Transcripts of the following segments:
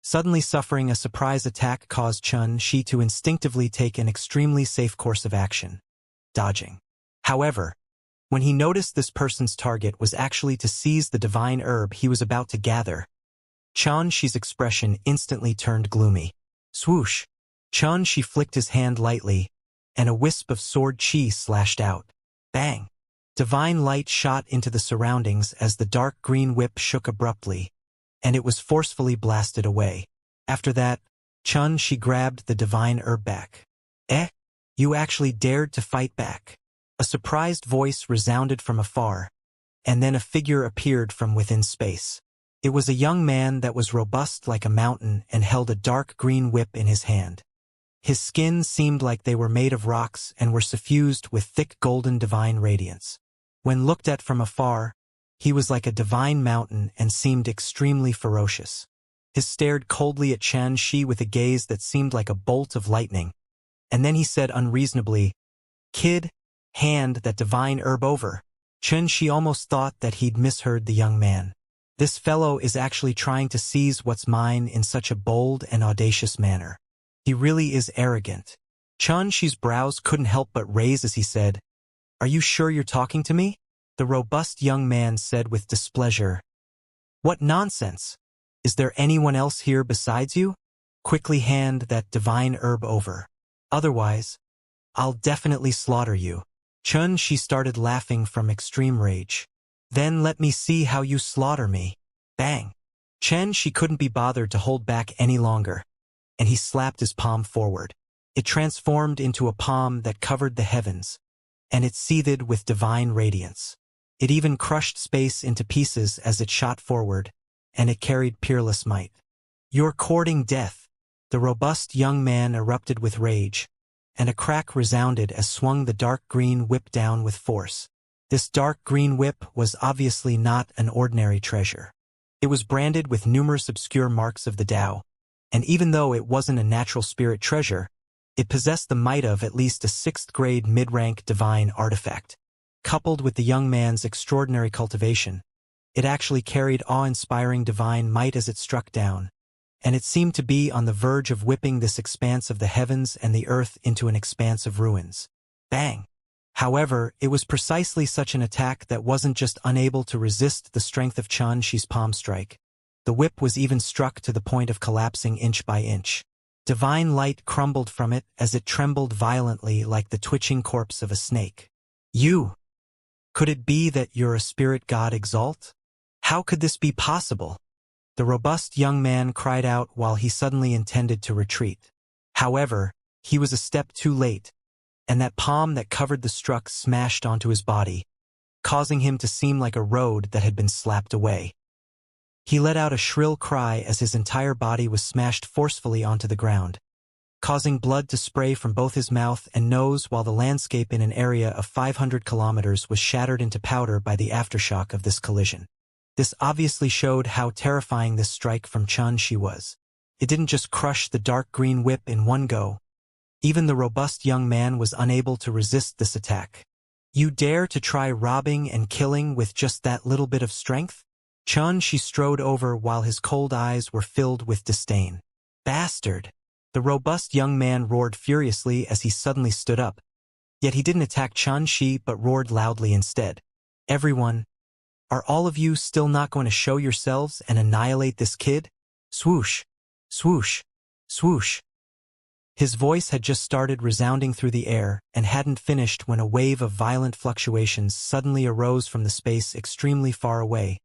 Suddenly suffering a surprise attack caused Xianxia to instinctively take an extremely safe course of action, dodging. However, when he noticed this person's target was actually to seize the divine herb he was about to gather, Xianxia's expression instantly turned gloomy. Swoosh! Xianxia flicked his hand lightly, and a wisp of sword chi slashed out. Bang! Divine light shot into the surroundings as the dark green whip shook abruptly, and it was forcefully blasted away. After that, Xianxia grabbed the divine herb back. Eh? You actually dared to fight back? A surprised voice resounded from afar, and then a figure appeared from within space. It was a young man that was robust like a mountain and held a dark green whip in his hand. His skin seemed like they were made of rocks and were suffused with thick golden divine radiance. When looked at from afar, he was like a divine mountain and seemed extremely ferocious. He stared coldly at Xianxia with a gaze that seemed like a bolt of lightning, and then he said unreasonably, "Kid, hand that divine herb over." Xianxia almost thought that he'd misheard the young man. This fellow is actually trying to seize what's mine in such a bold and audacious manner. He really is arrogant. Xianxia's brows couldn't help but raise as he said, "Are you sure you're talking to me?" The robust young man said with displeasure, "What nonsense! Is there anyone else here besides you? Quickly hand that divine herb over. Otherwise, I'll definitely slaughter you." Xianxia started laughing from extreme rage. "Then let me see how you slaughter me." Bang! Xianxia couldn't be bothered to hold back any longer, and he slapped his palm forward. It transformed into a palm that covered the heavens, and it seethed with divine radiance. It even crushed space into pieces as it shot forward, and it carried peerless might. "You're courting death." The robust young man erupted with rage, and a crack resounded as swung the dark green whip down with force. This dark green whip was obviously not an ordinary treasure. It was branded with numerous obscure marks of the Tao, and even though it wasn't a natural spirit treasure, it possessed the might of at least a 6th-grade mid-rank divine artifact. Coupled with the young man's extraordinary cultivation, it actually carried awe-inspiring divine might as it struck down, and it seemed to be on the verge of whipping this expanse of the heavens and the earth into an expanse of ruins. Bang! However, it was precisely such an attack that wasn't just unable to resist the strength of Xianxia's palm strike. The whip was even struck to the point of collapsing inch by inch. Divine light crumbled from it as it trembled violently like the twitching corpse of a snake. "You! Could it be that you're a spirit god exalt? How could this be possible?" The robust young man cried out while he suddenly intended to retreat. However, he was a step too late, and that palm that covered the struck smashed onto his body, causing him to seem like a road that had been slapped away. He let out a shrill cry as his entire body was smashed forcefully onto the ground, causing blood to spray from both his mouth and nose while the landscape in an area of 500 kilometers was shattered into powder by the aftershock of this collision. This obviously showed how terrifying this strike from Xianxia was. It didn't just crush the dark green whip in one go. Even the robust young man was unable to resist this attack. "You dare to try robbing and killing with just that little bit of strength?" Xianxia strode over while his cold eyes were filled with disdain. "Bastard!" The robust young man roared furiously as he suddenly stood up. Yet he didn't attack Xianxia but roared loudly instead. "Everyone, are all of you still not going to show yourselves and annihilate this kid?" Swoosh! Swoosh! Swoosh! His voice had just started resounding through the air and hadn't finished when a wave of violent fluctuations suddenly arose from the space extremely far away,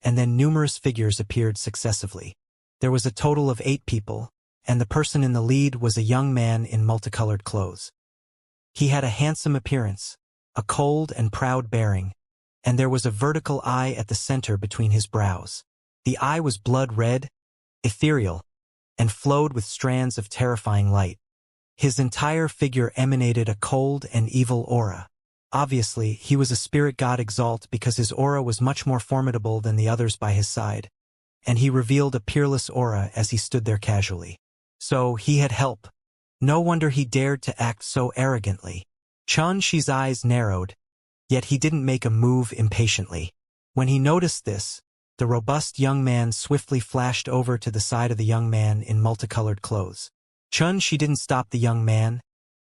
and then numerous figures appeared successively. There was a total of 8 people, and the person in the lead was a young man in multicolored clothes. He had a handsome appearance, a cold and proud bearing, and there was a vertical eye at the center between his brows. The eye was blood red, ethereal, and flowed with strands of terrifying light. His entire figure emanated a cold and evil aura. Obviously, he was a spirit god exalt because his aura was much more formidable than the others by his side, and he revealed a peerless aura as he stood there casually. So he had help. No wonder he dared to act so arrogantly. Xianxia's eyes narrowed, yet he didn't make a move impatiently. When he noticed this, The robust young man swiftly flashed over to the side of the young man in multicolored clothes. Xianxia didn't stop the young man,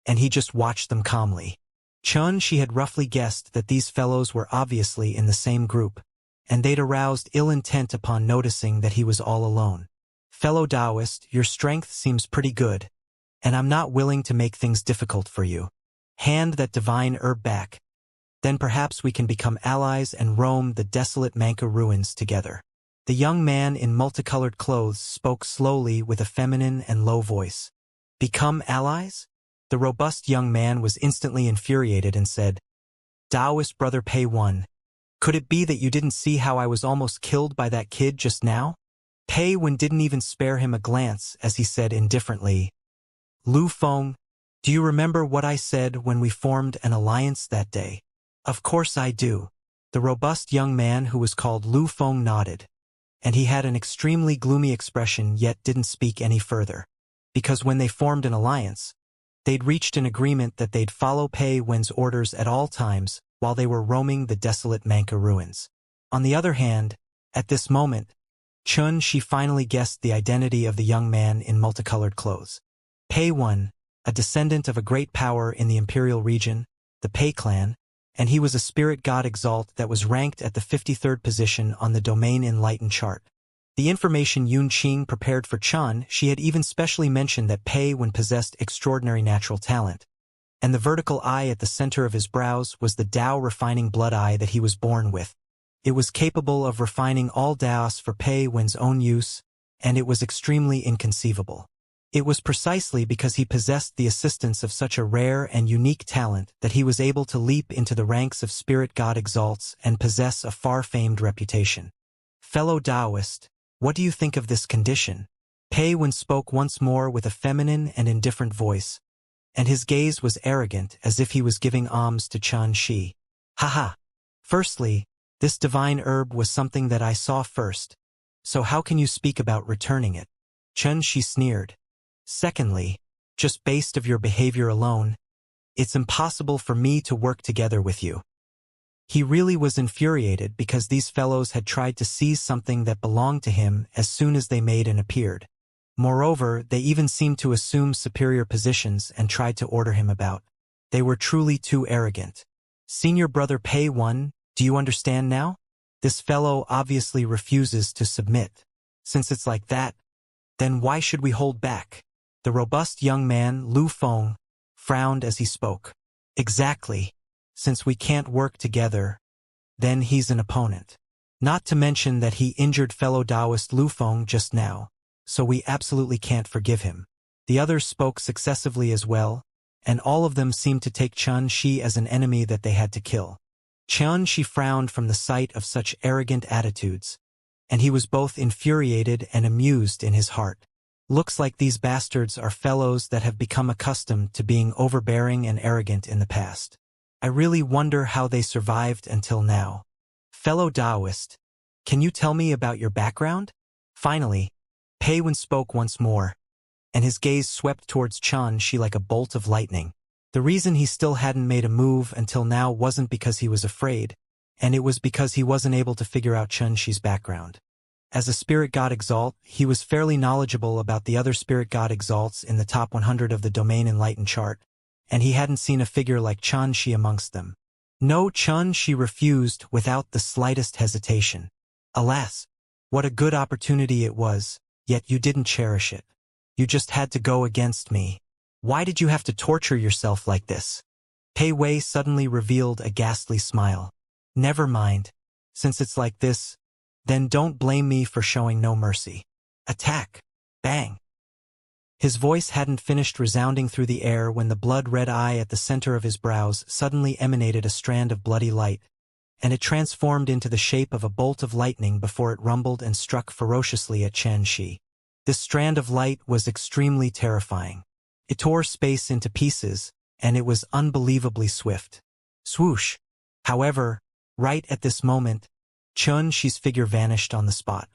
and he just watched them calmly. Xianxia had roughly guessed that these fellows were obviously in the same group, and they'd aroused ill intent upon noticing that he was all alone. Fellow Taoist, your strength seems pretty good, and I'm not willing to make things difficult for you. Hand that divine herb back. Then perhaps we can become allies and roam the desolate Mancha ruins together. The young man in multicolored clothes spoke slowly with a feminine and low voice. Become allies? The robust young man was instantly infuriated and said, Taoist brother P1, could it be that you didn't see how I was almost killed by that kid just now? P1 didn't even spare him a glance as he said indifferently, Lu Feng, do you remember what I said when we formed an alliance that day? Of course I do. The robust young man who was called Lu Feng nodded, and he had an extremely gloomy expression yet didn't speak any further. Because when they formed an alliance, they'd reached an agreement that they'd follow P1's orders at all times while they were roaming the desolate Mancha ruins. On the other hand, at this moment, Xianxia finally guessed the identity of the young man in multicolored clothes. P1, a descendant of a great power in the imperial region, the Pei clan, and he was a spirit god exalt that was ranked at the 53rd position on the domain enlightened chart. The information Yun Qing prepared for Chen, she had even specially mentioned that P1 possessed extraordinary natural talent, and the vertical eye at the center of his brows was the Dao refining blood eye that he was born with. It was capable of refining all Daos for P1's own use, and it was extremely inconceivable. It was precisely because he possessed the assistance of such a rare and unique talent that he was able to leap into the ranks of spirit god exalts and possess a far-famed reputation. Fellow Taoist, what do you think of this condition? P1 spoke once more with a feminine and indifferent voice, and his gaze was arrogant as if he was giving alms to Xianxia. Haha. Firstly, this divine herb was something that I saw first, so how can you speak about returning it? Xianxia sneered. Secondly, just based of your behavior alone, it's impossible for me to work together with you. He really was infuriated because these fellows had tried to seize something that belonged to him as soon as they made and appeared. Moreover, they even seemed to assume superior positions and tried to order him about. They were truly too arrogant. Senior brother P1, do you understand now? This fellow obviously refuses to submit. Since it's like that, then why should we hold back? The robust young man, Lu Feng, frowned as he spoke. Exactly. Since we can't work together, then he's an opponent. Not to mention that he injured fellow Taoist Lu Feng just now, so we absolutely can't forgive him. The others spoke successively as well, and all of them seemed to take Xianxia as an enemy that they had to kill. Xianxia frowned from the sight of such arrogant attitudes, and he was both infuriated and amused in his heart. Looks like these bastards are fellows that have become accustomed to being overbearing and arrogant in the past. I really wonder how they survived until now. Fellow Taoist, can you tell me about your background? Finally, P1 spoke once more, and his gaze swept towards Xianxia like a bolt of lightning. The reason he still hadn't made a move until now wasn't because he was afraid, and it was because he wasn't able to figure out Xianxia's background. As a spirit god exalt, he was fairly knowledgeable about the other spirit god exalts in the top 100 of the domain enlightened chart, and he hadn't seen a figure like Xianxia amongst them. No, Xianxia refused without the slightest hesitation. Alas, what a good opportunity it was, yet you didn't cherish it. You just had to go against me. Why did you have to torture yourself like this? Pei Wei suddenly revealed a ghastly smile. Never mind. Since it's like this, then don't blame me for showing no mercy. Attack! Bang! His voice hadn't finished resounding through the air when the blood-red eye at the center of his brows suddenly emanated a strand of bloody light, and it transformed into the shape of a bolt of lightning before it rumbled and struck ferociously at Xianxia. This strand of light was extremely terrifying. It tore space into pieces, and it was unbelievably swift. Swoosh! However, right at this moment, Xianxia's figure vanished on the spot.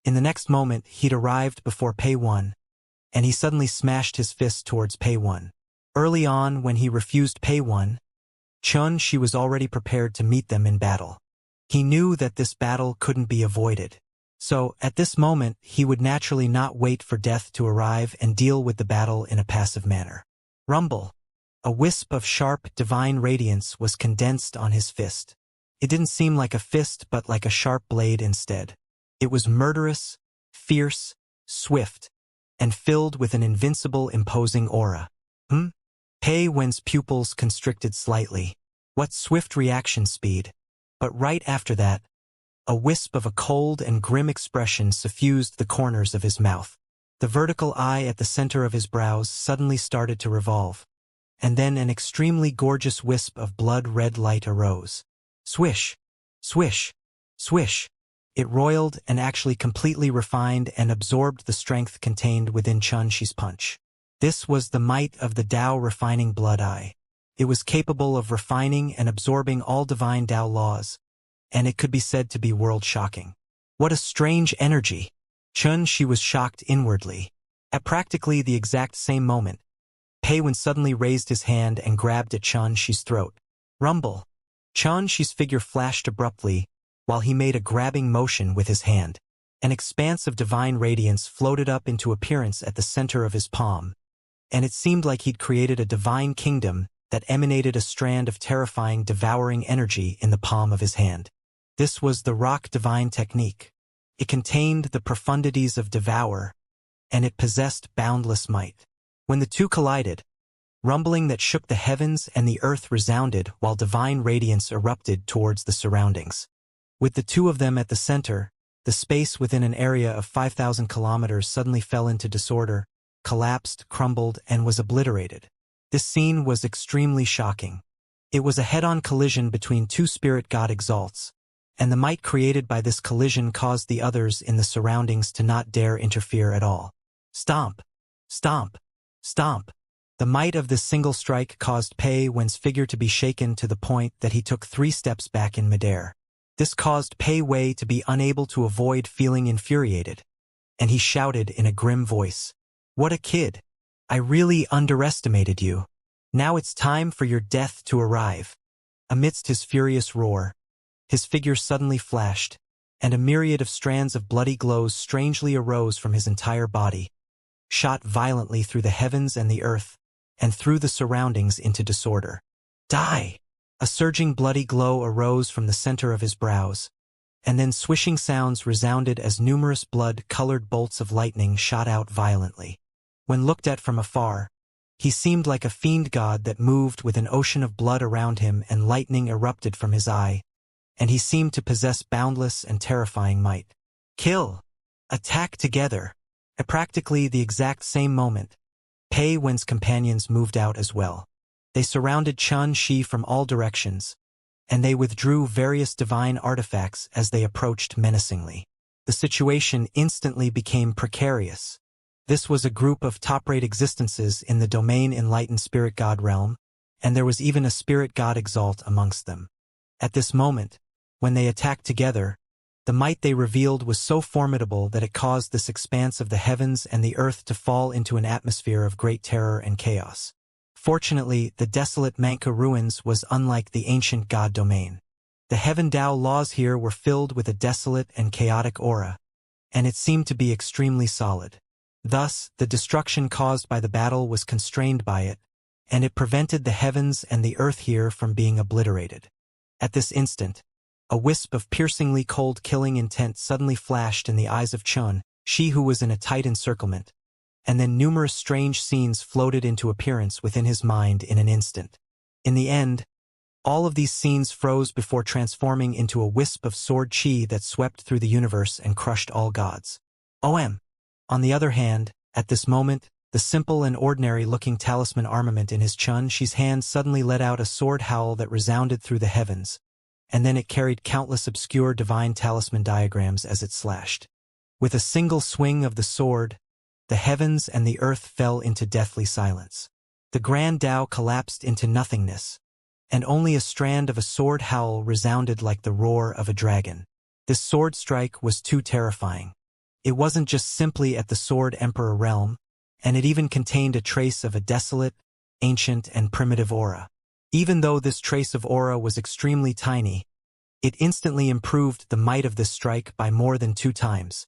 In the next moment, he'd arrived before P1, and he suddenly smashed his fist towards P1. Early on, when he refused P1, Xianxia was already prepared to meet them in battle. He knew that this battle couldn't be avoided. So, at this moment, he would naturally not wait for death to arrive and deal with the battle in a passive manner. Rumble. A wisp of sharp, divine radiance was condensed on his fist. It didn't seem like a fist but like a sharp blade instead. It was murderous, fierce, swift, and filled with an invincible, imposing aura. Pei Wen's pupils constricted slightly. What swift reaction speed! But right after that, a wisp of a cold and grim expression suffused the corners of his mouth. The vertical eye at the center of his brows suddenly started to revolve. And then an extremely gorgeous wisp of blood-red light arose. Swish! Swish! Swish! It roiled and actually completely refined and absorbed the strength contained within Xianxia's punch. This was the might of the Tao refining blood eye. It was capable of refining and absorbing all divine Tao laws, and it could be said to be world-shocking. What a strange energy! Xianxia was shocked inwardly. At practically the exact same moment, Pei Wen suddenly raised his hand and grabbed at Xianxia's throat. Rumble! Xianxia's figure flashed abruptly, while he made a grabbing motion with his hand. An expanse of divine radiance floated up into appearance at the center of his palm, and it seemed like he'd created a divine kingdom that emanated a strand of terrifying, devouring energy in the palm of his hand. This was the rock divine technique. It contained the profundities of devour, and it possessed boundless might. When the two collided, rumbling that shook the heavens and the earth resounded while divine radiance erupted towards the surroundings. With the two of them at the center, the space within an area of 5,000 kilometers suddenly fell into disorder, collapsed, crumbled, and was obliterated. This scene was extremely shocking. It was a head-on collision between two spirit god exalts, and the might created by this collision caused the others in the surroundings to not dare interfere at all. Stomp! Stomp! Stomp! The might of this single strike caused Pei Wen's figure to be shaken to the point that he took 3 steps back in midair. This caused Pei Wei to be unable to avoid feeling infuriated, and he shouted in a grim voice, "What a kid! I really underestimated you. Now it's time for your death to arrive." Amidst his furious roar, his figure suddenly flashed, and a myriad of strands of bloody glows strangely arose from his entire body, shot violently through the heavens and the earth, and threw the surroundings into disorder. Die! A surging bloody glow arose from the center of his brows, and then swishing sounds resounded as numerous blood-colored bolts of lightning shot out violently. When looked at from afar, he seemed like a fiend god that moved with an ocean of blood around him, and lightning erupted from his eye, and he seemed to possess boundless and terrifying might. Kill! Attack together! At practically the exact same moment, Pei Wen's companions moved out as well. They surrounded Xianxia from all directions, and they withdrew various divine artifacts as they approached menacingly. The situation instantly became precarious. This was a group of top-rate existences in the domain enlightened spirit god realm, and there was even a spirit god exalt amongst them. At this moment, when they attacked together, the might they revealed was so formidable that it caused this expanse of the heavens and the earth to fall into an atmosphere of great terror and chaos. Fortunately, the desolate Manka ruins was unlike the ancient god domain. The Heaven Tao laws here were filled with a desolate and chaotic aura, and it seemed to be extremely solid. Thus, the destruction caused by the battle was constrained by it, and it prevented the heavens and the earth here from being obliterated. At this instant, a wisp of piercingly cold killing intent suddenly flashed in the eyes of Chun, she who was in a tight encirclement, and then numerous strange scenes floated into appearance within his mind in an instant. In the end, all of these scenes froze before transforming into a wisp of sword chi that swept through the universe and crushed all gods. OM. On the other hand, at this moment, the simple and ordinary-looking talisman armament in his Xianxia's hand suddenly let out a sword howl that resounded through the heavens, and then it carried countless obscure divine talisman diagrams as it slashed. With a single swing of the sword, the heavens and the earth fell into deathly silence. The grand Tao collapsed into nothingness, and only a strand of a sword howl resounded like the roar of a dragon. This sword strike was too terrifying. It wasn't just simply at the Sword Emperor realm, and it even contained a trace of a desolate, ancient, and primitive aura. Even though this trace of aura was extremely tiny, It instantly improved the might of this strike by more than 2 times.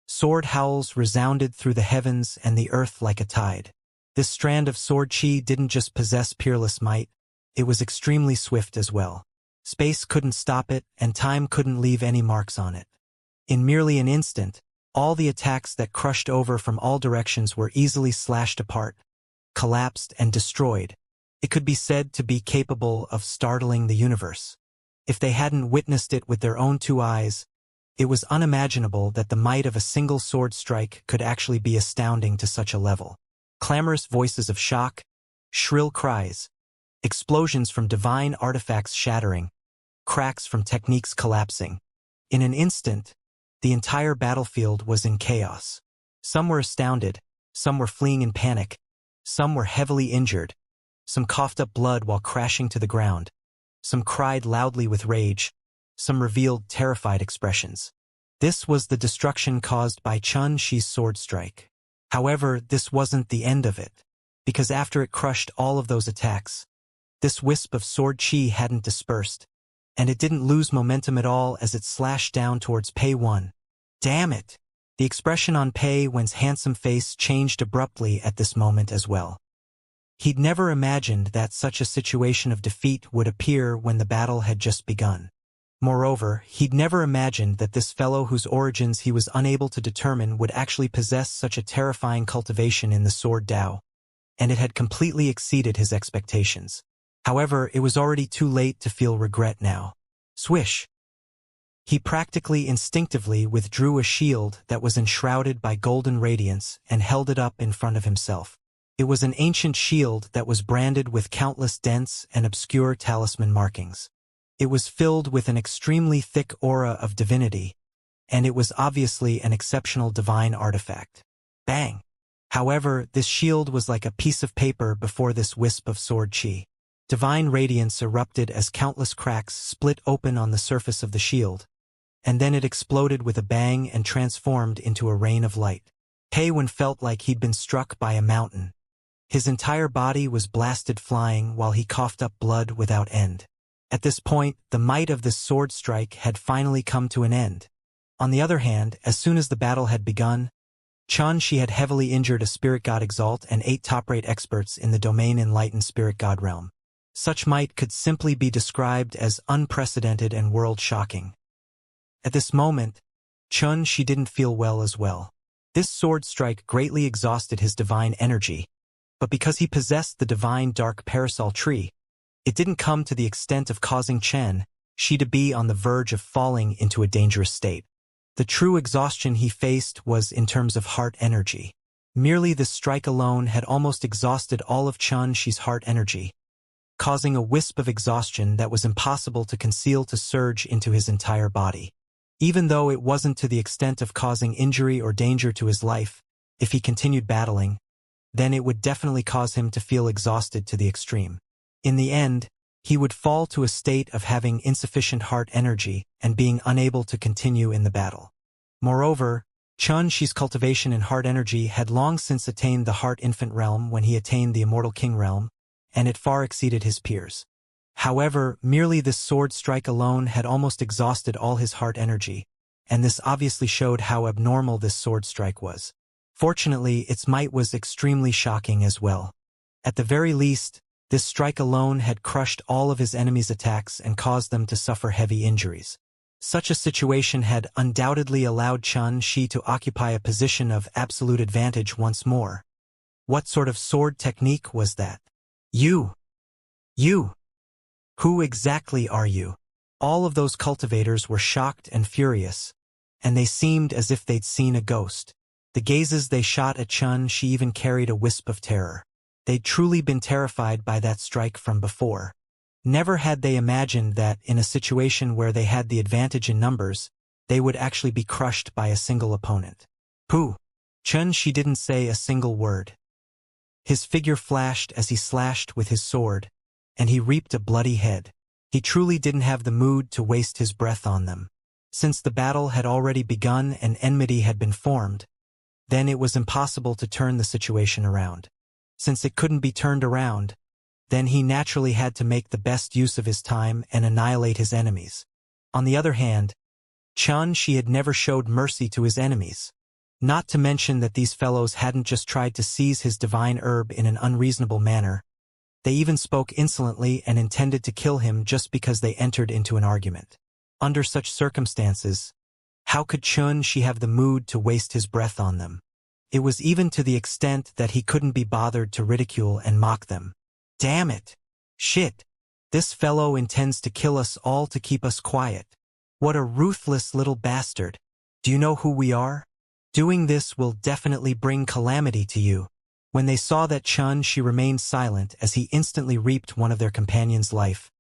Sword howls resounded through the heavens and the earth like a tide. This strand of sword chi didn't just possess peerless might, it was extremely swift as well. Space couldn't stop it, and time couldn't leave any marks on it. In merely an instant, all the attacks that crushed over from all directions were easily slashed apart, collapsed, and destroyed. It could be said to be capable of startling the universe. If they hadn't witnessed it with their own 2 eyes, it was unimaginable that the might of a single sword strike could actually be astounding to such a level. Clamorous voices of shock, shrill cries, explosions from divine artifacts shattering, cracks from techniques collapsing. In an instant, the entire battlefield was in chaos. Some were astounded, some were fleeing in panic, some were heavily injured, some coughed up blood while crashing to the ground, some cried loudly with rage, some revealed terrified expressions. This was the destruction caused by Xianxia's sword strike. However, this wasn't the end of it, because after it crushed all of those attacks, this wisp of sword chi hadn't dispersed, and it didn't lose momentum at all as it slashed down towards Pei-1. Damn it! The expression on Pei-1's handsome face changed abruptly at this moment as well. He'd never imagined that such a situation of defeat would appear when the battle had just begun. Moreover, he'd never imagined that this fellow whose origins he was unable to determine would actually possess such a terrifying cultivation in the sword Dao, and it had completely exceeded his expectations. However, it was already too late to feel regret now. Swish! He practically instinctively withdrew a shield that was enshrouded by golden radiance and held it up in front of himself. It was an ancient shield that was branded with countless dense and obscure talisman markings. It was filled with an extremely thick aura of divinity, and it was obviously an exceptional divine artifact. Bang! However, this shield was like a piece of paper before this wisp of sword chi. Divine radiance erupted as countless cracks split open on the surface of the shield, and then it exploded with a bang and transformed into a rain of light. Pei-1 felt like he'd been struck by a mountain. His entire body was blasted flying while he coughed up blood without end. At this point, the might of this sword strike had finally come to an end. On the other hand, as soon as the battle had begun, Xianxia had heavily injured a spirit god exalt and 8 top-rate experts in the domain enlightened spirit god realm. Such might could simply be described as unprecedented and world-shocking. At this moment, Xianxia didn't feel well as well. This sword strike greatly exhausted his divine energy, but because he possessed the divine dark parasol tree, it didn't come to the extent of causing Xianxia to be on the verge of falling into a dangerous state. The true exhaustion he faced was in terms of heart energy. Merely this strike alone had almost exhausted all of Xianxia's heart energy, causing a wisp of exhaustion that was impossible to conceal to surge into his entire body. Even though it wasn't to the extent of causing injury or danger to his life, if he continued battling, then it would definitely cause him to feel exhausted to the extreme. In the end, he would fall to a state of having insufficient heart energy and being unable to continue in the battle. Moreover, Xianxia's cultivation in heart energy had long since attained the heart infant realm when he attained the immortal king realm, and it far exceeded his peers. However, merely this sword strike alone had almost exhausted all his heart energy, and this obviously showed how abnormal this sword strike was. Fortunately, its might was extremely shocking as well. At the very least, this strike alone had crushed all of his enemies' attacks and caused them to suffer heavy injuries. Such a situation had undoubtedly allowed Xianxia to occupy a position of absolute advantage once more. What sort of sword technique was that? You! Who exactly are you? All of those cultivators were shocked and furious, and they seemed as if they'd seen a ghost. The gazes they shot at Xianxia even carried a wisp of terror. They'd truly been terrified by that strike from before. Never had they imagined that, in a situation where they had the advantage in numbers, they would actually be crushed by a single opponent. Pooh! Xianxia didn't say a single word. His figure flashed as he slashed with his sword, and he reaped a bloody head. He truly didn't have the mood to waste his breath on them. Since the battle had already begun and enmity had been formed, then it was impossible to turn the situation around. Since it couldn't be turned around, then he naturally had to make the best use of his time and annihilate his enemies. On the other hand, Xianxia had never showed mercy to his enemies. Not to mention that these fellows hadn't just tried to seize his divine herb in an unreasonable manner, they even spoke insolently and intended to kill him just because they entered into an argument. Under such circumstances, how could Xianxia have the mood to waste his breath on them? It was even to the extent that he couldn't be bothered to ridicule and mock them. Damn it! Shit! This fellow intends to kill us all to keep us quiet. What a ruthless little bastard. Do you know who we are? Doing this will definitely bring calamity to you. When they saw that Xianxia remained silent as he instantly reaped one of their companion's life,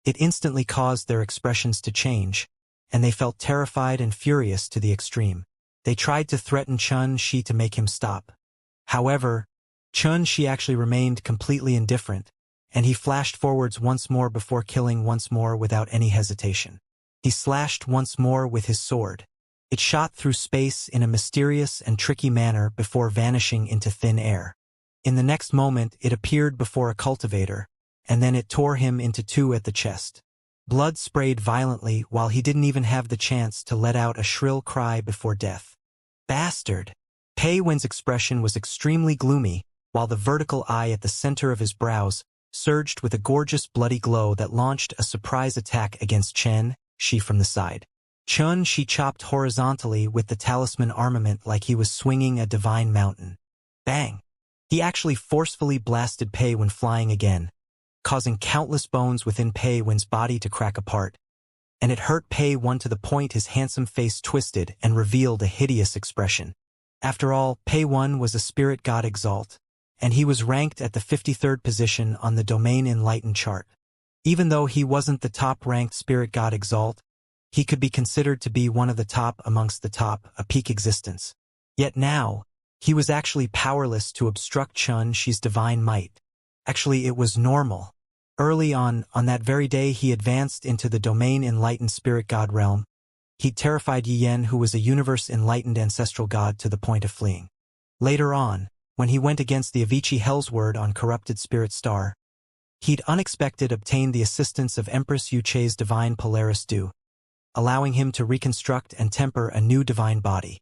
it instantly caused their expressions to change, and they felt terrified and furious to the extreme. They tried to threaten Xianxia to make him stop. However, Xianxia actually remained completely indifferent, and he flashed forwards once more before killing once more without any hesitation. He slashed once more with his sword. It shot through space in a mysterious and tricky manner before vanishing into thin air. In the next moment, it appeared before a cultivator, and then it tore him into two at the chest. Blood sprayed violently while he didn't even have the chance to let out a shrill cry before death. Bastard! Pei Wen's expression was extremely gloomy, while the vertical eye at the center of his brows surged with a gorgeous bloody glow that launched a surprise attack against Xianxia from the side. Xianxia chopped horizontally with the talisman armament like he was swinging a divine mountain. Bang! He actually forcefully blasted Pei Wen flying again, causing countless bones within Pei Wen's body to crack apart. And it hurt Pei Wen to the point his handsome face twisted and revealed a hideous expression. After all, Pei Wen was a spirit god exalt, and he was ranked at the 53rd position on the Domain Enlightened chart. Even though he wasn't the top-ranked spirit god exalt, he could be considered to be one of the top amongst the top, a peak existence. Yet now, he was actually powerless to obstruct Xianxia's divine might. Actually, it was normal. Early on that very day he advanced into the Domain Enlightened spirit god realm, he terrified Yiyan, who was a universe-enlightened ancestral god, to the point of fleeing. Later on, when he went against the Avicii Hellsword on corrupted spirit star, he'd unexpected obtained the assistance of Empress Yuche's divine Polaris Dew, allowing him to reconstruct and temper a new divine body.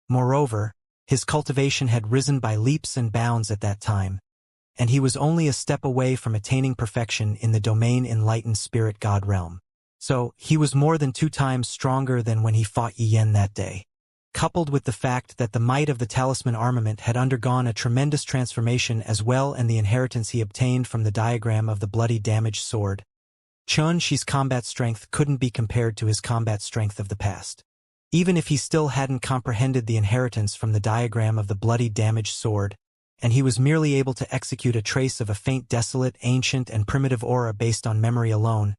Moreover, his cultivation had risen by leaps and bounds at that time, and he was only a step away from attaining perfection in the Domain Enlightened spirit god realm. So, he was more than 2 times stronger than when he fought Yiyan that day. Coupled with the fact that the might of the talisman armament had undergone a tremendous transformation as well, and the inheritance he obtained from the diagram of the bloody damaged sword, Xianxia's combat strength couldn't be compared to his combat strength of the past. Even if he still hadn't comprehended the inheritance from the diagram of the bloody damaged sword, and he was merely able to execute a trace of a faint desolate, ancient, and primitive aura based on memory alone,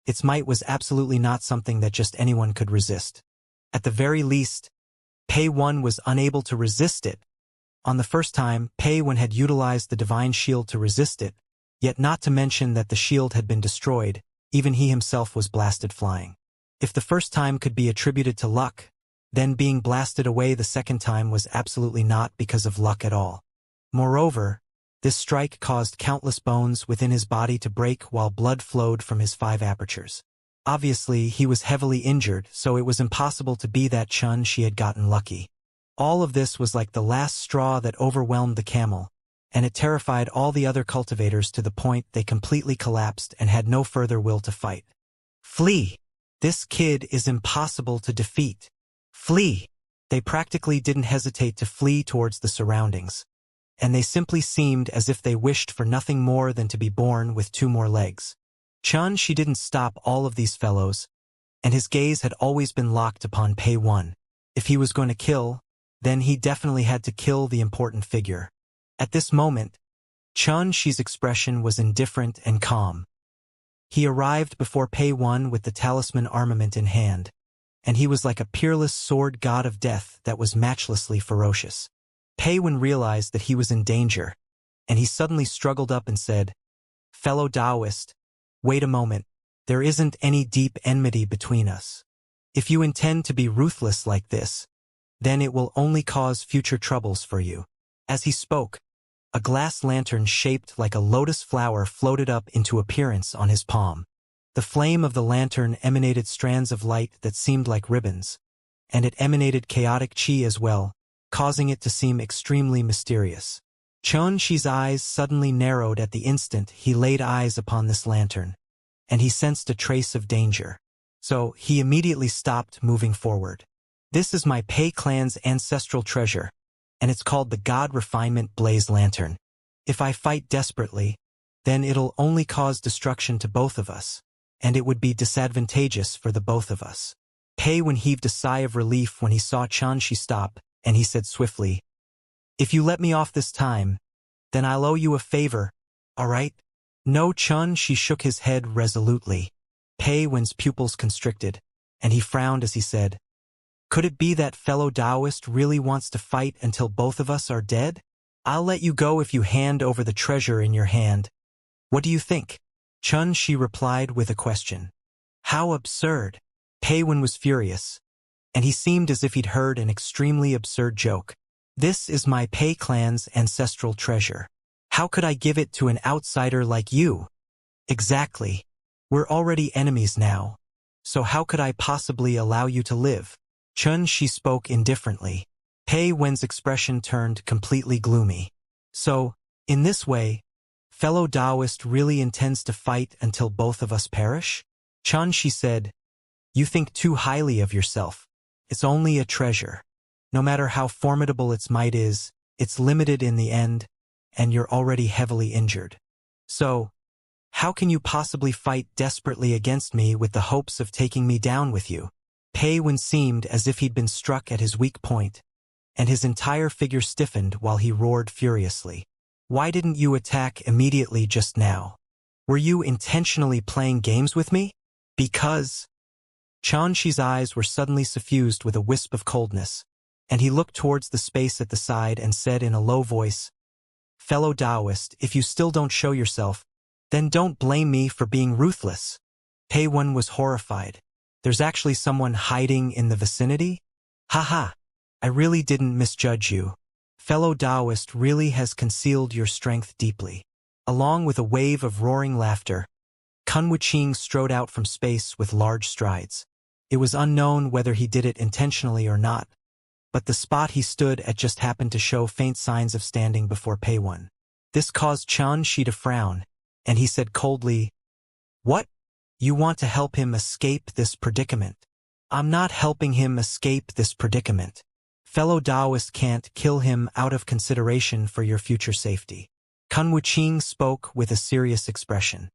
its might was absolutely not something that just anyone could resist. At the very least, Pei Wen was unable to resist it. On the first time, Pei Wen had utilized the divine shield to resist it, yet not to mention that the shield had been destroyed, even he himself was blasted flying. If the first time could be attributed to luck, then being blasted away the second time was absolutely not because of luck at all. Moreover, this strike caused countless bones within his body to break while blood flowed from his 5 apertures. Obviously, he was heavily injured, so it was impossible to be that Xianxia had gotten lucky. All of this was like the last straw that overwhelmed the camel, and it terrified all the other cultivators to the point they completely collapsed and had no further will to fight. Flee! This kid is impossible to defeat. Flee! They practically didn't hesitate to flee towards the surroundings, and they simply seemed as if they wished for nothing more than to be born with 2 more legs. Xianxia didn't stop all of these fellows, and his gaze had always been locked upon Pei Wen. If he was going to kill, then he definitely had to kill the important figure. At this moment, Xianxia's expression was indifferent and calm. He arrived before Pei Wen with the talisman armament in hand, and he was like a peerless sword god of death that was matchlessly ferocious. Pei Wen realized that he was in danger, and he suddenly struggled up and said, "Fellow Taoist, wait a moment, there isn't any deep enmity between us. If you intend to be ruthless like this, then it will only cause future troubles for you." As he spoke, A glass lantern shaped like a lotus flower floated up into appearance on his palm. The flame of the lantern emanated strands of light that seemed like ribbons, and it emanated chaotic chi as well, causing it to seem extremely mysterious. Xianxia's eyes suddenly narrowed at the instant he laid eyes upon this lantern, and he sensed a trace of danger. So he immediately stopped moving forward. This is my Pei clan's ancestral treasure, and it's called the God Refinement Blaze Lantern. If I fight desperately, then it'll only cause destruction to both of us, and it would be disadvantageous for the both of us. Pei Wen heaved a sigh of relief when he saw Xianxia stop, and he said swiftly, "If you let me off this time, then I'll owe you a favor, all right?" No, Xianxia shook his head resolutely. Pei Wen's pupils constricted, and he frowned as he said, "Could it be that fellow Taoist really wants to fight until both of us are dead? I'll let you go if you hand over the treasure in your hand. What do you think?" Xianxia replied with a question. How absurd! Pei Wen was furious, and he seemed as if he'd heard an extremely absurd joke. This is my Pei clan's ancestral treasure. How could I give it to an outsider like you? Exactly. We're already enemies now, so how could I possibly allow you to live? Xianxia spoke indifferently. Pei Wen's expression turned completely gloomy. So, in this way, fellow Taoist really intends to fight until both of us perish? Xianxia said, "You think too highly of yourself. It's only a treasure. No matter how formidable its might is, it's limited in the end, and you're already heavily injured. So, how can you possibly fight desperately against me with the hopes of taking me down with you?" Pei Wen seemed as if he'd been struck at his weak point, and his entire figure stiffened while he roared furiously. "Why didn't you attack immediately just now? Were you intentionally playing games with me? Because—" Xianxia's eyes were suddenly suffused with a wisp of coldness, and he looked towards the space at the side and said in a low voice, "Fellow Taoist, if you still don't show yourself, then don't blame me for being ruthless." Pei Wen was horrified. There's actually someone hiding in the vicinity? Haha, I really didn't misjudge you. Fellow Taoist really has concealed your strength deeply. Along with a wave of roaring laughter, Kun Wuxia strode out from space with large strides. It was unknown whether he did it intentionally or not, but the spot he stood at just happened to show faint signs of standing before Pei Wen. This caused Xianxia to frown, and he said coldly, "What? You want to help him escape this predicament?" "I'm not helping him escape this predicament. Fellow Taoist can't kill him out of consideration for your future safety." Kun Wuxia spoke with a serious expression.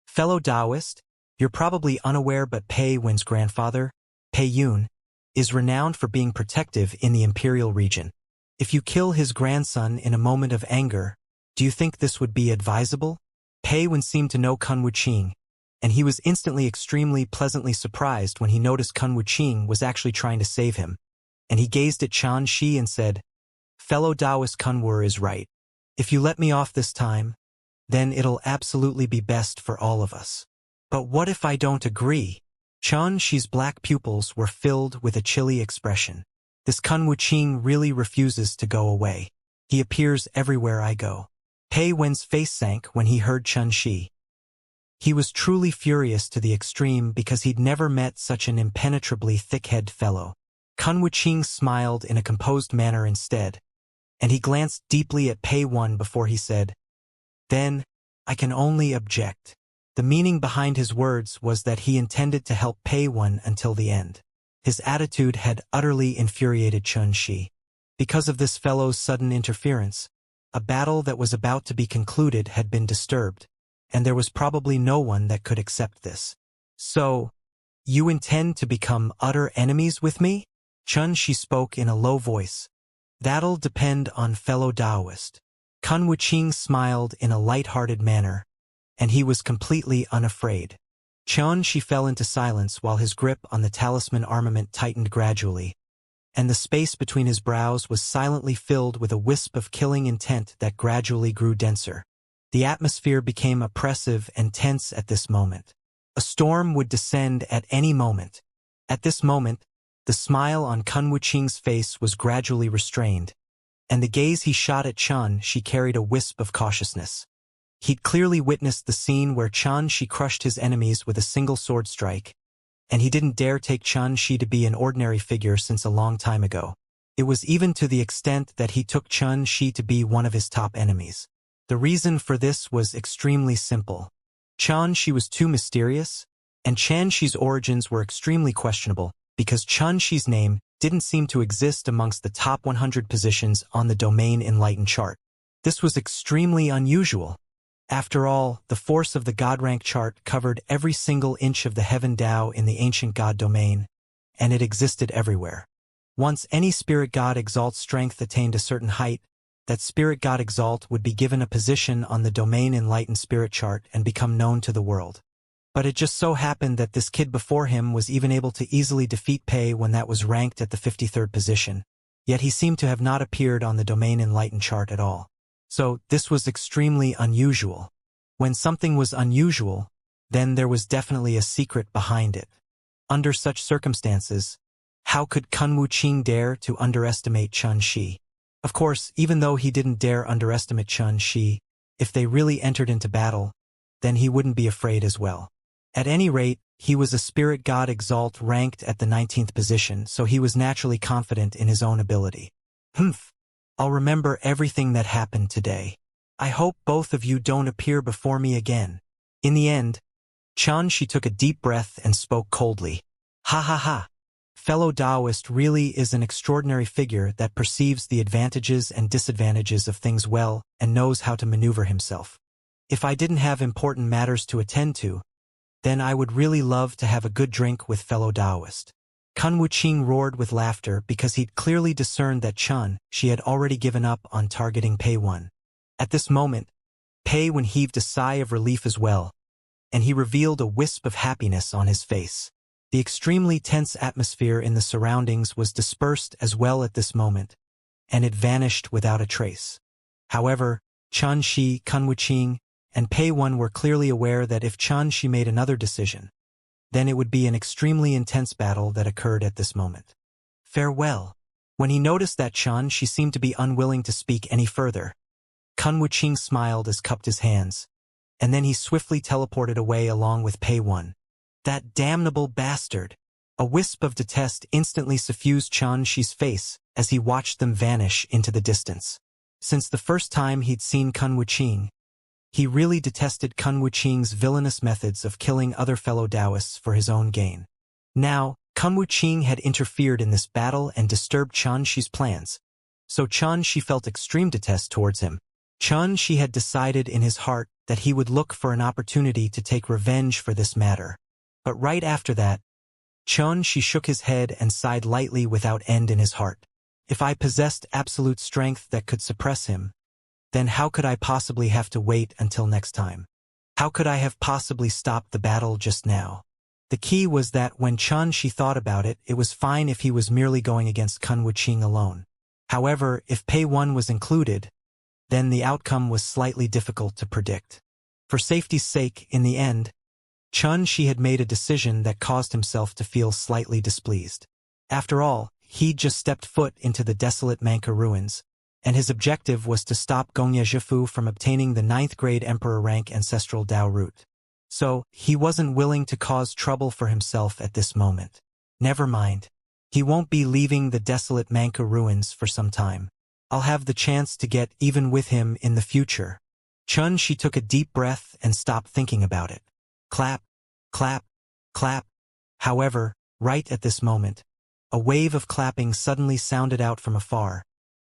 "Fellow Taoist, you're probably unaware but Pei Wen's grandfather, Pei Yun, is renowned for being protective in the imperial region. If you kill his grandson in a moment of anger, do you think this would be advisable?" Pei Wen seemed to know Kun Wuxia, and he was instantly extremely pleasantly surprised when he noticed Kun Wuxia was actually trying to save him, and he gazed at Xianxia and said, "Fellow Taoist Kun Wu is right. If you let me off this time, then it'll absolutely be best for all of us. But what if I don't agree?" Xianxia's black pupils were filled with a chilly expression. This Kun Wuxia really refuses to go away. He appears everywhere I go. Pei Wen's face sank when he heard Xianxia. He was truly furious to the extreme because he'd never met such an impenetrably thick-headed fellow. Kun Wuxia smiled in a composed manner instead, and he glanced deeply at Pei Wen before he said, "Then, I can only object." The meaning behind his words was that he intended to help Pei Wen until the end. His attitude had utterly infuriated Xianxia. Because of this fellow's sudden interference, a battle that was about to be concluded had been disturbed, and there was probably no one that could accept this. "So, you intend to become utter enemies with me?" Xianxia spoke in a low voice. "That'll depend on fellow Taoist." Kun Wuxia smiled in a light-hearted manner, and he was completely unafraid. Xianxia fell into silence while his grip on the talisman armament tightened gradually, and the space between his brows was silently filled with a wisp of killing intent that gradually grew denser. The atmosphere became oppressive and tense at this moment. A storm would descend at any moment. At this moment, the smile on Kun Wuxia's face was gradually restrained, and the gaze he shot at Xianxia carried a wisp of cautiousness. He'd clearly witnessed the scene where Xianxia crushed his enemies with a single sword strike, and he didn't dare take Xianxia to be an ordinary figure since a long time ago. It was even to the extent that he took Xianxia to be one of his top enemies. The reason for this was extremely simple. Xianxia was too mysterious, and Xianxia's origins were extremely questionable, because Xianxia's name didn't seem to exist amongst the top 100 positions on the domain enlightened chart. This was extremely unusual. After all, the force of the God rank chart covered every single inch of the heaven Tao in the ancient God domain, and it existed everywhere. Once any spirit God exalt strength attained a certain height, that spirit God exalt would be given a position on the domain enlightened spirit chart and become known to the world. But it just so happened that this kid before him was even able to easily defeat Pei when that was ranked at the 53rd position, yet he seemed to have not appeared on the domain enlightened chart at all. So, this was extremely unusual. When something was unusual, then there was definitely a secret behind it. Under such circumstances, how could Kun Wuqing dare to underestimate Xianxia? Of course, even though he didn't dare underestimate Xianxia, if they really entered into battle, then he wouldn't be afraid as well. At any rate, he was a spirit god exalt ranked at the 19th position, so he was naturally confident in his own ability. I'll remember everything that happened today. I hope both of you don't appear before me again. In the end, Xianxia took a deep breath and spoke coldly. Ha ha ha. Fellow Taoist really is an extraordinary figure that perceives the advantages and disadvantages of things well and knows how to maneuver himself. If I didn't have important matters to attend to, then I would really love to have a good drink with fellow Taoist. Kun Wuqing roared with laughter because he'd clearly discerned that Xianxia had already given up on targeting Pei 1. At this moment, Pei 1 heaved a sigh of relief as well, and he revealed a wisp of happiness on his face. The extremely tense atmosphere in the surroundings was dispersed as well at this moment, and it vanished without a trace. However, Xianxia, Kun Wuqing, and Pei 1 were clearly aware that if Xianxia made another decision, then it would be an extremely intense battle that occurred at this moment. Farewell. When he noticed that Xianxia seemed to be unwilling to speak any further, Kun Wuqing smiled as cupped his hands, and then he swiftly teleported away along with Pei 1. That damnable bastard! A wisp of detest instantly suffused Xianxia's face as he watched them vanish into the distance. Since the first time he'd seen Kun Wuqing, he really detested Kun Wuqing's villainous methods of killing other fellow Taoists for his own gain. Now, Kun Wuqing had interfered in this battle and disturbed Xianxia's plans, so Xianxia felt extreme detest towards him. Xianxia had decided in his heart that he would look for an opportunity to take revenge for this matter. But right after that, Xianxia shook his head and sighed lightly without end in his heart. If I possessed absolute strength that could suppress him, then how could I possibly have to wait until next time? How could I have possibly stopped the battle just now? The key was that when Xianxia thought about it, it was fine if he was merely going against Kun Wuqing alone. However, if Pei 1 was included, then the outcome was slightly difficult to predict. For safety's sake, in the end, Xianxia had made a decision that caused himself to feel slightly displeased. After all, he'd just stepped foot into the desolate Mancha ruins, and his objective was to stop Gongye Zhifu from obtaining the 9th grade emperor rank ancestral Dao root. So, he wasn't willing to cause trouble for himself at this moment. Never mind. He won't be leaving the desolate Mancha ruins for some time. I'll have the chance to get even with him in the future. Xianxia took a deep breath and stopped thinking about it. Clap, clap, clap. However, right at this moment, a wave of clapping suddenly sounded out from afar,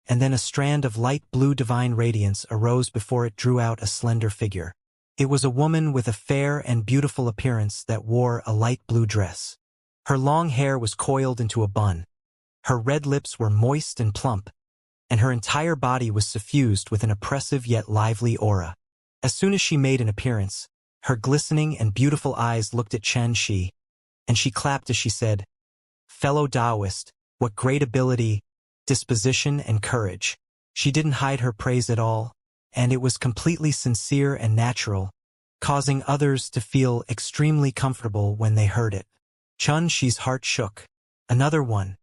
and then a strand of light blue divine radiance arose before it drew out a slender figure. It was a woman with a fair and beautiful appearance that wore a light blue dress. Her long hair was coiled into a bun. Her red lips were moist and plump, and her entire body was suffused with an oppressive yet lively aura. As soon as she made an appearance, her glistening and beautiful eyes looked at Xianxia, and she clapped as she said, "Fellow Taoist, what great ability, disposition, and courage." She didn't hide her praise at all, and it was completely sincere and natural, causing others to feel extremely comfortable when they heard it. Xianxia's heart shook. Another one.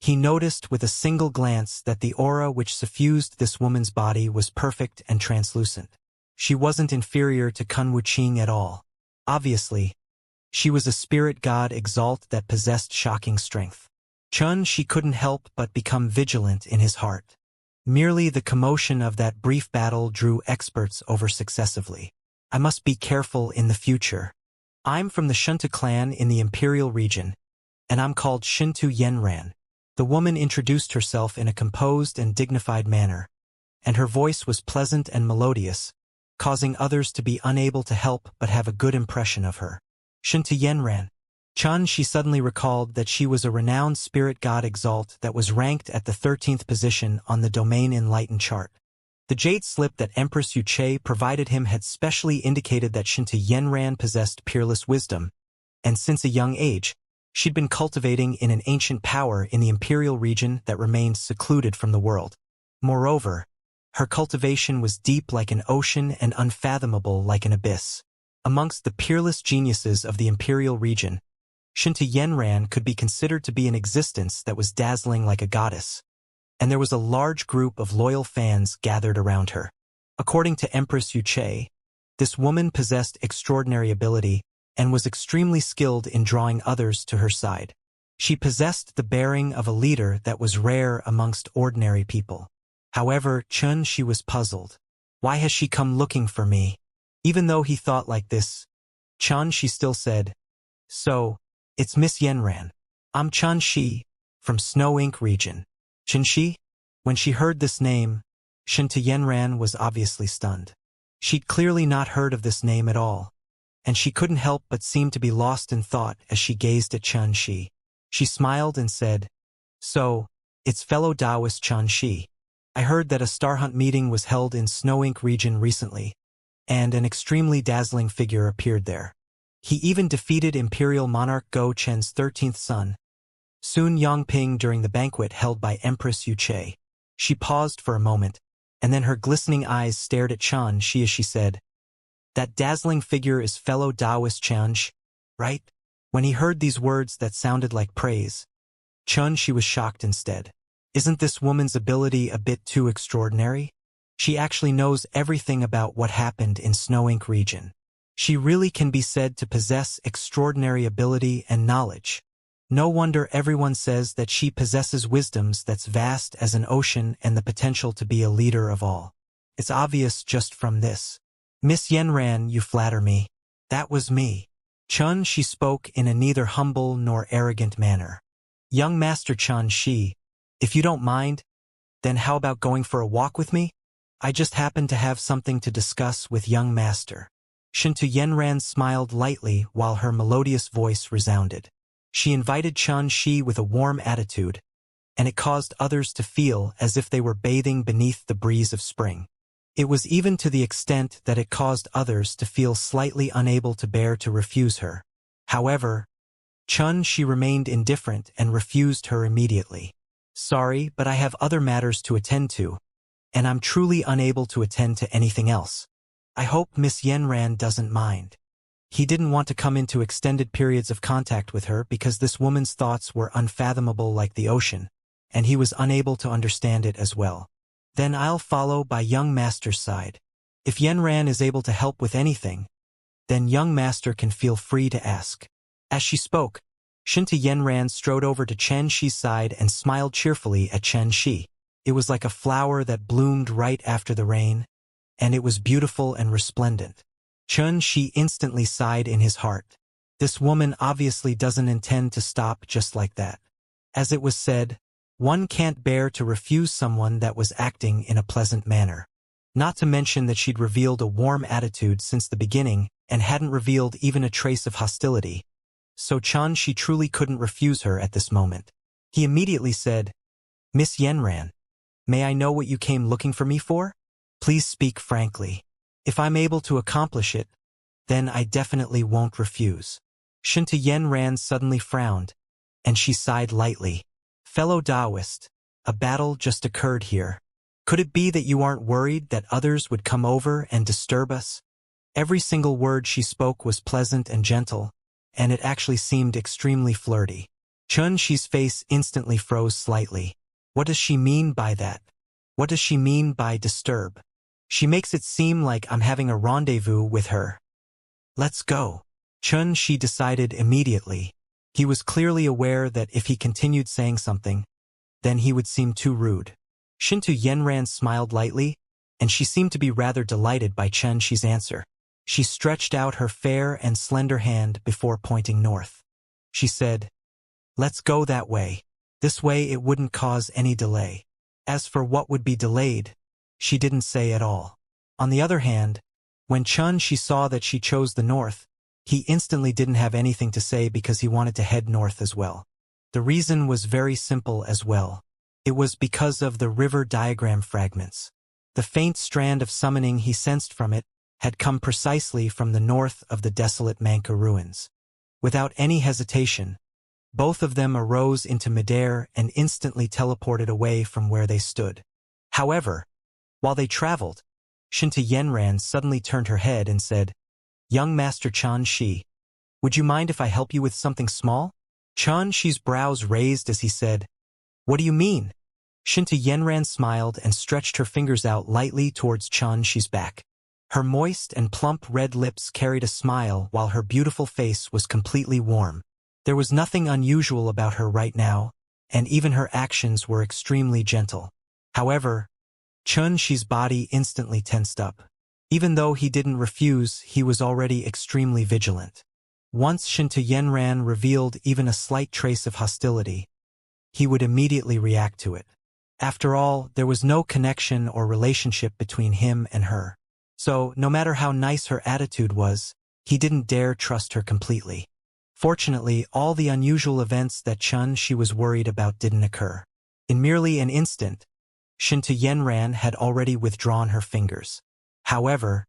He noticed with a single glance that the aura which suffused this woman's body was perfect and translucent. She wasn't inferior to Kun Wuqing at all. Obviously, she was a spirit god exalt that possessed shocking strength. Chun Shi couldn't help but become vigilant in his heart. Merely the commotion of that brief battle drew experts over successively. I must be careful in the future. I'm from the Shuntu clan in the Imperial region, and I'm called Shintu Yenran. The woman introduced herself in a composed and dignified manner, and her voice was pleasant and melodious, causing others to be unable to help but have a good impression of her. Shintu Yenran. Chun Shi suddenly recalled that she was a renowned spirit god exalt that was ranked at the 13th position on the Domain Enlightened chart. The jade slip that Empress Yuche provided him had specially indicated that Shintu Yenran possessed peerless wisdom, and since a young age, she'd been cultivating in an ancient power in the imperial region that remained secluded from the world. Moreover, her cultivation was deep like an ocean and unfathomable like an abyss. Amongst the peerless geniuses of the imperial region, Shintu Yenran could be considered to be an existence that was dazzling like a goddess, and there was a large group of loyal fans gathered around her. According to Empress Yuche, this woman possessed extraordinary ability and was extremely skilled in drawing others to her side. She possessed the bearing of a leader that was rare amongst ordinary people. However, Chun Shi was puzzled. Why has she come looking for me? Even though he thought like this, Chun Shi still said, "So, it's Miss Yenran. I'm Chun Shi, from Snow Ink region." Chun Shi? When she heard this name, Shintu Yenran was obviously stunned. She'd clearly not heard of this name at all, and she couldn't help but seem to be lost in thought as she gazed at Chun Shi. She smiled and said, "So, it's fellow Taoist Chun Shi. I heard that a Star Hunt meeting was held in Snow Ink region recently, and an extremely dazzling figure appeared there. He even defeated Imperial Monarch Go Chen's 13th son, Sun Yongping, during the banquet held by Empress Yuche." She paused for a moment, and then her glistening eyes stared at Chun Shi as she said, "That dazzling figure is fellow Taoist Chun Shi, right?" When he heard these words that sounded like praise, Chun Shi was shocked instead. Isn't this woman's ability a bit too extraordinary? She actually knows everything about what happened in Snow Ink region. She really can be said to possess extraordinary ability and knowledge. No wonder everyone says that she possesses wisdoms that's vast as an ocean and the potential to be a leader of all. It's obvious just from this. "Miss Yenran, you flatter me. That was me." Chun Shi spoke in a neither humble nor arrogant manner. "Young Master Chun Shi, if you don't mind, then how about going for a walk with me? I just happen to have something to discuss with young Master." Shintu Yenran smiled lightly while her melodious voice resounded. She invited Chun Shi with a warm attitude, and it caused others to feel as if they were bathing beneath the breeze of spring. It was even to the extent that it caused others to feel slightly unable to bear to refuse her. However, Chun Shi remained indifferent and refused her immediately. "Sorry, but I have other matters to attend to, and I'm truly unable to attend to anything else. I hope Miss Yenran doesn't mind." He didn't want to come into extended periods of contact with her because this woman's thoughts were unfathomable like the ocean, and he was unable to understand it as well. "Then I'll follow by young Master's side. If Yenran is able to help with anything, then young Master can feel free to ask." As she spoke, Shintu Yenran strode over to Chen Shi's side and smiled cheerfully at Chen Shi. It was like a flower that bloomed right after the rain, and it was beautiful and resplendent. Chun Shi instantly sighed in his heart. This woman obviously doesn't intend to stop just like that. As it was said, one can't bear to refuse someone that was acting in a pleasant manner. Not to mention that she'd revealed a warm attitude since the beginning and hadn't revealed even a trace of hostility. So Chun Shi truly couldn't refuse her at this moment. He immediately said, "Miss Yenran, may I know what you came looking for me for? Please speak frankly. If I'm able to accomplish it, then I definitely won't refuse." Shintu Yenran suddenly frowned, and she sighed lightly. "Fellow Taoist, a battle just occurred here. Could it be that you aren't worried that others would come over and disturb us?" Every single word she spoke was pleasant and gentle, and it actually seemed extremely flirty. Xi's face instantly froze slightly. What does she mean by that? What does she mean by disturb? She makes it seem like I'm having a rendezvous with her. Let's go. Shi decided immediately. He was clearly aware that if he continued saying something, then he would seem too rude. Shintu Yenran smiled lightly, and she seemed to be rather delighted by Shi's answer. She stretched out her fair and slender hand before pointing north. She said, "Let's go that way. This way it wouldn't cause any delay." As for what would be delayed, she didn't say at all. On the other hand, when Shi saw that she chose the north, he instantly didn't have anything to say because he wanted to head north as well. The reason was very simple as well. It was because of the river diagram fragments. The faint strand of summoning he sensed from it had come precisely from the north of the desolate Manka ruins. Without any hesitation, both of them arose into midair and instantly teleported away from where they stood. However, while they traveled, Shinta Yenran suddenly turned her head and said, "Young Master Shi, would you mind if I help you with something small?" Shi's brows raised as he said, "What do you mean?" Shinta Yenran smiled and stretched her fingers out lightly towards Shi's back. Her moist and plump red lips carried a smile while her beautiful face was completely warm. There was nothing unusual about her right now, and even her actions were extremely gentle. However, Shi's body instantly tensed up. Even though he didn't refuse, he was already extremely vigilant. Once Shinta Yenran revealed even a slight trace of hostility, he would immediately react to it. After all, there was no connection or relationship between him and her. So, no matter how nice her attitude was, he didn't dare trust her completely. Fortunately, all the unusual events that she was worried about didn't occur. In merely an instant, Shinta Yenran had already withdrawn her fingers. However,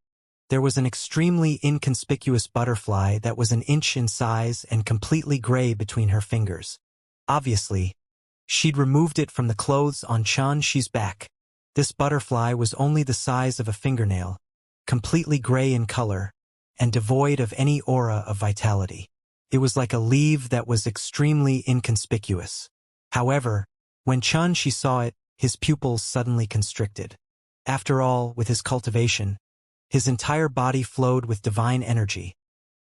there was an extremely inconspicuous butterfly that was an inch in size and completely gray between her fingers. Obviously, she'd removed it from the clothes on Shi's back. This butterfly was only the size of a fingernail, completely gray in color, and devoid of any aura of vitality. It was like a leaf that was extremely inconspicuous. However, when Shi saw it, his pupils suddenly constricted. After all, with his cultivation, his entire body flowed with divine energy,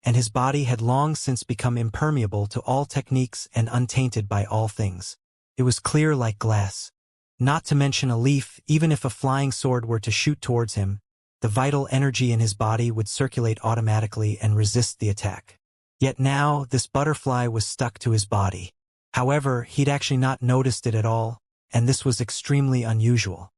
and his body had long since become impermeable to all techniques and untainted by all things. It was clear like glass. Not to mention a leaf, even if a flying sword were to shoot towards him, the vital energy in his body would circulate automatically and resist the attack. Yet now, this butterfly was stuck to his body. However, he'd actually not noticed it at all, and this was extremely unusual.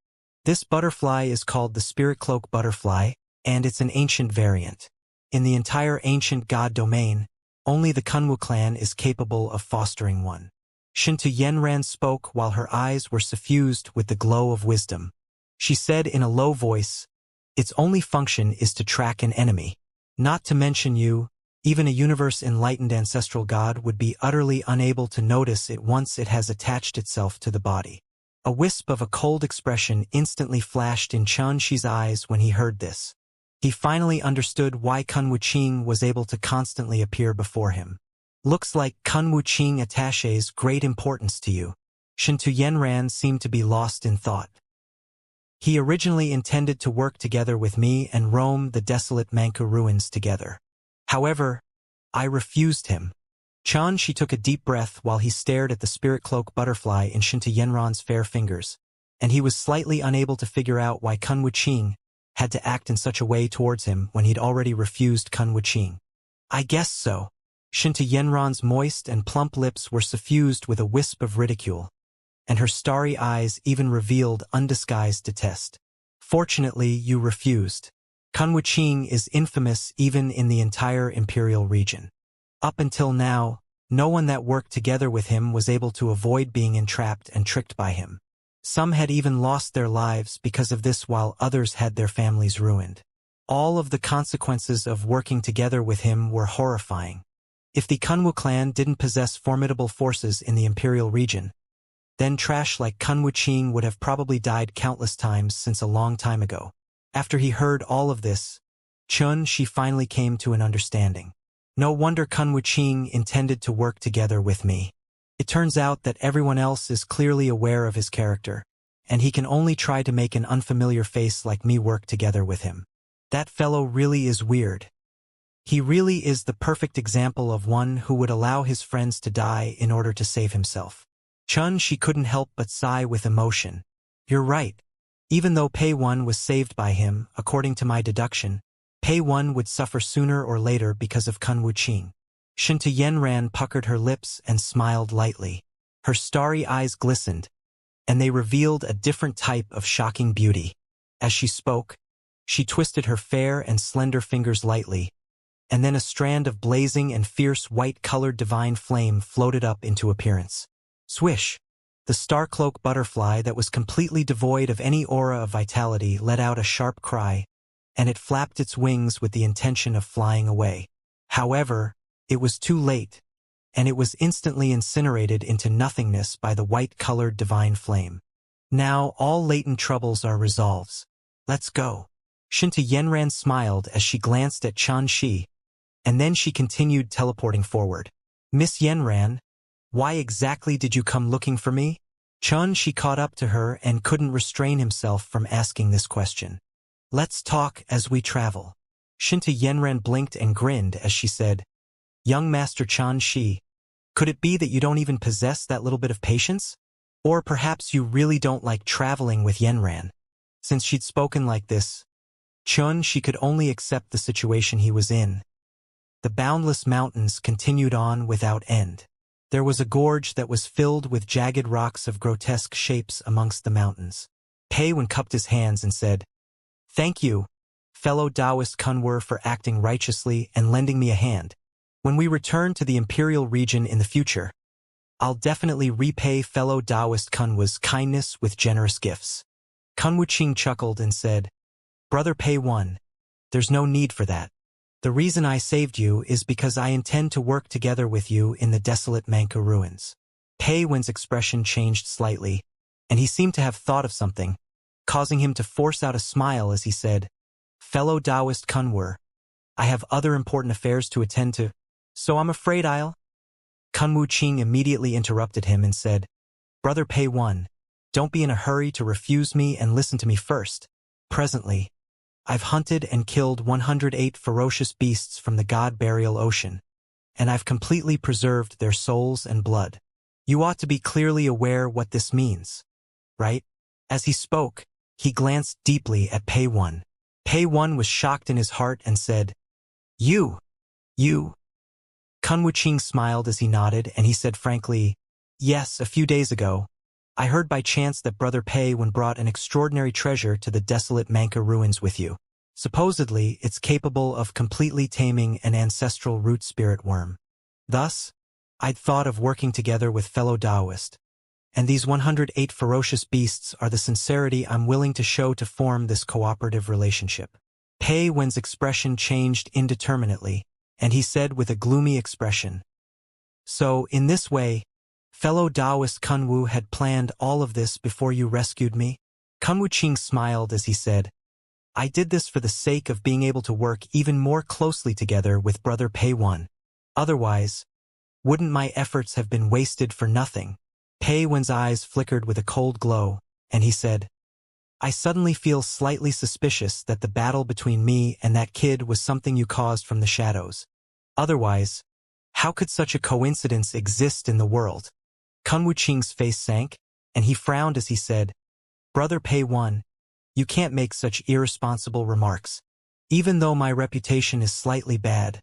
This butterfly is called the Spirit Cloak Butterfly, and it's an ancient variant. In the entire ancient god domain, only the Kunwu clan is capable of fostering one. Shinta Yenran spoke while her eyes were suffused with the glow of wisdom. She said in a low voice, "Its only function is to track an enemy. Not to mention you, even a universe-enlightened ancestral god would be utterly unable to notice it once it has attached itself to the body." A wisp of a cold expression instantly flashed in Shi's eyes when he heard this. He finally understood why Kunwu was able to constantly appear before him. "Looks like Kunwu attaches great importance to you." Shinta Yenran seemed to be lost in thought. "He originally intended to work together with me and roam the desolate Manka ruins together. However, I refused him." She took a deep breath while he stared at the spirit cloak butterfly in Shinta Yenran's fair fingers, and he was slightly unable to figure out why Kunwu had to act in such a way towards him when he'd already refused Kunwu. "I guess so." Shinta Yenran's moist and plump lips were suffused with a wisp of ridicule, and her starry eyes even revealed undisguised detest. "Fortunately, you refused. Kunwu is infamous even in the entire Imperial region. Up until now, no one that worked together with him was able to avoid being entrapped and tricked by him. Some had even lost their lives because of this, while others had their families ruined. All of the consequences of working together with him were horrifying. If the Kunwu clan didn't possess formidable forces in the Imperial region, then trash like Kunwu would have probably died countless times since a long time ago. After he heard all of this, she finally came to an understanding. No wonder Kunwu intended to work together with me. It turns out that everyone else is clearly aware of his character, and he can only try to make an unfamiliar face like me work together with him. That fellow really is weird. He really is the perfect example of one who would allow his friends to die in order to save himself. Xianxia couldn't help but sigh with emotion. You're right. Even though Pei-1 was saved by him, according to my deduction, Pei-1 would suffer sooner or later because of Kun Wuqing. Shinta Yenran puckered her lips and smiled lightly. Her starry eyes glistened, and they revealed a different type of shocking beauty. As she spoke, she twisted her fair and slender fingers lightly, and then a strand of blazing and fierce white-colored divine flame floated up into appearance. Swish! The star-cloak butterfly that was completely devoid of any aura of vitality let out a sharp cry, and it flapped its wings with the intention of flying away. However, it was too late, and it was instantly incinerated into nothingness by the white-colored divine flame. Now all latent troubles are resolved. Let's go. Shinta Yenran smiled as she glanced at Xianxia, and then she continued teleporting forward. Miss Yenran, why exactly did you come looking for me? Xianxia caught up to her and couldn't restrain himself from asking this question. Let's talk as we travel. Shinta Yenran blinked and grinned as she said, Young Master Xianxia, could it be that you don't even possess that little bit of patience? Or perhaps you really don't like traveling with Yenran? Since she'd spoken like this, Xianxia could only accept the situation he was in. The boundless mountains continued on without end. There was a gorge that was filled with jagged rocks of grotesque shapes amongst the mountains. Pei-1 cupped his hands and said, Thank you, fellow Taoist Kunwer, for acting righteously and lending me a hand. When we return to the Imperial region in the future, I'll definitely repay fellow Taoist Kunwa's kindness with generous gifts. Kun Wuqing chuckled and said, Brother Pei-1, there's no need for that. The reason I saved you is because I intend to work together with you in the desolate Manka ruins. Pei-1's expression changed slightly, and he seemed to have thought of something, causing him to force out a smile as he said, Fellow Taoist Kunwer, I have other important affairs to attend to, so I'm afraid I'll... Kun Wuqing immediately interrupted him and said, Brother Pei-1, don't be in a hurry to refuse me and listen to me first. Presently, I've hunted and killed 108 ferocious beasts from the God Burial Ocean, and I've completely preserved their souls and blood. You ought to be clearly aware what this means, right? As he spoke, he glanced deeply at Pei-1. Pei-1 was shocked in his heart and said, You. Kun Wuqing smiled as he nodded, and he said frankly, Yes, a few days ago, I heard by chance that Brother Pei-1 brought an extraordinary treasure to the desolate Manka ruins with you. Supposedly, it's capable of completely taming an ancestral root spirit worm. Thus, I'd thought of working together with fellow Taoist, and these 108 ferocious beasts are the sincerity I'm willing to show to form this cooperative relationship. Pei-1's expression changed indeterminately, and he said with a gloomy expression, So, in this way, fellow Taoist Kunwu had planned all of this before you rescued me? Kun Wuqing smiled as he said, I did this for the sake of being able to work even more closely together with Brother Pei-1. Otherwise, wouldn't my efforts have been wasted for nothing? Pei-1's eyes flickered with a cold glow, and he said, I suddenly feel slightly suspicious that the battle between me and that kid was something you caused from the shadows. Otherwise, how could such a coincidence exist in the world? Kun Wuqing's face sank, and he frowned as he said, Brother Pei-1, you can't make such irresponsible remarks. Even though my reputation is slightly bad,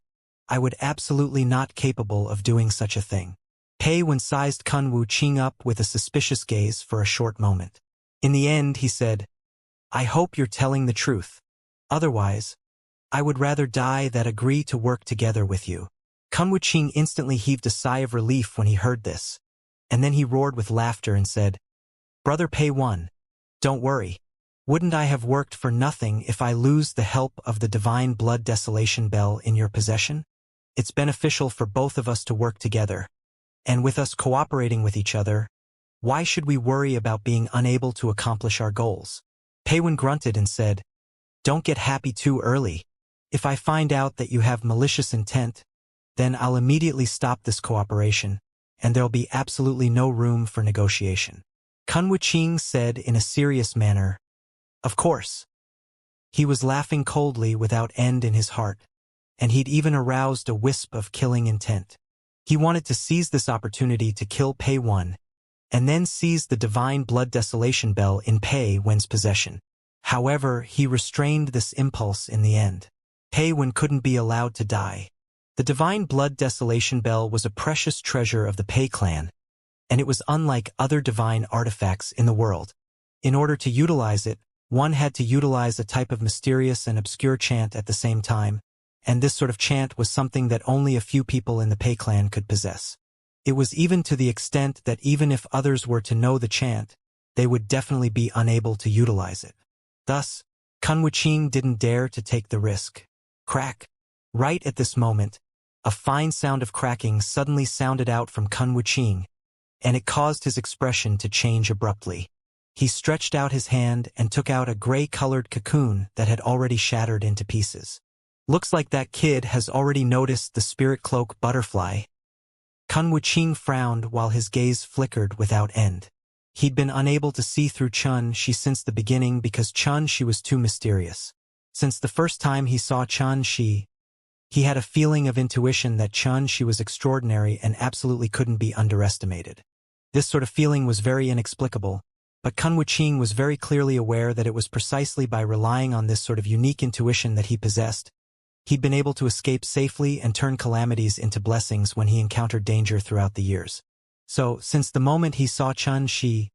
I would absolutely not capable of doing such a thing. Pei-1 sized Kun Wuqing up with a suspicious gaze for a short moment. In the end, he said, I hope you're telling the truth. Otherwise, I would rather die than agree to work together with you. Kun Wuqing instantly heaved a sigh of relief when he heard this, and then he roared with laughter and said, Brother Pei-1, don't worry. Wouldn't I have worked for nothing if I lose the help of the divine blood desolation bell in your possession? It's beneficial for both of us to work together, and with us cooperating with each other, why should we worry about being unable to accomplish our goals? Pei-1 grunted and said, Don't get happy too early. If I find out that you have malicious intent, then I'll immediately stop this cooperation. and there'll be absolutely no room for negotiation. Kun Wuqing said in a serious manner, "Of course." He was laughing coldly without end in his heart, and he'd even aroused a wisp of killing intent. He wanted to seize this opportunity to kill Pei Wen, and then seize the divine blood desolation bell in Pei Wen's possession. However, he restrained this impulse in the end. Pei Wen couldn't be allowed to die. The divine blood desolation bell was a precious treasure of the Pei clan, and it was unlike other divine artifacts in the world. In order to utilize it, one had to utilize a type of mysterious and obscure chant at the same time, and this sort of chant was something that only a few people in the Pei clan could possess. It was even to the extent that even if others were to know the chant, they would definitely be unable to utilize it. Thus, Kun Wuqing didn't dare to take the risk. Crack! Right at this moment, a fine sound of cracking suddenly sounded out from Kun Wuqing, and it caused his expression to change abruptly. He stretched out his hand and took out a gray-colored cocoon that had already shattered into pieces. "Looks like that kid has already noticed the spirit cloak butterfly." Kun Wuqing frowned while his gaze flickered without end. He'd been unable to see through Xianxia since the beginning because Xianxia was too mysterious. Since the first time he saw Xianxia, he had a feeling of intuition that Xianxia was extraordinary and absolutely couldn't be underestimated. This sort of feeling was very inexplicable, but Kun Wuqing was very clearly aware that it was precisely by relying on this sort of unique intuition that he possessed, he'd been able to escape safely and turn calamities into blessings when he encountered danger throughout the years. So, since the moment he saw Xianxia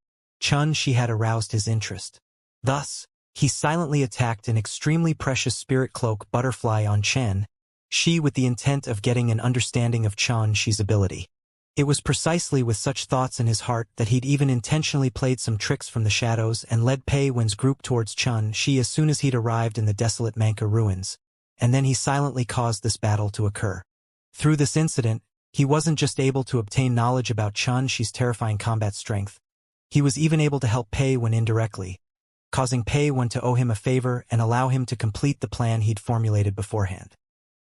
had aroused his interest. Thus, he silently attacked an extremely precious spirit cloak butterfly on Xianxia with the intent of getting an understanding of Xianxia's ability. It was precisely with such thoughts in his heart that he'd even intentionally played some tricks from the shadows and led Pei Wen's group towards Xianxia as soon as he'd arrived in the desolate Manka ruins, and then he silently caused this battle to occur. Through this incident, he wasn't just able to obtain knowledge about Xianxia's terrifying combat strength, he was even able to help Pei Wen indirectly, causing Pei Wen to owe him a favor and allow him to complete the plan he'd formulated beforehand.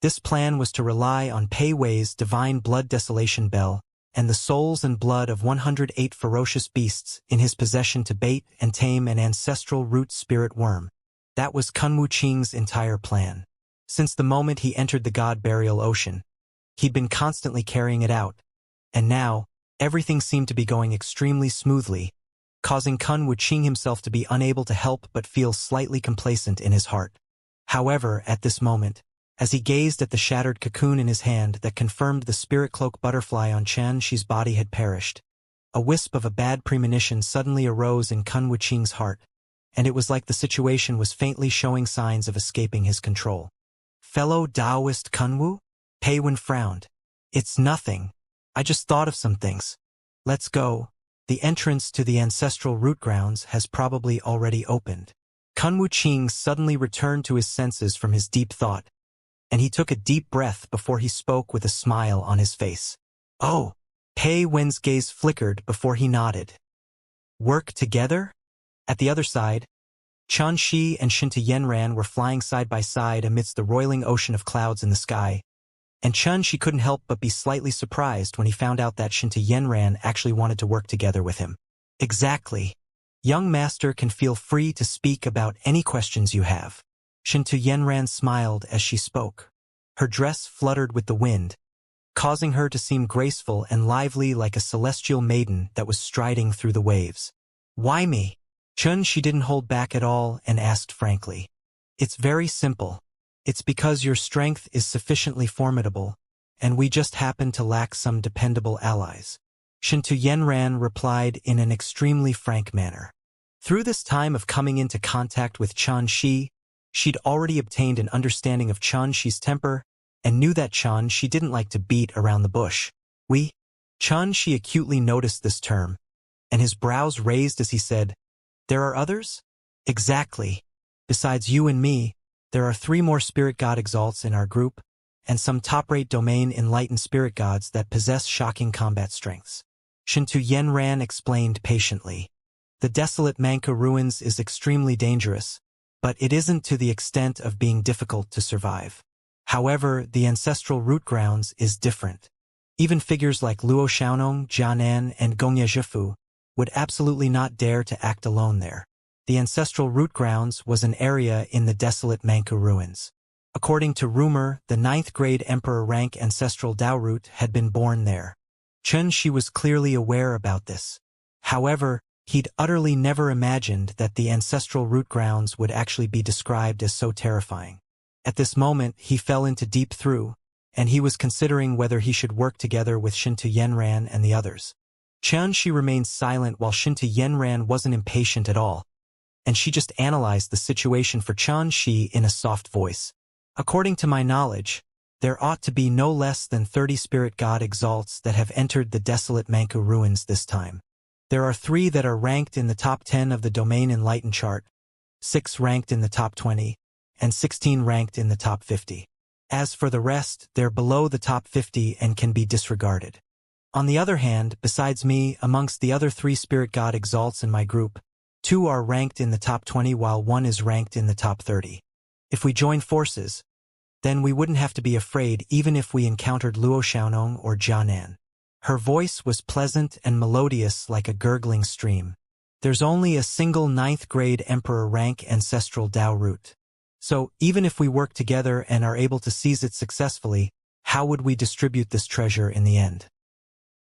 This plan was to rely on Pei Wen's divine blood desolation bell and the souls and blood of 108 ferocious beasts in his possession to bait and tame an ancestral root spirit worm. That was Kun Wuqing's entire plan. Since the moment he entered the God Burial Ocean, he'd been constantly carrying it out, and now, everything seemed to be going extremely smoothly, causing Kun Wuqing himself to be unable to help but feel slightly complacent in his heart. However, at this moment, as he gazed at the shattered cocoon in his hand that confirmed the spirit cloak butterfly on Xianxia's body had perished, a wisp of a bad premonition suddenly arose in Kun Wuqing's heart, and it was like the situation was faintly showing signs of escaping his control. "Fellow Taoist Kunwu?" Pei Wen frowned. "It's nothing. I just thought of some things. Let's go. The entrance to the ancestral root grounds has probably already opened." Kun Wuqing suddenly returned to his senses from his deep thought, and he took a deep breath before he spoke with a smile on his face. "Oh!" Pei Wen's gaze flickered before he nodded. "Work together?" At the other side, Xianxia and Yanran were flying side by side amidst the roiling ocean of clouds in the sky, and Xianxia couldn't help but be slightly surprised when he found out that Yanran actually wanted to work together with him. "Exactly. Young master can feel free to speak about any questions you have." Yanran smiled as she spoke. Her dress fluttered with the wind, causing her to seem graceful and lively like a celestial maiden that was striding through the waves. "Why me?" She didn't hold back at all and asked frankly. "It's very simple. It's because your strength is sufficiently formidable, and we just happen to lack some dependable allies." Yanran replied in an extremely frank manner. Through this time of coming into contact with Xianxia, she'd already obtained an understanding of Xianxia's temper and knew that Xianxia didn't like to beat around the bush. Xianxia acutely noticed this term, and his brows raised as he said, "There are others?" "Exactly. Besides you and me, there are 3 more spirit god exalts in our group, and some top-rate domain enlightened spirit gods that possess shocking combat strengths." Yanran explained patiently. "The desolate Manka ruins is extremely dangerous, but it isn't to the extent of being difficult to survive. However, the ancestral root grounds is different. Even figures like Luo Xiaonong, Jianan, and Gongye Zhifu would absolutely not dare to act alone there. The ancestral root grounds was an area in the desolate Manchu ruins. According to rumor, the 9th-grade emperor rank ancestral Dao root had been born there. Chen Shi was clearly aware about this. However, he'd utterly never imagined that the ancestral root grounds would actually be described as so terrifying. At this moment, he fell into deep through, and he was considering whether he should work together with Shintu Yenran and the others. Chen Shi remained silent while Shintu Yenran wasn't impatient at all, and she just analyzed the situation for Chen Shi in a soft voice. According to my knowledge, there ought to be no less than 30 spirit god exalts that have entered the desolate Manchu ruins this time. There are 3 that are ranked in the top 10 of the Domain Enlightened chart, 6 ranked in the top 20, and 16 ranked in the top 50. As for the rest, they're below the top 50 and can be disregarded. On the other hand, besides me, amongst the other 3 spirit god exalts in my group, 2 are ranked in the top 20 while 1 is ranked in the top 30. If we join forces, then we wouldn't have to be afraid even if we encountered Luo Xiaonong or Jianan. Her voice was pleasant and melodious like a gurgling stream. There's only a single 9th-grade emperor rank ancestral Dao root. So, even if we work together and are able to seize it successfully, how would we distribute this treasure in the end?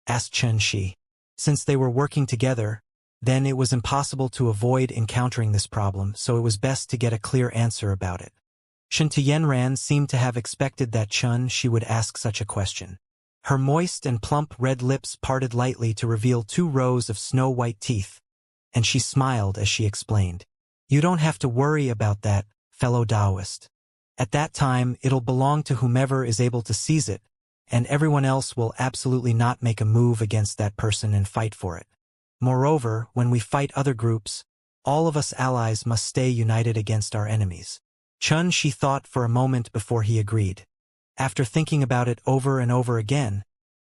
Asked Chen Shi. Since they were working together, then it was impossible to avoid encountering this problem, so it was best to get a clear answer about it. Shintu Yenran seemed to have expected that Chen Shi would ask such a question. Her moist and plump red lips parted lightly to reveal 2 rows of snow-white teeth, and she smiled as she explained. You don't have to worry about that, fellow Taoist. At that time, it'll belong to whomever is able to seize it, and everyone else will absolutely not make a move against that person and fight for it. Moreover, when we fight other groups, all of us allies must stay united against our enemies. Chen Shi thought for a moment before he agreed. After thinking about it over and over again,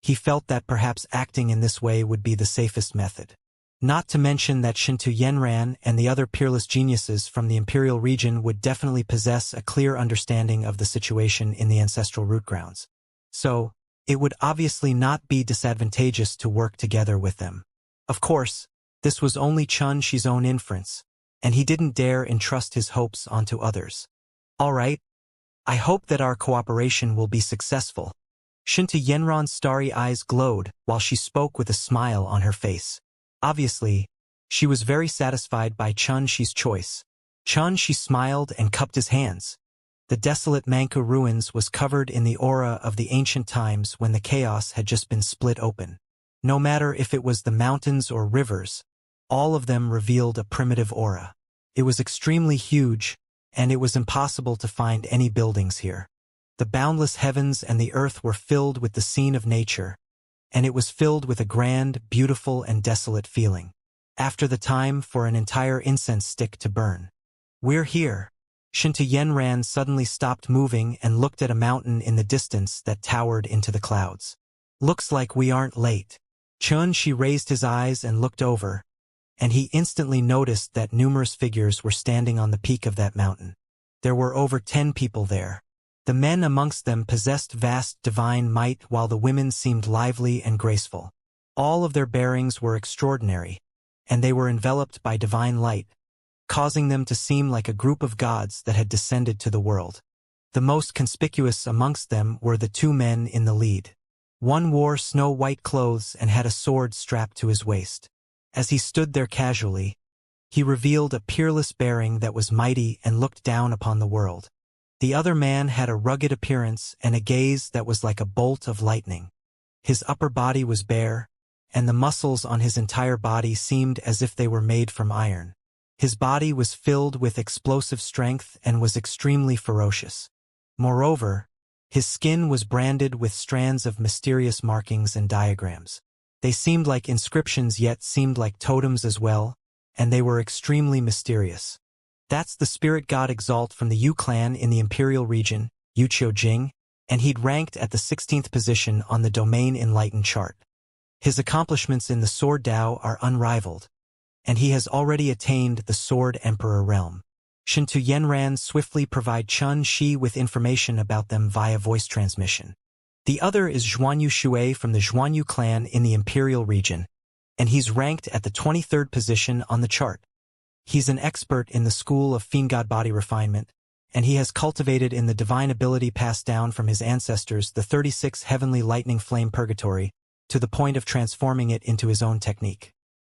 he felt that perhaps acting in this way would be the safest method. Not to mention that Shintu Yenran and the other peerless geniuses from the imperial region would definitely possess a clear understanding of the situation in the ancestral root grounds. So, it would obviously not be disadvantageous to work together with them. Of course, this was only Chen Shi's own inference, and he didn't dare entrust his hopes onto others. All right, I hope that our cooperation will be successful. Shintu Yenran's starry eyes glowed while she spoke with a smile on her face. Obviously, she was very satisfied by Chen Shi's choice. Chen Shi smiled and cupped his hands. The desolate Manchu ruins was covered in the aura of the ancient times when the chaos had just been split open. No matter if it was the mountains or rivers, all of them revealed a primitive aura. It was extremely huge, and it was impossible to find any buildings here. The boundless heavens and the earth were filled with the scene of nature, and it was filled with a grand, beautiful, and desolate feeling. After the time for an entire incense stick to burn. We're here. Shintu Yenran suddenly stopped moving and looked at a mountain in the distance that towered into the clouds. Looks like we aren't late. Chen Shi raised his eyes and looked over, and he instantly noticed that numerous figures were standing on the peak of that mountain. There were over 10 people there. The men amongst them possessed vast divine might while the women seemed lively and graceful. All of their bearings were extraordinary, and they were enveloped by divine light, causing them to seem like a group of gods that had descended to the world. The most conspicuous amongst them were the 2 men in the lead. One wore snow-white clothes and had a sword strapped to his waist. As he stood there casually, he revealed a peerless bearing that was mighty and looked down upon the world. The other man had a rugged appearance and a gaze that was like a bolt of lightning. His upper body was bare, and the muscles on his entire body seemed as if they were made from iron. His body was filled with explosive strength and was extremely ferocious. Moreover, his skin was branded with strands of mysterious markings and diagrams. They seemed like inscriptions yet seemed like totems as well, and they were extremely mysterious. That's the spirit god Exalt from the Yu clan in the imperial region, Yu Qiujing, and he'd ranked at the 16th position on the Domain Enlightened chart. His accomplishments in the Sword Dao are unrivaled, and he has already attained the Sword Emperor realm. Shintu Yenran swiftly provided Chen Shi with information about them via voice transmission. The other is Zhuanyu Shui from the Zhuanyu clan in the Imperial region, and he's ranked at the 23rd position on the chart. He's an expert in the school of fiend god body refinement, and he has cultivated in the divine ability passed down from his ancestors the 36 heavenly lightning flame purgatory, to the point of transforming it into his own technique.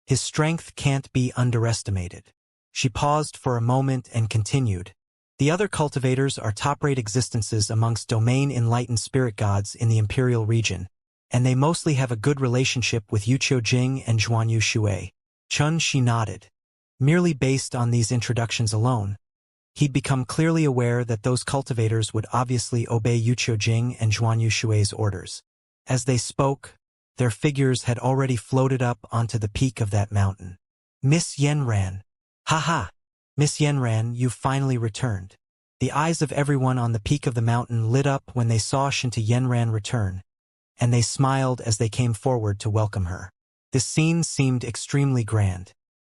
His strength can't be underestimated. She paused for a moment and continued. The other cultivators are top-rate existences amongst domain-enlightened spirit gods in the Imperial region, and they mostly have a good relationship with Yuqiu Jing and Zhuanyu Shui. Chun Shi nodded. Merely based on these introductions alone, he'd become clearly aware that those cultivators would obviously obey Yuqiu Jing and Zhuanyu Shui's orders. As they spoke, their figures had already floated up onto the peak of that mountain. Miss Yanran. Ha! Miss Yanran, you've finally returned. The eyes of everyone on the peak of the mountain lit up when they saw Shinta Yanran return, and they smiled as they came forward to welcome her. This scene seemed extremely grand.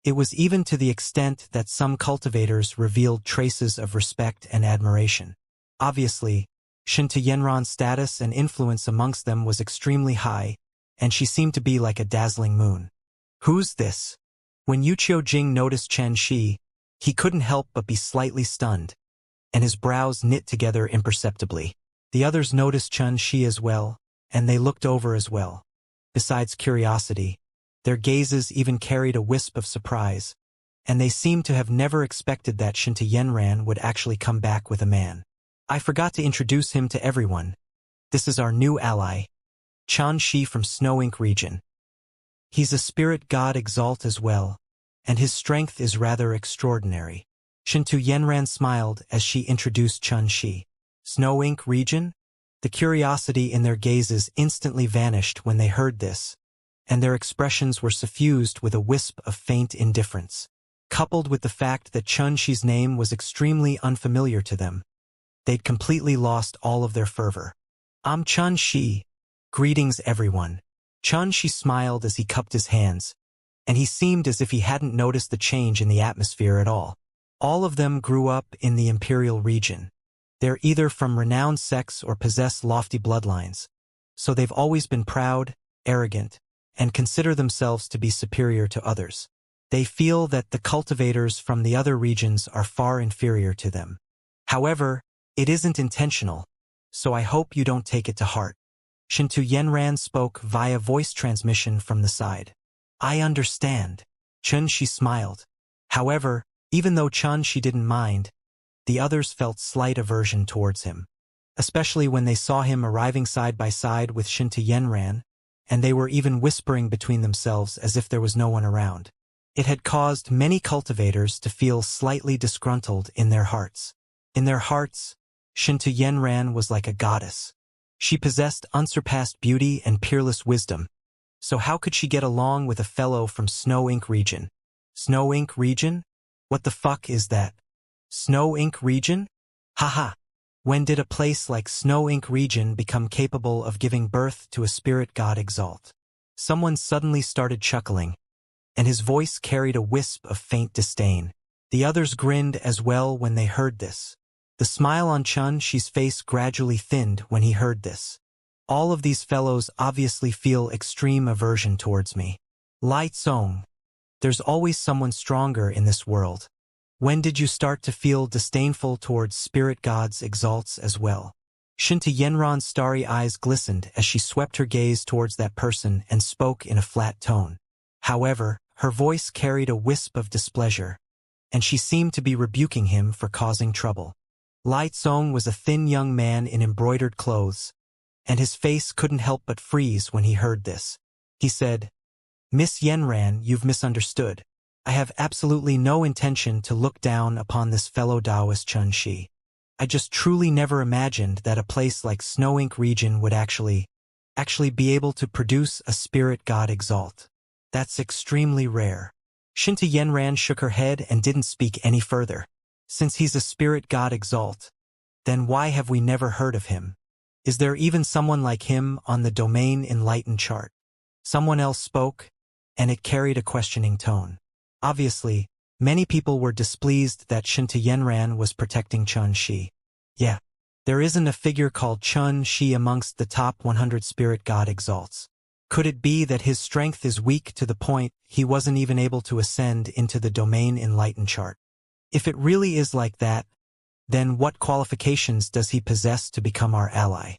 It was even to the extent that some cultivators revealed traces of respect and admiration. Obviously, Shinta Yanran's status and influence amongst them was extremely high, and she seemed to be like a dazzling moon. Who's this? When Yuqiu Jing noticed Chen Shi, he couldn't help but be slightly stunned, and his brows knit together imperceptibly. The others noticed Chen Shi as well, and they looked over as well. Besides curiosity, their gazes even carried a wisp of surprise, and they seemed to have never expected that Shinta Yanran would actually come back with a man. I forgot to introduce him to everyone. This is our new ally, Chen Shi from Snow Ink region. He's a spirit god exalt as well, and his strength is rather extraordinary. Shinta Yanran smiled as she introduced Chen Shi. Snow Ink region? The curiosity in their gazes instantly vanished when they heard this, and their expressions were suffused with a wisp of faint indifference. Coupled with the fact that Chen Shi's name was extremely unfamiliar to them, they'd completely lost all of their fervor. I'm Chen Shi. Greetings everyone. Chen Shi smiled as he cupped his hands, and he seemed as if he hadn't noticed the change in the atmosphere at all. All of them grew up in the Imperial region. They're either from renowned sects or possess lofty bloodlines, so they've always been proud, arrogant, and consider themselves to be superior to others. They feel that the cultivators from the other regions are far inferior to them. However, it isn't intentional, so I hope you don't take it to heart. Shinta Yanran spoke via voice transmission from the side. I understand. Chen Shi smiled. However, even though Chen Shi didn't mind, the others felt slight aversion towards him, especially when they saw him arriving side by side with Shinta Yanran, and they were even whispering between themselves as if there was no one around. It had caused many cultivators to feel slightly disgruntled in their hearts. In their hearts, Shinta Yanran was like a goddess. She possessed unsurpassed beauty and peerless wisdom, so how could she get along with a fellow from Snow Ink region? Snow Ink region? What the fuck is that? Snow Ink region? Haha. When did a place like Snow Ink region become capable of giving birth to a spirit god exalt? Someone suddenly started chuckling, and his voice carried a wisp of faint disdain. The others grinned as well when they heard this. The smile on Chen Shi's face gradually thinned when he heard this. All of these fellows obviously feel extreme aversion towards me. Lai Tsong. There's always someone stronger in this world. When did you start to feel disdainful towards spirit gods exalts as well? Shinta Yanran's starry eyes glistened as she swept her gaze towards that person and spoke in a flat tone. However, her voice carried a wisp of displeasure, and she seemed to be rebuking him for causing trouble. Lai Tsong was a thin young man in embroidered clothes, and his face couldn't help but freeze when he heard this. He said, Miss Yanran, you've misunderstood. I have absolutely no intention to look down upon this fellow Taoist Chen Shi. I just truly never imagined that a place like Snow Ink region would actually be able to produce a spirit god exalt. That's extremely rare. Shinta Yanran shook her head and didn't speak any further. Since he's a spirit god exalt, then why have we never heard of him? Is there even someone like him on the domain enlightened chart? Someone else spoke, and it carried a questioning tone. Obviously, many people were displeased that Shinta Yanran was protecting Chen Shi. Yeah, There isn't a figure called Chun Shi amongst the top 100 spirit god exalts. Could it be that his strength is weak to the point he wasn't even able to ascend into the domain enlightened chart? If it really is like that, then what qualifications does he possess to become our ally?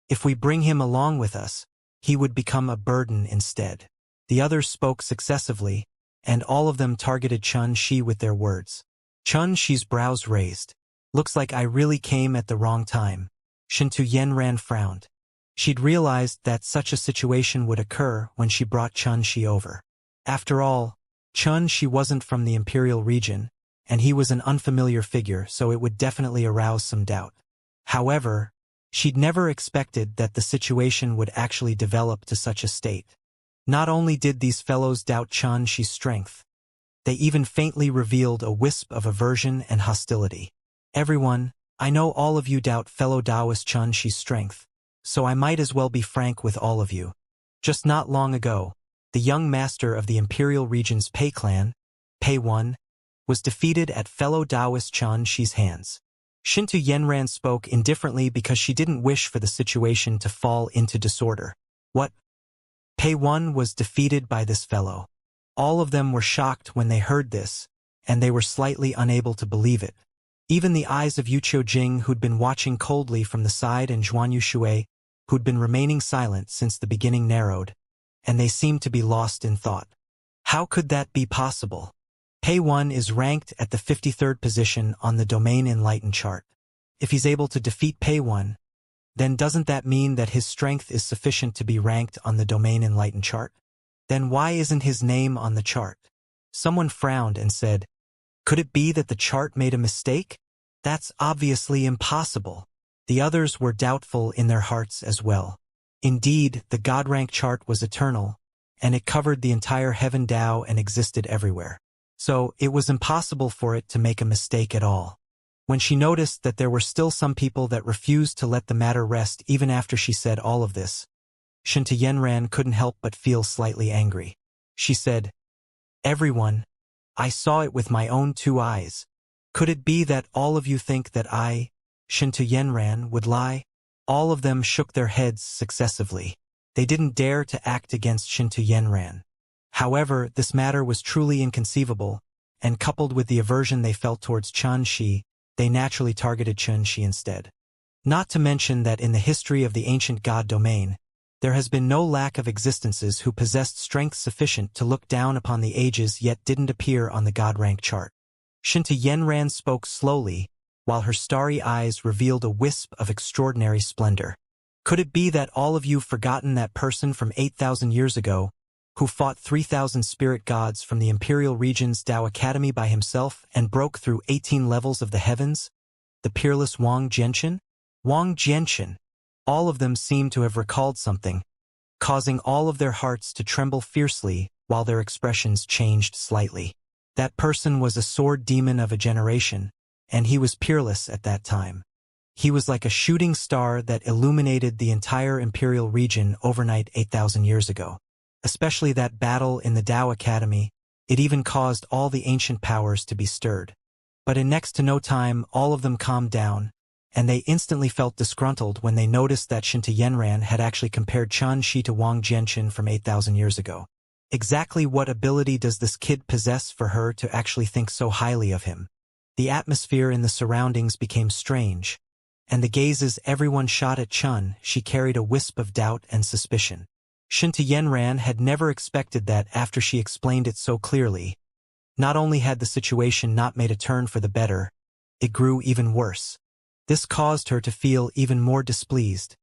If we bring him along with us, he would become a burden instead. The others spoke successively, and all of them targeted Chun Shi with their words. Chun Shi's brows raised. Looks like I really came at the wrong time. Shintu Yenran frowned. She'd realized that such a situation would occur when she brought Chun Shi over. After all, Chun Shi wasn't from the Imperial region, and he was an unfamiliar figure, so it would definitely arouse some doubt. However, she'd never expected that the situation would actually develop to such a state. Not only did these fellows doubt Chun Shi's strength, they even faintly revealed a wisp of aversion and hostility. Everyone, I know all of you doubt fellow Taoist Chun Shi's strength, so I might as well be frank with all of you. Just not long ago, the young master of the Imperial region's Pei clan, Pei1, was defeated at fellow Taoist Chun Shi's hands. Shintu Yenran spoke indifferently because she didn't wish for the situation to fall into disorder. What? Pei1 was defeated by this fellow. All of them were shocked when they heard this, and they were slightly unable to believe it. Even the eyes of Yu Qiujing, who'd been watching coldly from the side, and Zhuan Yushui, who'd been remaining silent since the beginning, narrowed, and they seemed to be lost in thought. How could that be possible? Pei1 is ranked at the 53rd position on the Domain Enlightened chart. If he's able to defeat Pei1, then doesn't that mean that his strength is sufficient to be ranked on the Domain Enlightened chart? Then why isn't his name on the chart? Someone frowned and said, could it be that the chart made a mistake? That's obviously impossible. The others were doubtful in their hearts as well. Indeed, the God rank chart was eternal, and it covered the entire heaven Tao and existed everywhere. So it was impossible for it to make a mistake at all. When she noticed that there were still some people that refused to let the matter rest even after she said all of this, Shintu Yenran couldn't help but feel slightly angry. She said, everyone, I saw it with my own 2 eyes. Could it be that all of you think that I, Shintu Yenran, would lie? All of them shook their heads successively. They didn't dare to act against Shintu Yenran. However, this matter was truly inconceivable, and coupled with the aversion they felt towards Chun Shi, they naturally targeted Chun Shi instead. Not to mention that in the history of the ancient god domain, there has been no lack of existences who possessed strength sufficient to look down upon the ages yet didn't appear on the god rank chart. Shintu Yenran spoke slowly, while her starry eyes revealed a wisp of extraordinary splendor. Could it be that all of you forgotten that person from 8,000 years ago, who fought 3,000 spirit gods from the Imperial region's Tao Academy by himself and broke through 18 levels of the heavens? The peerless Wang Jianchen? Wang Jianchen. All of them seemed to have recalled something, causing all of their hearts to tremble fiercely while their expressions changed slightly. That person was a sword demon of a generation, and he was peerless at that time. He was like a shooting star that illuminated the entire Imperial region overnight 8,000 years ago. Especially that battle in the Tao Academy, it even caused all the ancient powers to be stirred. But in next to no time, all of them calmed down, and they instantly felt disgruntled when they noticed that Shintu Yenran had actually compared Chun Shi to Wang Jianchen from 8,000 years ago. Exactly what ability does this kid possess for her to actually think so highly of him? The atmosphere in the surroundings became strange, and the gazes everyone shot at Chun Shi carried a wisp of doubt and suspicion. Shintu Yenran had never expected that after she explained it so clearly. Not only had the situation not made a turn for the better, it grew even worse. This caused her to feel even more displeased,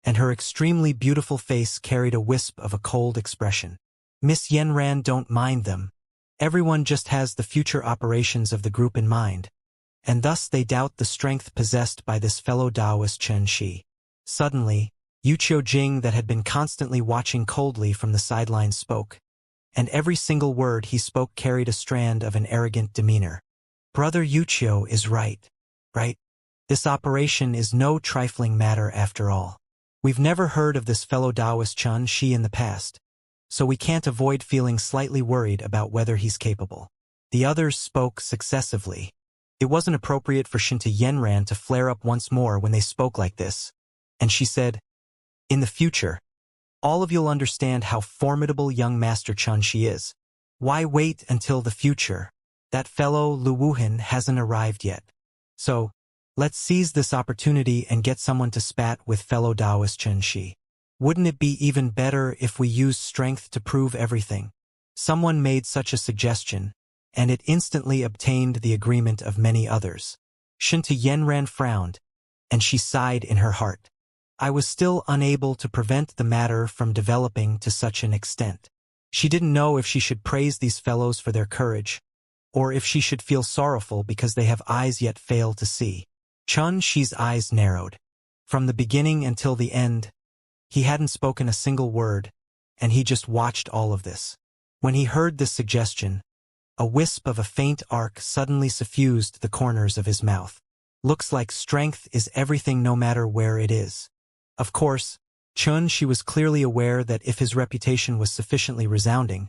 and her extremely beautiful face carried a wisp of a cold expression. Miss Yenran, don't mind them. Everyone just has the future operations of the group in mind, and thus they doubt the strength possessed by this fellow Taoist Chun Shi. Suddenly, Yu Qiujing, that had been constantly watching coldly from the sidelines, spoke, and every single word he spoke carried a strand of an arrogant demeanor. Brother Yu Qiu is right? This operation is no trifling matter after all. We've never heard of this fellow Taoist Chun Shi in the past, so we can't avoid feeling slightly worried about whether he's capable. The others spoke successively, It wasn't appropriate for Xinta Yenran to flare up once more when they spoke like this, and she said, "In the future, all of you'll understand how formidable young Master Chun she is. Why wait until the future? That fellow Lu Wuhan hasn't arrived yet. So, let's seize this opportunity and get someone to spat with fellow Taoist Chen Shi. Wouldn't it be even better if we used strength to prove everything?" Someone made such a suggestion, and it instantly obtained the agreement of many others. Xinta Yenran frowned, and she sighed in her heart. I was still unable to prevent the matter from developing to such an extent. She didn't know if she should praise these fellows for their courage, or if she should feel sorrowful because they have eyes yet fail to see. Chun Shi's eyes narrowed. From the beginning until the end, he hadn't spoken a single word, and he just watched all of this. When he heard this suggestion, a wisp of a faint arc suddenly suffused the corners of his mouth. Looks like strength is everything no matter where it is. Of course, Chun Shi was clearly aware that if his reputation was sufficiently resounding,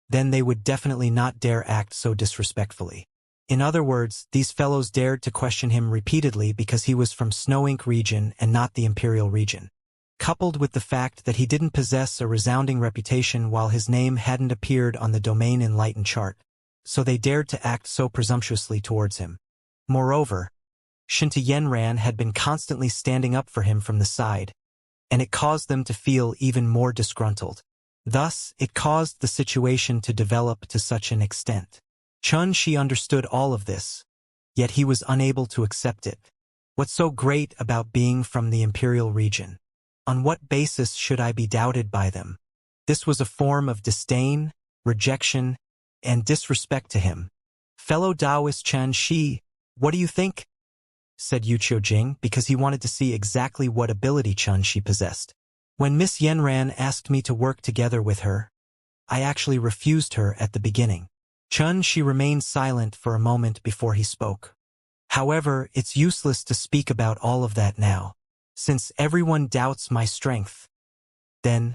then they would definitely not dare act so disrespectfully. In other words, these fellows dared to question him repeatedly because he was from Snow Ink region and not the Imperial region. Coupled with the fact that he didn't possess a resounding reputation while his name hadn't appeared on the Domain Enlightened chart, so they dared to act so presumptuously towards him. Moreover, Xinta Yenran had been constantly standing up for him from the side, and it caused them to feel even more disgruntled. Thus, it caused the situation to develop to such an extent. Chun Shi understood all of this, yet he was unable to accept it. What's so great about being from the Imperial region? On what basis should I be doubted by them? This was a form of disdain, rejection, and disrespect to him. Fellow Taoist Chan Shi, what do you think? Said Yu Qiujing because he wanted to see exactly what ability Chun Shi possessed. When Miss Yenran asked me to work together with her, I actually refused her at the beginning. Chun Shi remained silent for a moment before he spoke. However, it's useless to speak about all of that now, since everyone doubts my strength. Then,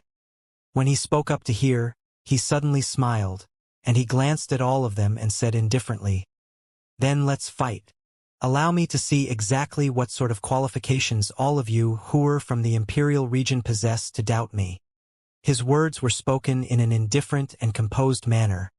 when he spoke up to hear, he suddenly smiled, and he glanced at all of them and said indifferently, "Then let's fight. Allow me to see exactly what sort of qualifications all of you who are from the Imperial region possess to doubt me." His words were spoken in an indifferent and composed manner,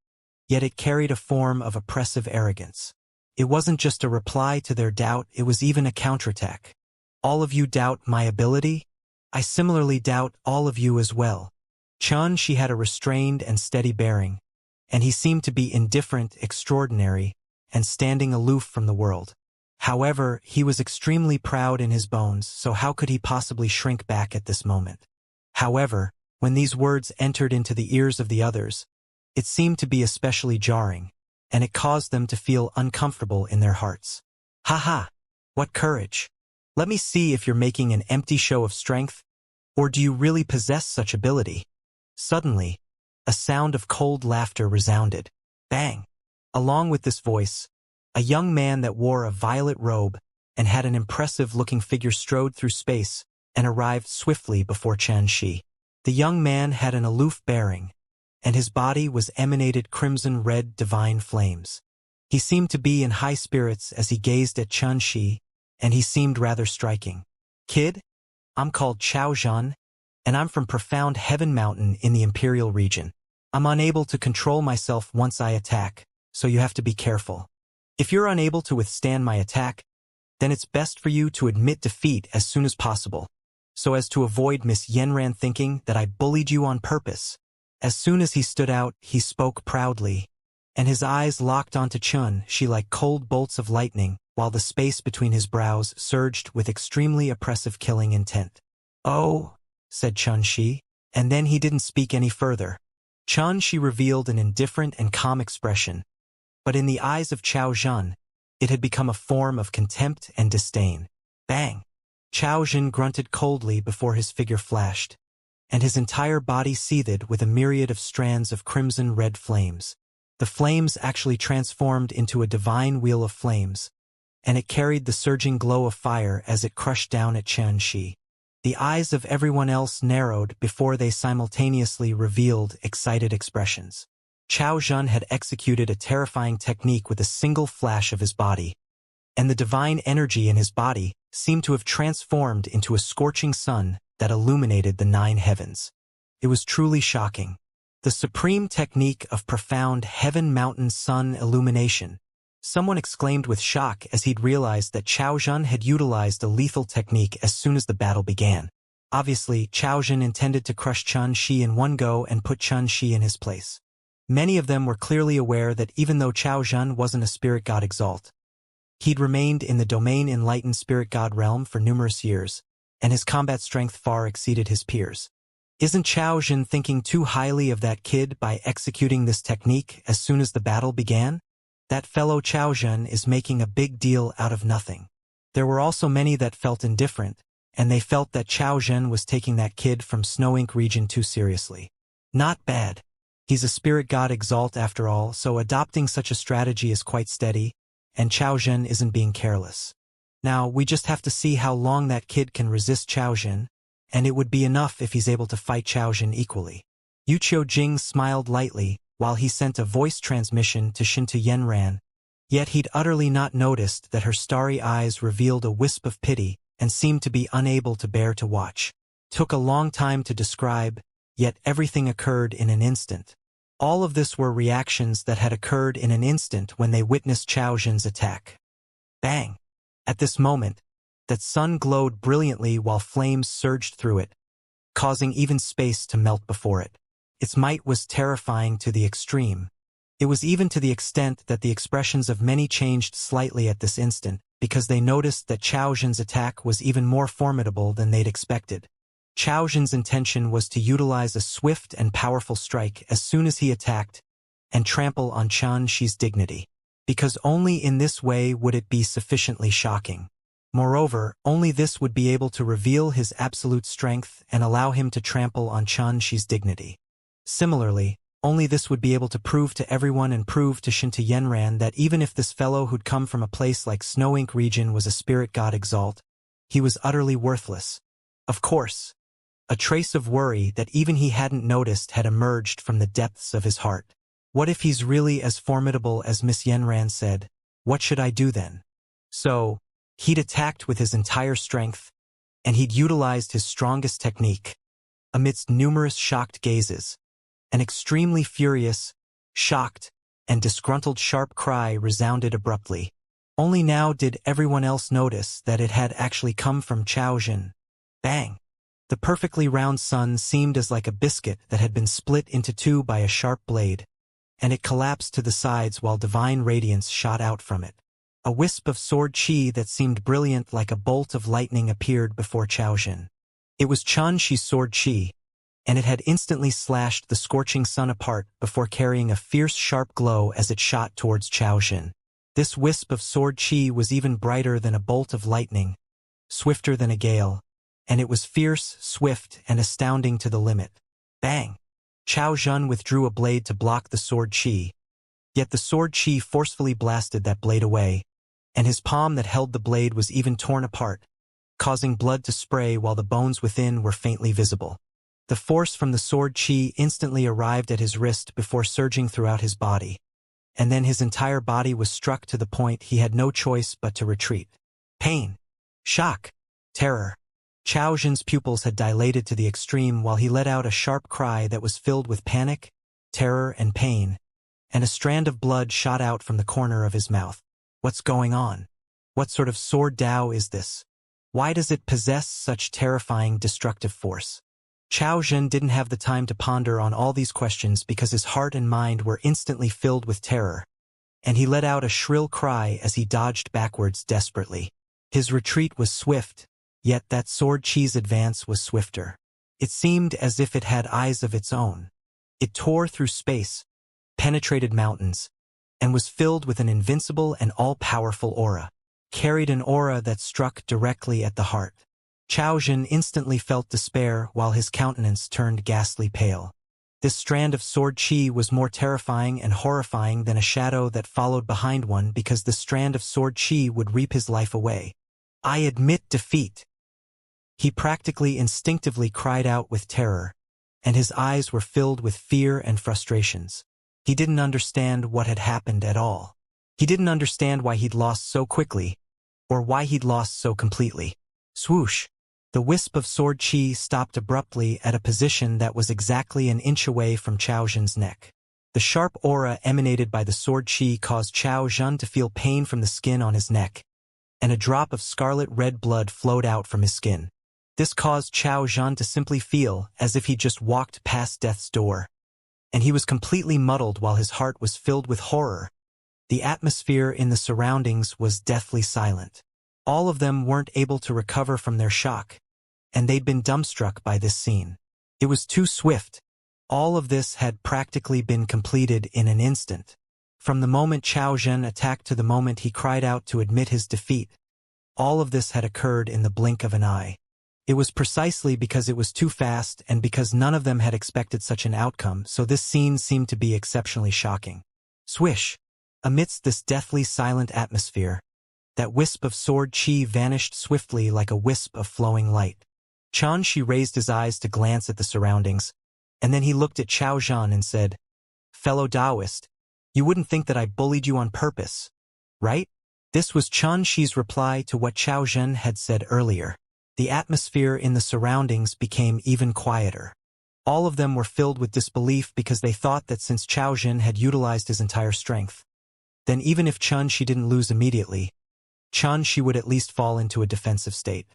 yet it carried a form of oppressive arrogance. It wasn't just a reply to their doubt, it was even a counterattack. All of you doubt my ability? I similarly doubt all of you as well. Chun Shi had a restrained and steady bearing, and he seemed to be indifferent, extraordinary, and standing aloof from the world. However, he was extremely proud in his bones, so how could he possibly shrink back at this moment? However, when these words entered into the ears of the others, it seemed to be especially jarring, and it caused them to feel uncomfortable in their hearts. "Ha ha! What courage! Let me see if you're making an empty show of strength, or do you really possess such ability?" Suddenly, a sound of cold laughter resounded. Bang! Along with this voice, a young man that wore a violet robe and had an impressive-looking figure strode through space and arrived swiftly before Chan Shi. The young man had an aloof bearing, and his body was emanated crimson-red divine flames. He seemed to be in high spirits as he gazed at Chun Shi, and he seemed rather striking. "Kid, I'm called Chao Zhan, and I'm from Profound Heaven Mountain in the Imperial region. I'm unable to control myself once I attack, so you have to be careful. If you're unable to withstand my attack, then it's best for you to admit defeat as soon as possible, so as to avoid Miss Yenran thinking that I bullied you on purpose." As soon as he stood out, he spoke proudly, and his eyes locked onto Chun Shi like cold bolts of lightning, while the space between his brows surged with extremely oppressive killing intent. "Oh," said Chun Shi, and then he didn't speak any further. Chun Shi revealed an indifferent and calm expression, but in the eyes of Chao Zhan, it had become a form of contempt and disdain. Bang! Chao Zhan grunted coldly before his figure flashed, and his entire body seethed with a myriad of strands of crimson-red flames. The flames actually transformed into a divine wheel of flames, and it carried the surging glow of fire as it crushed down at Chan Shi. The eyes of everyone else narrowed before they simultaneously revealed excited expressions. Chao Zhan had executed a terrifying technique with a single flash of his body. and the divine energy in his body seemed to have transformed into a scorching sun that illuminated the 9 heavens. It was truly shocking. The supreme technique of profound heaven mountain sun illumination. Someone exclaimed with shock as he'd realized that Chao Jun had utilized a lethal technique as soon as the battle began. Obviously, Chao Jun intended to crush Chun Shi in one go and put Chun Shi in his place. Many of them were clearly aware that even though Chao Jun wasn't a spirit god exalt, he'd remained in the domain enlightened spirit god realm for numerous years, and his combat strength far exceeded his peers. Isn't Chao Jun thinking too highly of that kid by executing this technique as soon as the battle began? That fellow Chao Jun is making a big deal out of nothing. There were also many that felt indifferent, and they felt that Chao Jun was taking that kid from Snow Ink region too seriously. Not bad. He's a spirit god exalt after all, so adopting such a strategy is quite steady, and Chao Jun isn't being careless. Now, we just have to see how long that kid can resist Chao Jun, and it would be enough if he's able to fight Chao Jun equally. Yu Qiujing smiled lightly while he sent a voice transmission to Shinta Yenran, yet he'd utterly not noticed that her starry eyes revealed a wisp of pity and seemed to be unable to bear to watch. Took a long time to describe, yet everything occurred in an instant. All of this were reactions that had occurred in an instant when they witnessed Chao Jun's attack. Bang! At this moment, that sun glowed brilliantly while flames surged through it, causing even space to melt before it. Its might was terrifying to the extreme. It was even to the extent that the expressions of many changed slightly at this instant, because they noticed that Chao Jun's attack was even more formidable than they'd expected. Chao Jun's intention was to utilize a swift and powerful strike as soon as he attacked, and trample on Chun Shi's dignity, because only in this way would it be sufficiently shocking. Moreover, only this would be able to reveal his absolute strength and allow him to trample on Chun Shi's dignity. Similarly, only this would be able to prove to everyone and prove to Shinta Yenran that even if this fellow who'd come from a place like Snow Ink region was a spirit god exalt, he was utterly worthless. Of course, a trace of worry that even he hadn't noticed had emerged from the depths of his heart. What if he's really as formidable as Miss Yenran said? What should I do then? So, he'd attacked with his entire strength, and he'd utilized his strongest technique. Amidst numerous shocked gazes, an extremely furious, shocked, and disgruntled sharp cry resounded abruptly. Only now did everyone else notice that it had actually come from Chao Jun. Bang! The perfectly round sun seemed as like a biscuit that had been split into two by a sharp blade, and it collapsed to the sides while divine radiance shot out from it. A wisp of sword chi that seemed brilliant like a bolt of lightning appeared before Chao Jun. It was Chun Shi's sword chi, and it had instantly slashed the scorching sun apart before carrying a fierce sharp glow as it shot towards Chao Jun. This wisp of sword chi was even brighter than a bolt of lightning, swifter than a gale, and it was fierce, swift, and astounding to the limit. Bang! Chao Jun withdrew a blade to block the sword chi, yet the sword chi forcefully blasted that blade away, and his palm that held the blade was even torn apart, causing blood to spray while the bones within were faintly visible. The force from the sword chi instantly arrived at his wrist before surging throughout his body, and then his entire body was struck to the point he had no choice but to retreat. Pain, shock, terror. Chao Jun's pupils had dilated to the extreme while he let out a sharp cry that was filled with panic, terror, and pain, and a strand of blood shot out from the corner of his mouth. What's going on? What sort of sword Dao is this? Why does it possess such terrifying destructive force? Chao Jun didn't have the time to ponder on all these questions because his heart and mind were instantly filled with terror, and he let out a shrill cry as he dodged backwards desperately. His retreat was swift, yet that sword chi's advance was swifter. It seemed as if it had eyes of its own. It tore through space, penetrated mountains, and was filled with an invincible and all-powerful aura. Carried an aura that struck directly at the heart. Chao Jun instantly felt despair while his countenance turned ghastly pale. This strand of sword chi was more terrifying and horrifying than a shadow that followed behind one because the strand of sword chi would reap his life away. I admit defeat. He practically instinctively cried out with terror, and his eyes were filled with fear and frustrations. He didn't understand what had happened at all. He didn't understand why he'd lost so quickly, or why he'd lost so completely. Swoosh! The wisp of sword chi stopped abruptly at a position that was exactly an inch away from Chao Zhen's neck. The sharp aura emanated by the sword chi caused Chao Zhen to feel pain from the skin on his neck, and a drop of scarlet-red blood flowed out from his skin. This caused Chao Zhen to simply feel as if he just walked past death's door. And he was completely muddled while his heart was filled with horror. The atmosphere in the surroundings was deathly silent. All of them weren't able to recover from their shock, and they'd been dumbstruck by this scene. It was too swift. All of this had practically been completed in an instant. From the moment Chao Zhen attacked to the moment he cried out to admit his defeat, all of this had occurred in the blink of an eye. It was precisely because it was too fast and because none of them had expected such an outcome, so this scene seemed to be exceptionally shocking. Swish! Amidst this deathly silent atmosphere, that wisp of sword chi vanished swiftly like a wisp of flowing light. Xianxia raised his eyes to glance at the surroundings, and then he looked at Chao Zhen and said, "Fellow Taoist, you wouldn't think that I bullied you on purpose, right?" This was Xianxia's reply to what Chao Zhen had said earlier. The atmosphere in the surroundings became even quieter. All of them were filled with disbelief because they thought that since Chao Zhen had utilized his entire strength, then even if Xianxia didn't lose immediately, Xianxia would at least fall into a defensive state.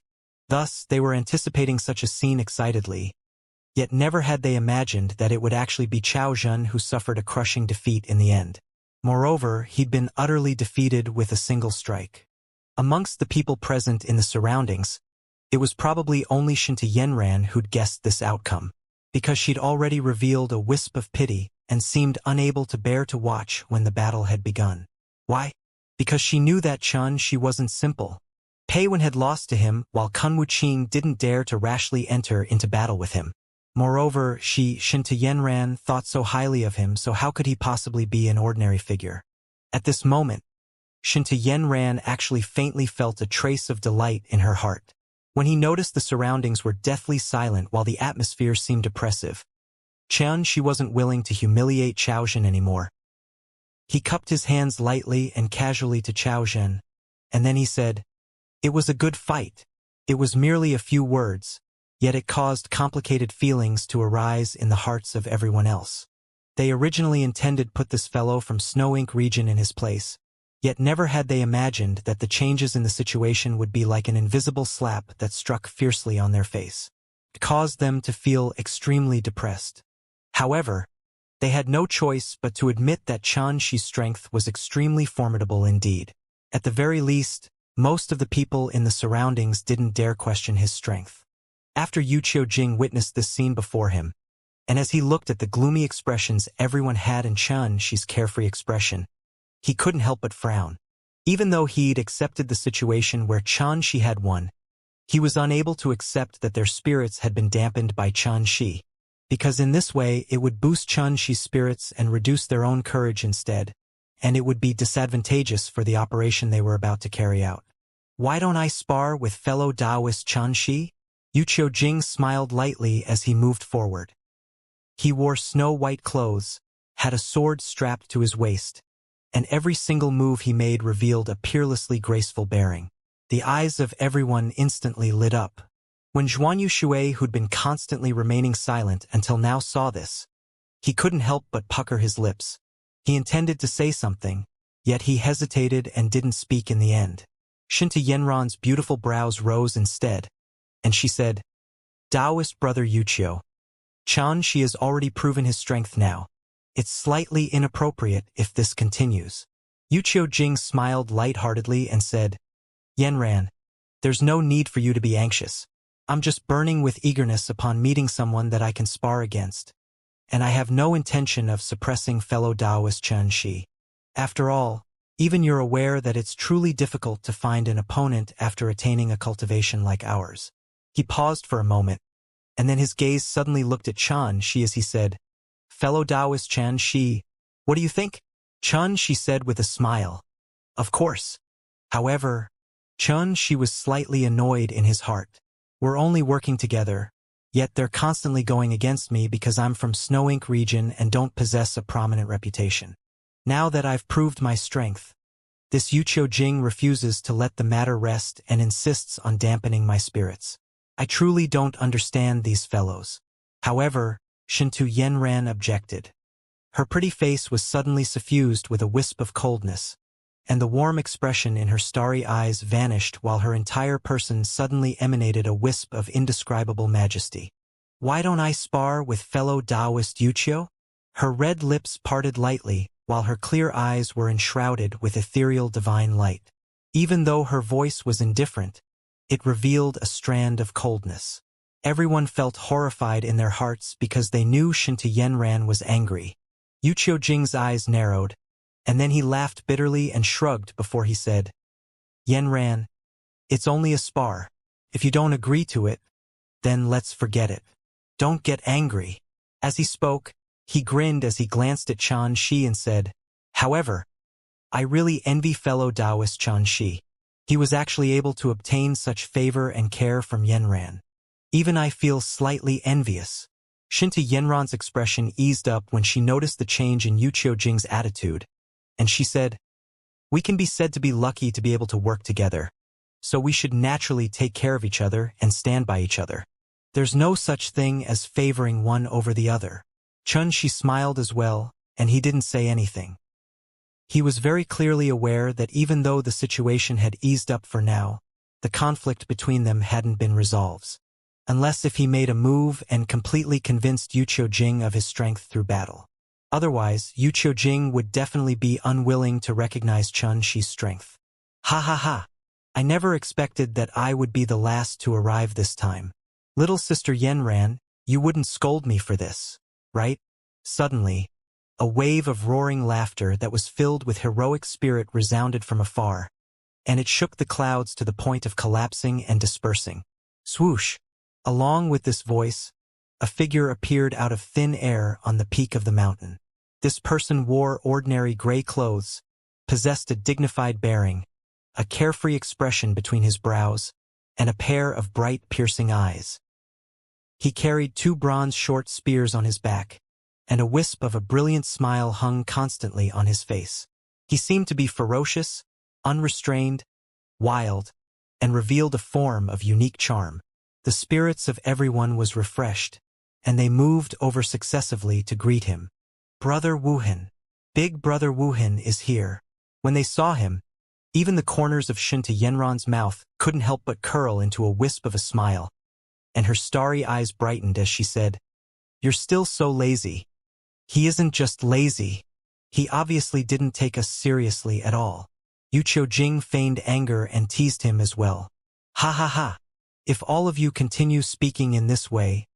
Thus, they were anticipating such a scene excitedly, yet never had they imagined that it would actually be Chao Zhen who suffered a crushing defeat in the end. Moreover, he'd been utterly defeated with a single strike. Amongst the people present in the surroundings, it was probably only Xinta Yanran who'd guessed this outcome, because she'd already revealed a wisp of pity and seemed unable to bear to watch when the battle had begun. Why? Because she knew that she wasn't simple. Pei Wen had lost to him, while Kun Wuqing didn't dare to rashly enter into battle with him. Moreover, Xinta Yanran thought so highly of him, so how could he possibly be an ordinary figure? At this moment, Xinta Yanran actually faintly felt a trace of delight in her heart. When he noticed the surroundings were deathly silent while the atmosphere seemed oppressive, she wasn't willing to humiliate Chao Zhen anymore. He cupped his hands lightly and casually to Chao Zhen, and then he said, "It was a good fight." It was merely a few words, yet it caused complicated feelings to arise in the hearts of everyone else. They originally intended put this fellow from Snow Ink region in his place, yet never had they imagined that the changes in the situation would be like an invisible slap that struck fiercely on their face. It caused them to feel extremely depressed. However, they had no choice but to admit that Xianxi's strength was extremely formidable indeed. At the very least, most of the people in the surroundings didn't dare question his strength. After Yu Qiujing witnessed this scene before him, and as he looked at the gloomy expressions everyone had in Xianxi's carefree expression, he couldn't help but frown. Even though he'd accepted the situation where Xianxi had won, he was unable to accept that their spirits had been dampened by Xianxi, because in this way it would boost Xianxi's spirits and reduce their own courage instead, and it would be disadvantageous for the operation they were about to carry out. "Why don't I spar with fellow Taoist Xianxi?" Yu Qiujing smiled lightly as he moved forward. He wore snow-white clothes, had a sword strapped to his waist, and every single move he made revealed a peerlessly graceful bearing. The eyes of everyone instantly lit up. When Zhuanyu Shui, who'd been constantly remaining silent until now, saw this, he couldn't help but pucker his lips. He intended to say something, yet he hesitated and didn't speak in the end. Xinta Yanran's beautiful brows rose instead, and she said, "Taoist brother Yuqiu, Xianxi has already proven his strength now. It's slightly inappropriate if this continues." Yu Qiujing smiled lightheartedly and said, "Yanran, there's no need for you to be anxious. I'm just burning with eagerness upon meeting someone that I can spar against, and I have no intention of suppressing fellow Taoist Xianxi. After all, even you're aware that it's truly difficult to find an opponent after attaining a cultivation like ours." He paused for a moment, and then his gaze suddenly looked at Xianxi as he said, "Fellow Taoist Xianxi, what do you think?" Xianxi said with a smile, "Of course." However, Xianxi was slightly annoyed in his heart. "We're only working together, yet they're constantly going against me because I'm from Snow Ink region and don't possess a prominent reputation. Now that I've proved my strength, This Yuqiu Jing refuses to let the matter rest and insists on dampening my spirits. I truly don't understand these fellows. However, Shintu Yenran objected. Her pretty face was suddenly suffused with a wisp of coldness, and the warm expression in her starry eyes vanished while her entire person suddenly emanated a wisp of indescribable majesty. Why don't I spar with fellow Taoist Yuqiu? Her red lips parted lightly, while her clear eyes were enshrouded with ethereal divine light. Even though her voice was indifferent, it revealed a strand of coldness. Everyone felt horrified in their hearts because they knew Shintu Yenran was angry. Yuqiu Jing's eyes narrowed, and then he laughed bitterly and shrugged before he said, Yenran, it's only a spar. If you don't agree to it, then let's forget it. Don't get angry. As he spoke, he grinned as he glanced at Xianxia and said, however, I really envy fellow Taoist Xianxia. He was actually able to obtain such favor and care from Yenran. Even I feel slightly envious. Shintu Yenran's expression eased up when she noticed the change in Yuqiu Jing's attitude, and she said, we can be said to be lucky to be able to work together, so we should naturally take care of each other and stand by each other. There's no such thing as favoring one over the other. She smiled as well, and he didn't say anything. He was very clearly aware that even though the situation had eased up for now, the conflict between them hadn't been resolved. Unless if he made a move and completely convinced Yuqiu Jing of his strength through battle. Otherwise, Yuqiu Jing would definitely be unwilling to recognize Xia's strength. Ha ha ha! I never expected that I would be the last to arrive this time. Little sister Yenran, you wouldn't scold me for this, right? Suddenly, a wave of roaring laughter that was filled with heroic spirit resounded from afar, and it shook the clouds to the point of collapsing and dispersing. Swoosh! Along with this voice, a figure appeared out of thin air on the peak of the mountain. This person wore ordinary gray clothes, possessed a dignified bearing, a carefree expression between his brows, and a pair of bright, piercing eyes. He carried 2 bronze short spears on his back, and a wisp of a brilliant smile hung constantly on his face. He seemed to be ferocious, unrestrained, wild, and revealed a form of unique charm. The spirits of everyone was refreshed, and they moved over successively to greet him. Brother Wuhan. Big Brother Wuhan is here. When they saw him, even the corners of Shintu Yenran's mouth couldn't help but curl into a wisp of a smile, and her starry eyes brightened as she said, you're still so lazy. He isn't just lazy. He obviously didn't take us seriously at all. Yuqiu Jing feigned anger and teased him as well. Ha ha ha. If all of you continue speaking in this way,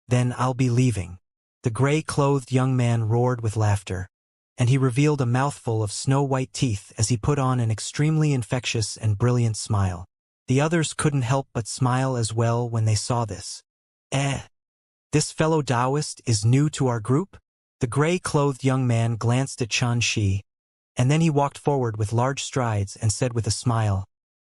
then I'll be leaving. The gray-clothed young man roared with laughter, and he revealed a mouthful of snow-white teeth as he put on an extremely infectious and brilliant smile. The others couldn't help but smile as well when they saw this. This fellow Taoist is new to our group? The gray-clothed young man glanced at Xianxia, and then he walked forward with large strides and said with a smile,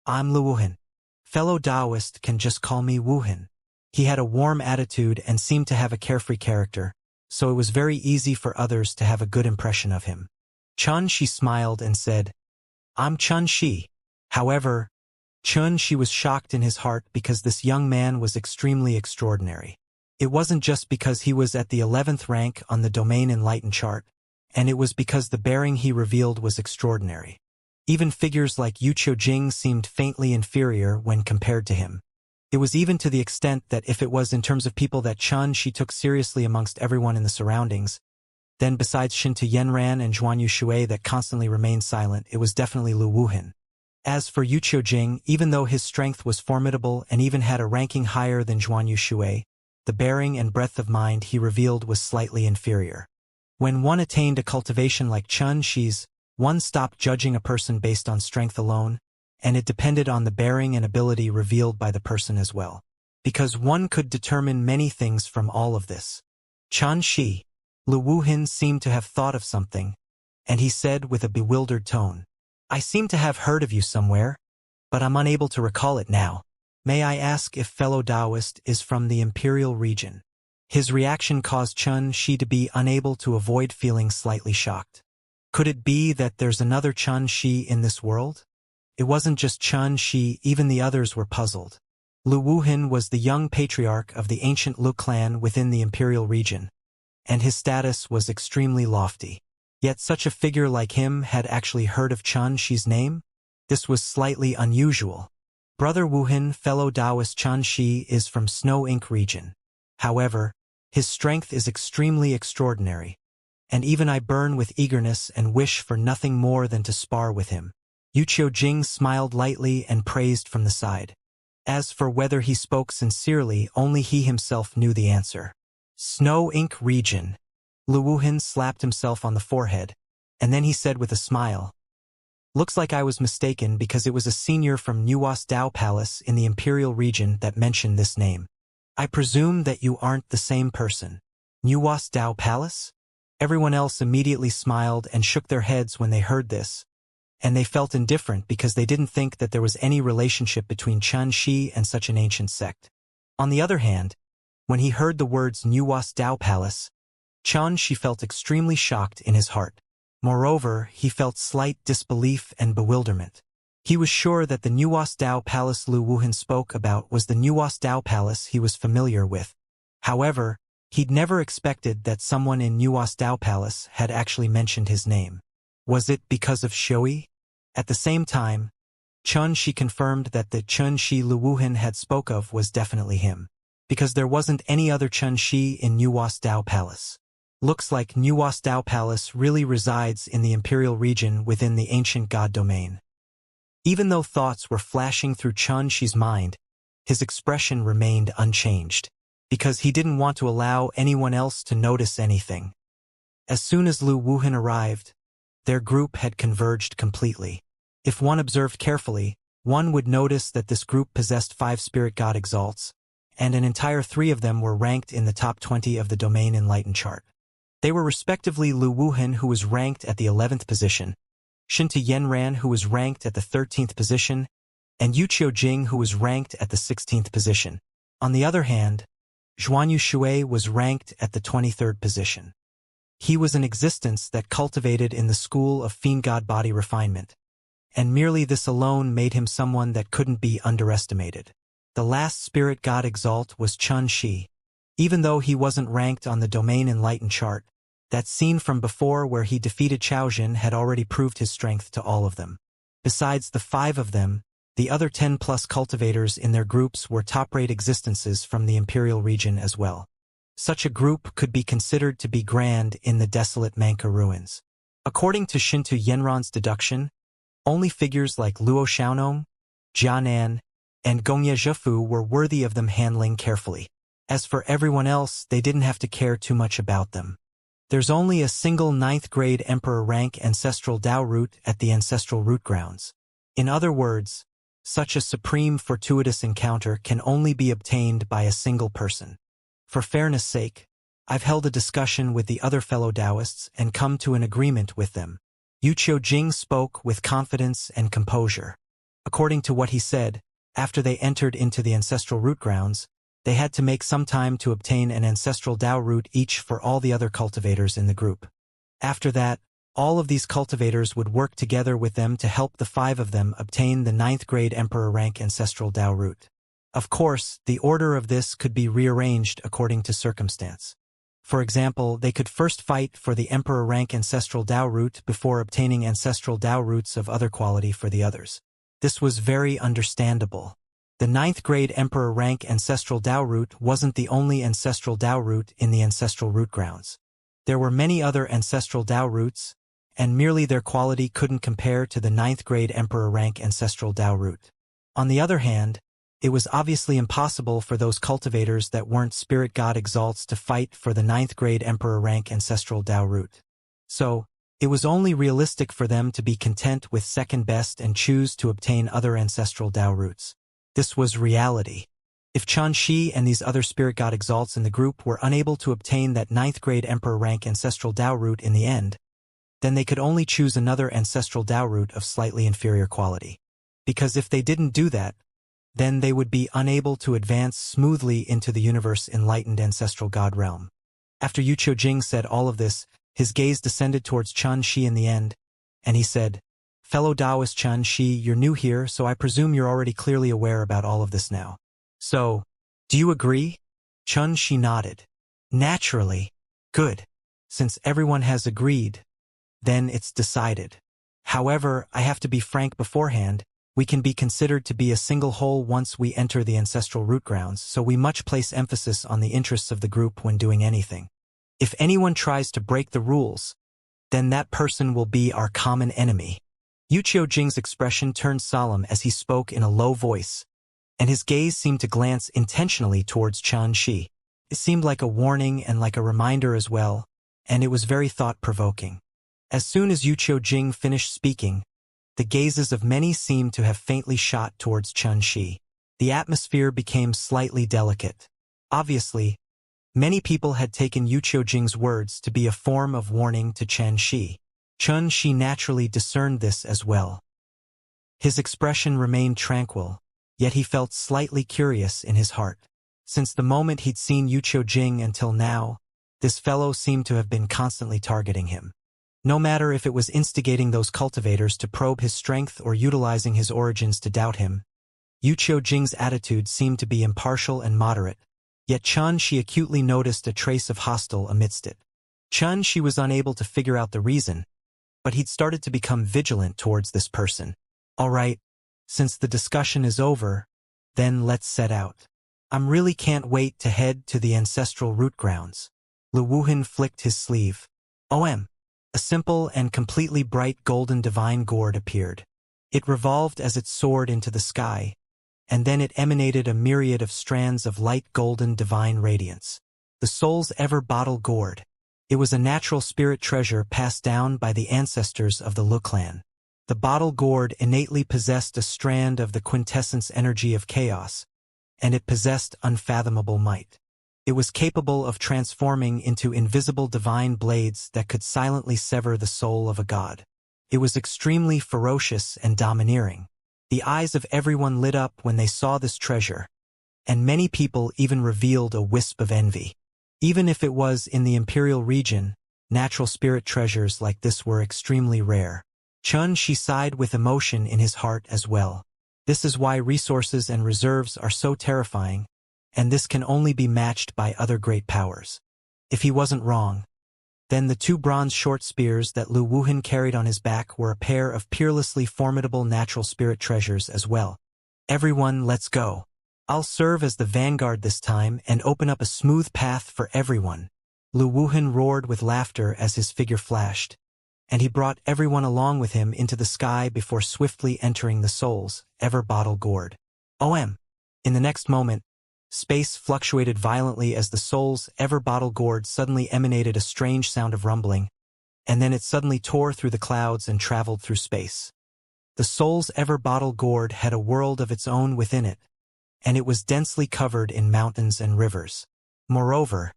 I'm Lu Wuhan. Fellow Taoist can just call me Wuhan. He had a warm attitude and seemed to have a carefree character, so it was very easy for others to have a good impression of him. Xianxia smiled and said, I'm Xianxia. However, Xianxia was shocked in his heart because this young man was extremely extraordinary. It wasn't just because he was at the 11th rank on the Domain Enlightened chart, and it was because the bearing he revealed was extraordinary. Even figures like Yuqiu Jing seemed faintly inferior when compared to him. It was even to the extent that if it was in terms of people that Xianxia took seriously amongst everyone in the surroundings, then besides Shintu Yenran and Zhuanyu Shui that constantly remained silent, it was definitely Lu Wuhan. As for Yuqiu Jing, even though his strength was formidable and even had a ranking higher than Zhuanyu Shui, the bearing and breadth of mind he revealed was slightly inferior. When one attained a cultivation like Xianxia's, one stopped judging a person based on strength alone, and it depended on the bearing and ability revealed by the person as well. Because one could determine many things from all of this. Xianxia, Lu Wuhan seemed to have thought of something, and he said with a bewildered tone, I seem to have heard of you somewhere, but I'm unable to recall it now. May I ask if fellow Taoist is from the Imperial region? His reaction caused Xianxia to be unable to avoid feeling slightly shocked. Could it be that there's another Chun Shi in this world? It wasn't just Chun Shi, even the others were puzzled. Lu Wuhan was the young patriarch of the ancient Lu clan within the imperial region, and his status was extremely lofty. Yet such a figure like him had actually heard of Chun Shi's name? This was slightly unusual. Brother Wuhan, fellow Taoist Chun Shi, is from Snow Ink region. However, his strength is extremely extraordinary, and even I burn with eagerness and wish for nothing more than to spar with him. Yu Qiujing smiled lightly and praised from the side. As for whether he spoke sincerely, only he himself knew the answer. Snow Ink region. Lu Wuhan slapped himself on the forehead, and then he said with a smile, "Looks like I was mistaken because it was a senior from Nuwas Dao Palace in the imperial region that mentioned this name. I presume that you aren't the same person." Nuwas Dao Palace? Everyone else immediately smiled and shook their heads when they heard this, and they felt indifferent because they didn't think that there was any relationship between Chun Shi and such an ancient sect. On the other hand, when he heard the words Nuwas Dao Palace, Chun Shi felt extremely shocked in his heart. Moreover, he felt slight disbelief and bewilderment. He was sure that the Nuwas Dao Palace Lu Wuhan spoke about was the Nuwas Dao Palace he was familiar with. However, he'd never expected that someone in Nuwas Dao Palace had actually mentioned his name. Was it because of Shui? At the same time, Chun Shi confirmed that the Chun Shi Lu Wuhan had spoke of was definitely him, because there wasn't any other Chun Shi in Nuwas Dao Palace. Looks like Nuwas Dao Palace really resides in the imperial region within the ancient god domain. Even though thoughts were flashing through Chun Shi's mind, his expression remained unchanged, because he didn't want to allow anyone else to notice anything. As soon as Lu Wuhan arrived, their group had converged completely. If one observed carefully, one would notice that this group possessed 5 spirit god exalts, and an entire 3 of them were ranked in the top 20 of the domain enlightened chart. They were respectively Lu Wuhan, who was ranked at the 11th position, Xintu Yanran, who was ranked at the 13th position, and Yu Qiujing, who was ranked at the 16th position. On the other hand, Zhuanyu Shui was ranked at the 23rd position. He was an existence that cultivated in the school of fiend god body refinement, and merely this alone made him someone that couldn't be underestimated. The last spirit god exalt was Chun Shi. Even though he wasn't ranked on the domain enlightened chart, that scene from before where he defeated Chaojin had already proved his strength to all of them. Besides the 5 of them, the other 10+ cultivators in their groups were top-rate existences from the imperial region as well. Such a group could be considered to be grand in the desolate Manka ruins. According to Xintu Yanran's deduction, only figures like Luo Xiaonong, Jianan, and Gongye Zhefu were worthy of them handling carefully. As for everyone else, they didn't have to care too much about them. There's only a single 9th grade Emperor rank Ancestral Dao root at the Ancestral Root Grounds. In other words, such a supreme fortuitous encounter can only be obtained by a single person. For fairness' sake, I've held a discussion with the other fellow Taoists and come to an agreement with them. Yu Qiujing spoke with confidence and composure. According to what he said, after they entered into the Ancestral Root Grounds, they had to make some time to obtain an Ancestral Dao root each for all the other cultivators in the group. After that, all of these cultivators would work together with them to help the 5 of them obtain the 9th grade Emperor rank Ancestral Dao root. Of course, the order of this could be rearranged according to circumstance. For example, they could first fight for the Emperor rank Ancestral Dao root before obtaining Ancestral Dao roots of other quality for the others. This was very understandable. The 9th grade Emperor rank Ancestral Dao root wasn't the only Ancestral Dao root in the Ancestral Root Grounds. There were many other Ancestral Dao roots, and merely their quality couldn't compare to the 9th grade Emperor rank Ancestral Dao root. On the other hand, it was obviously impossible for those cultivators that weren't spirit god exalts to fight for the 9th grade Emperor rank Ancestral Dao root. So, it was only realistic for them to be content with second best and choose to obtain other Ancestral Dao roots. This was reality. If Chun Shi and these other spirit god exalts in the group were unable to obtain that 9th grade Emperor rank Ancestral Dao root in the end, then they could only choose another Ancestral Dao root of slightly inferior quality. Because if they didn't do that, then they would be unable to advance smoothly into the universe enlightened Ancestral God realm. After Yu Qiujing said all of this, His gaze descended towards Xianxia in the end, and he said, "Fellow Taoist Xianxia, you're new here, so I presume you're already clearly aware about all of this now. So, do you agree?" Xianxia nodded. "Naturally. Good. Since everyone has agreed, then it's decided. However, I have to be frank beforehand, we can be considered to be a single whole once we enter the ancestral root grounds, so we much place emphasis on the interests of the group when doing anything. If anyone tries to break the rules, then that person will be our common enemy." Wuxia Jing's expression turned solemn as he spoke in a low voice, and his gaze seemed to glance intentionally towards Xianxia. It seemed like a warning and like a reminder as well, and it was very thought-provoking. As soon as Wuxia Jing finished speaking, the gazes of many seemed to have faintly shot towards Xianxia. The atmosphere became slightly delicate. Obviously, many people had taken Wuxia Jing's words to be a form of warning to Xianxia. Xianxia naturally discerned this as well. His expression remained tranquil, yet he felt slightly curious in his heart. Since the moment he'd seen Wuxia Jing until now, this fellow seemed to have been constantly targeting him. No matter if it was instigating those cultivators to probe his strength or utilizing his origins to doubt him, Wuxia Jing's attitude seemed to be impartial and moderate, yet Xianxia acutely noticed a trace of hostile amidst it. Xianxia was unable to figure out the reason, but he'd started to become vigilant towards this person. "All right, since the discussion is over, then let's set out. I'm really can't wait to head to the ancestral root grounds." Lu Wuhan flicked his sleeve. "OM." A simple and completely bright golden divine gourd appeared. It revolved as it soared into the sky, and then it emanated a myriad of strands of light golden divine radiance. The soul's ever-bottle gourd. It was a natural spirit treasure passed down by the ancestors of the Lu clan. The bottle gourd innately possessed a strand of the quintessence energy of chaos, and it possessed unfathomable might. It was capable of transforming into invisible divine blades that could silently sever the soul of a god. It was extremely ferocious and domineering. The eyes of everyone lit up when they saw this treasure, and many people even revealed a wisp of envy. Even if it was in the imperial region, natural spirit treasures like this were extremely rare. Xianxia sighed with emotion in his heart as well. This is why resources and reserves are so terrifying, and this can only be matched by other great powers. If he wasn't wrong, then the two bronze short spears that Lu Wuhan carried on his back were a pair of peerlessly formidable natural spirit treasures as well. "Everyone, let's go. I'll serve as the vanguard this time and open up a smooth path for everyone." Lu Wuhan roared with laughter as his figure flashed, and he brought everyone along with him into the sky before swiftly entering the soul's ever-bottle gourd. OM. In the next moment, space fluctuated violently as the soul's ever-bottle gourd suddenly emanated a strange sound of rumbling, and then it suddenly tore through the clouds and traveled through space. The soul's ever-bottle gourd had a world of its own within it, and it was densely covered in mountains and rivers. Moreover,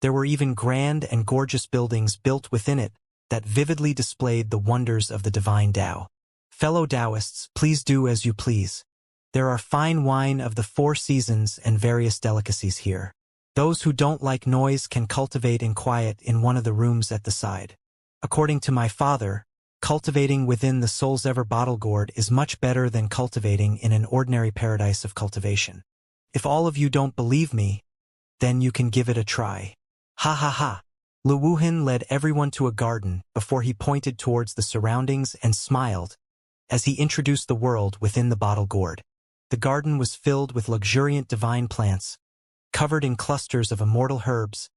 there were even grand and gorgeous buildings built within it that vividly displayed the wonders of the divine Tao. Fellow Taoists, please do as you please. There are fine wine of the 4 seasons and various delicacies here. Those who don't like noise can cultivate in quiet in one of the rooms at the side. According to my father, cultivating within the soul's ever-bottle gourd is much better than cultivating in an ordinary paradise of cultivation. If all of you don't believe me, then you can give it a try. Ha ha ha. Lu Wuhan led everyone to a garden before he pointed towards the surroundings and smiled as he introduced the world within the bottle gourd. The garden was filled with luxuriant divine plants, covered in clusters of immortal herbs,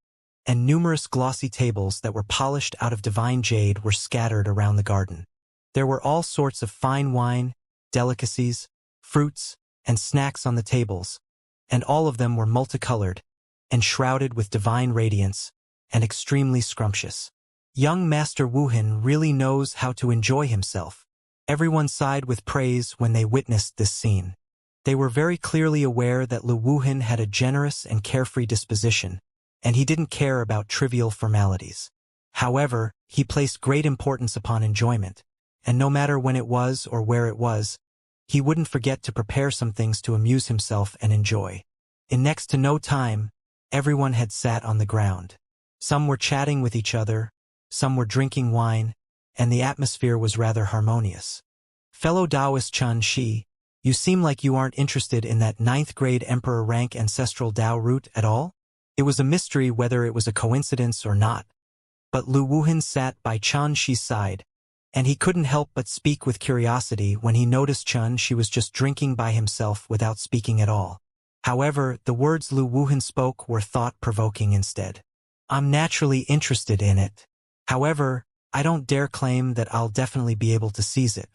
and numerous glossy tables that were polished out of divine jade were scattered around the garden. There were all sorts of fine wine, delicacies, fruits, and snacks on the tables, and all of them were multicolored and shrouded with divine radiance and extremely scrumptious. Young Master Wuhan really knows how to enjoy himself. Everyone sighed with praise when they witnessed this scene. They were very clearly aware that Lu Wuhan had a generous and carefree disposition, and he didn't care about trivial formalities. However, he placed great importance upon enjoyment, and no matter when it was or where it was, he wouldn't forget to prepare some things to amuse himself and enjoy. In next to no time, everyone had sat on the ground. Some were chatting with each other, some were drinking wine, and the atmosphere was rather harmonious. Fellow Taoist Chun Shi, you seem like you aren't interested in that 9th grade emperor rank ancestral Tao root at all? It was a mystery whether it was a coincidence or not. But Lu Wuhan sat by Chun Shi's side, and he couldn't help but speak with curiosity when he noticed Chun Shi was just drinking by himself without speaking at all. However, the words Lu Wuhan spoke were thought-provoking instead. I'm naturally interested in it. However, I don't dare claim that I'll definitely be able to seize it.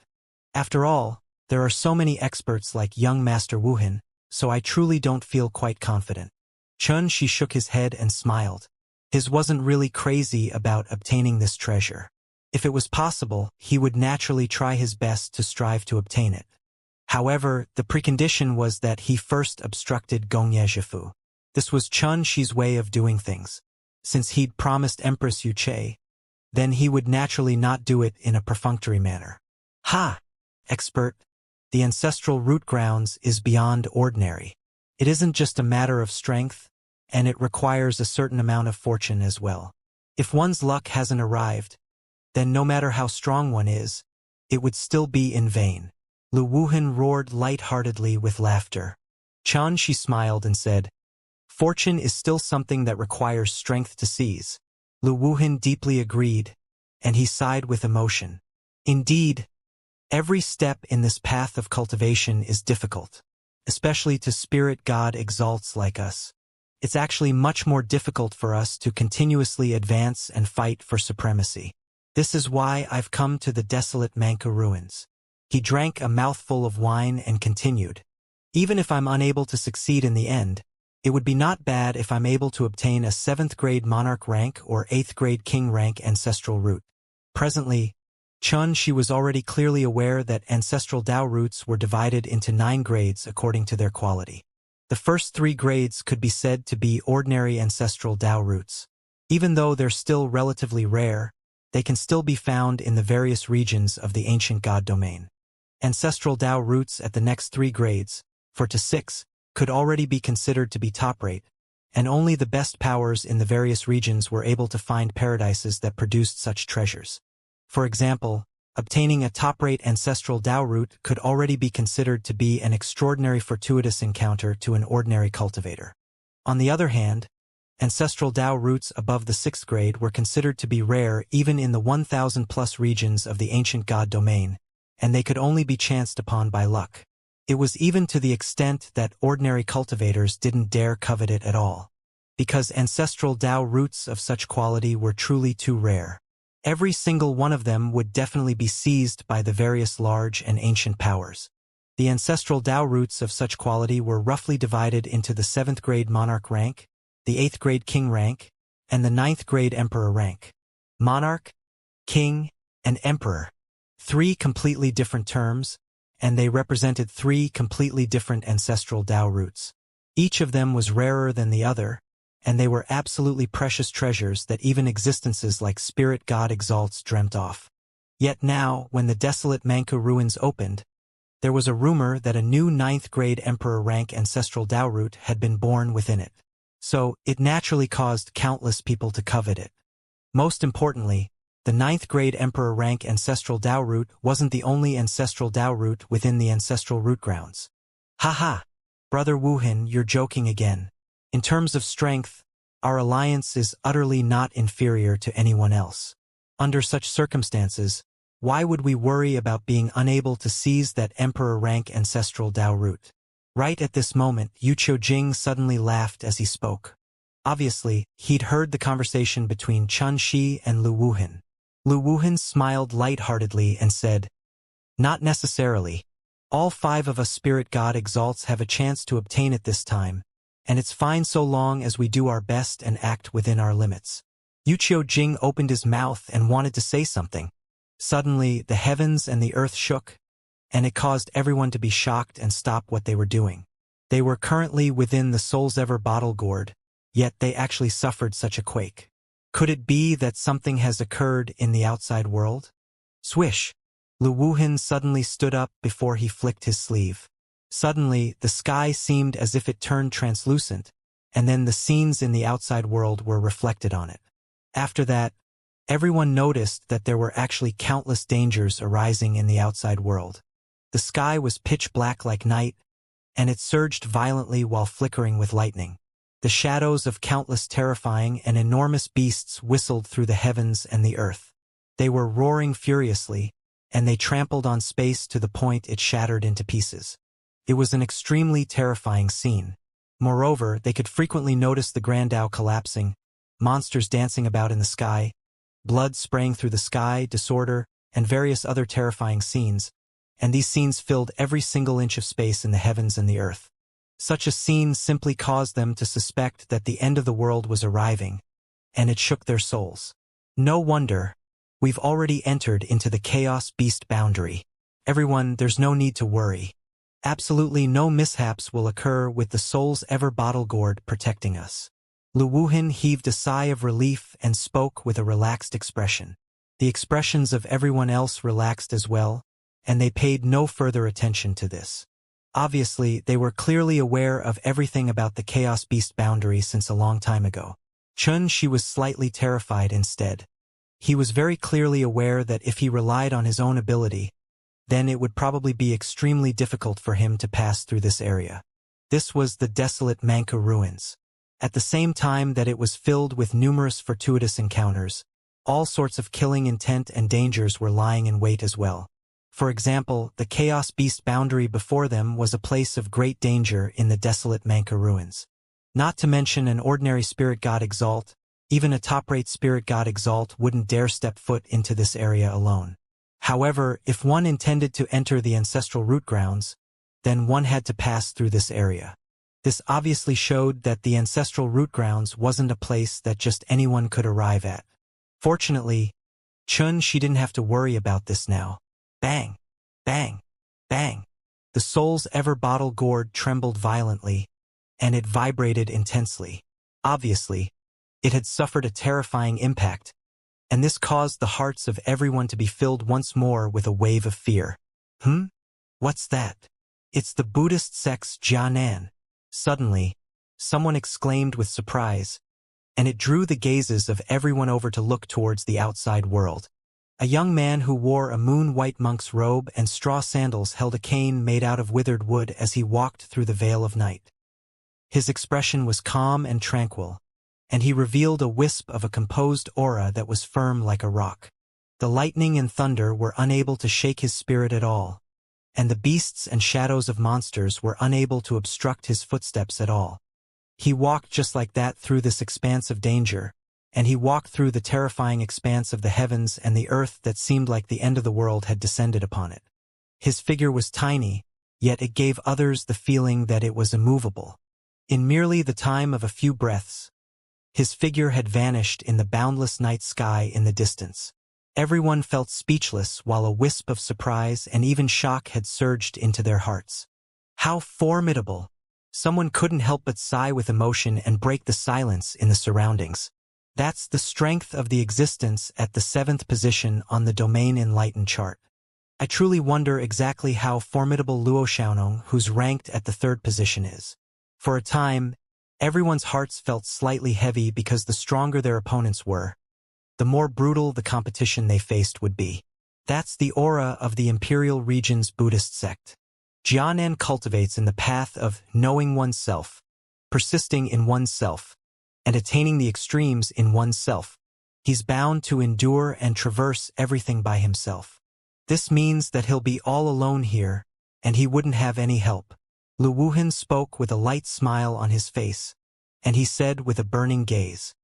After all, there are so many experts like young Master Wuhan, so I truly don't feel quite confident. Chun Shi shook his head and smiled. His wasn't really crazy about obtaining this treasure. If it was possible, he would naturally try his best to strive to obtain it. However, the precondition was that he first obstructed Gongye Zhifu. This was Chun Shi's way of doing things. Since he'd promised Empress Wuxia, then he would naturally not do it in a perfunctory manner. Ha! Expert, the ancestral root grounds is beyond ordinary. It isn't just a matter of strength, and it requires a certain amount of fortune as well. If one's luck hasn't arrived, then no matter how strong one is, it would still be in vain. Lu Wuhan roared light-heartedly with laughter. Chun Shi smiled and said, Fortune is still something that requires strength to seize. Lu Wuhan deeply agreed, and he sighed with emotion. Indeed, every step in this path of cultivation is difficult, especially to spirit God exalts like us. It's actually much more difficult for us to continuously advance and fight for supremacy. This is why I've come to the desolate Manka ruins. He drank a mouthful of wine and continued. Even if I'm unable to succeed in the end, it would be not bad if I'm able to obtain a 7th grade monarch rank or 8th grade king rank ancestral root. Presently, Chun Shi was already clearly aware that ancestral Tao roots were divided into 9 grades according to their quality. The first 3 grades could be said to be ordinary ancestral Tao roots. Even though they're still relatively rare, they can still be found in the various regions of the ancient god domain. Ancestral Tao roots at the next 3 grades, 4 to 6, could already be considered to be top-rate, and only the best powers in the various regions were able to find paradises that produced such treasures. For example, obtaining a top-rate ancestral Tao root could already be considered to be an extraordinary fortuitous encounter to an ordinary cultivator. On the other hand, ancestral Tao roots above the 6th grade were considered to be rare even in the 1,000-plus regions of the ancient god domain, and they could only be chanced upon by luck. It was even to the extent that ordinary cultivators didn't dare covet it at all, because ancestral Tao roots of such quality were truly too rare. Every single one of them would definitely be seized by the various large and ancient powers. The ancestral Tao roots of such quality were roughly divided into the 7th grade monarch rank, the 8th grade king rank, and the 9th grade emperor rank. Monarch, king, and emperor. 3 completely different terms, and they represented 3 completely different ancestral Tao roots. Each of them was rarer than the other, and they were absolutely precious treasures that even existences like spirit god exalts dreamt of. Yet now, when the desolate Manka ruins opened, there was a rumor that a new 9th grade emperor rank ancestral Tao root had been born within it. So, it naturally caused countless people to covet it. Most importantly, the 9th grade emperor rank ancestral Tao root wasn't the only ancestral Tao root within the ancestral root grounds. Haha, brother Wuhan, you're joking again. In terms of strength, our alliance is utterly not inferior to anyone else. Under such circumstances, why would we worry about being unable to seize that emperor rank ancestral Tao root? Right at this moment, Yu Qiujing suddenly laughed as he spoke. Obviously, he'd heard the conversation between Chun Shi and Lu Wuhan. Lu Wuhan smiled light-heartedly and said, Not necessarily. All 5 of us spirit god exalts have a chance to obtain it this time, and it's fine so long as we do our best and act within our limits. Yu Qiujing opened his mouth and wanted to say something. Suddenly, the heavens and the earth shook, and it caused everyone to be shocked and stop what they were doing. They were currently within the Soul's Ever bottle gourd, yet they actually suffered such a quake. Could it be that something has occurred in the outside world? Swish! Lu Wuhan suddenly stood up before he flicked his sleeve. Suddenly, the sky seemed as if it turned translucent, and then the scenes in the outside world were reflected on it. After that, Everyone noticed that there were actually countless dangers arising in the outside world. The sky was pitch black like night, and it surged violently while flickering with lightning. The shadows of countless terrifying and enormous beasts whistled through the heavens and the earth. They were roaring furiously, and they trampled on space to the point it shattered into pieces. It was an extremely terrifying scene. Moreover, they could frequently notice the Grand Owl collapsing, monsters dancing about in the sky, blood spraying through the sky, disorder, and various other terrifying scenes, and these scenes filled every single inch of space in the heavens and the earth. Such a scene simply caused them to suspect that the end of the world was arriving, and it shook their souls. No wonder. We've already entered into the Chaos Beast boundary. Everyone, there's no need to worry. Absolutely no mishaps will occur with the soul's ever-bottle gourd protecting us. Lu Wuhan heaved a sigh of relief and spoke with a relaxed expression. The expressions of everyone else relaxed as well, and they paid no further attention to this. Obviously, they were clearly aware of everything about the Chaos Beast boundary since a long time ago. She was slightly terrified instead. He was very clearly aware that if he relied on his own ability, then it would probably be extremely difficult for him to pass through this area. This was the desolate Manka ruins. At the same time that it was filled with numerous fortuitous encounters, all sorts of killing intent and dangers were lying in wait as well. For example, the Chaos Beast boundary before them was a place of great danger in the desolate Manka ruins. Not to mention an ordinary spirit god Exalt, even a top-rate spirit god Exalt wouldn't dare step foot into this area alone. However, if one intended to enter the ancestral root grounds, then one had to pass through this area. This obviously showed that the ancestral root grounds wasn't a place that just anyone could arrive at. Fortunately, she didn't have to worry about this now. Bang! Bang! Bang! The soul's ever-bottle gourd trembled violently, and it vibrated intensely. Obviously, it had suffered a terrifying impact, and this caused the hearts of everyone to be filled once more with a wave of fear. What's that? It's the Buddhist sect's Jianan. Suddenly, someone exclaimed with surprise, and it drew the gazes of everyone over to look towards the outside world. A young man who wore a moon-white monk's robe and straw sandals held a cane made out of withered wood as he walked through the veil of night. His expression was calm and tranquil, and he revealed a wisp of a composed aura that was firm like a rock. The lightning and thunder were unable to shake his spirit at all, and the beasts and shadows of monsters were unable to obstruct his footsteps at all. He walked just like that through this expanse of danger, and he walked through the terrifying expanse of the heavens and the earth that seemed like the end of the world had descended upon it. His figure was tiny, yet it gave others the feeling that it was immovable. In merely the time of a few breaths, his figure had vanished in the boundless night sky in the distance. Everyone felt speechless while a wisp of surprise and even shock had surged into their hearts. How formidable! Someone couldn't help but sigh with emotion and break the silence in the surroundings. That's the strength of the existence at the 7th position on the Domain Enlightened chart. I truly wonder exactly how formidable Luo Xiaonong, who's ranked at the 3rd position, is. For a time, everyone's hearts felt slightly heavy because the stronger their opponents were, the more brutal the competition they faced would be. That's the aura of the Imperial Region's Buddhist sect. Jianan cultivates in the path of knowing oneself, persisting in oneself, and attaining the extremes in oneself. He's bound to endure and traverse everything by himself. This means that he'll be all alone here, and he wouldn't have any help. Lu Wuhan spoke with a light smile on his face, and he said with a burning gaze,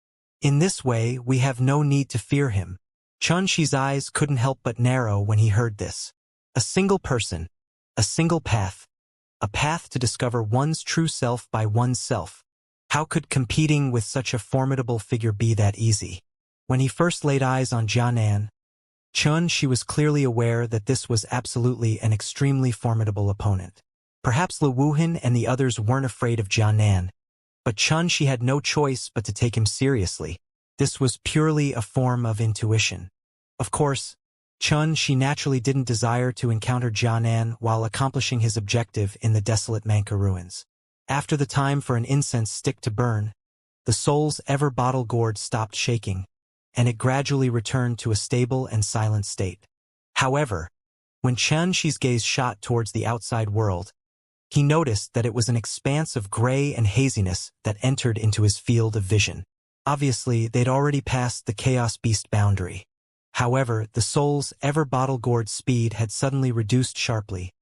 "In this way, we have no need to fear him." Chunxi's eyes couldn't help but narrow when he heard this. A single person, a single path, a path to discover one's true self by oneself. How could competing with such a formidable figure be that easy? When he first laid eyes on Jianan, she was clearly aware that this was absolutely an extremely formidable opponent. Perhaps Lu Wuhan and the others weren't afraid of Jianan, but she had no choice but to take him seriously. This was purely a form of intuition. Of course, she naturally didn't desire to encounter Jianan while accomplishing his objective in the desolate Manka ruins. After the time for an incense stick to burn, the soul's ever-bottle gourd stopped shaking, and it gradually returned to a stable and silent state. However, when Xianxia's gaze shot towards the outside world, he noticed that it was an expanse of gray and haziness that entered into his field of vision. Obviously, they'd already passed the chaos beast boundary. However, the soul's ever-bottle-gourd speed had suddenly reduced sharply,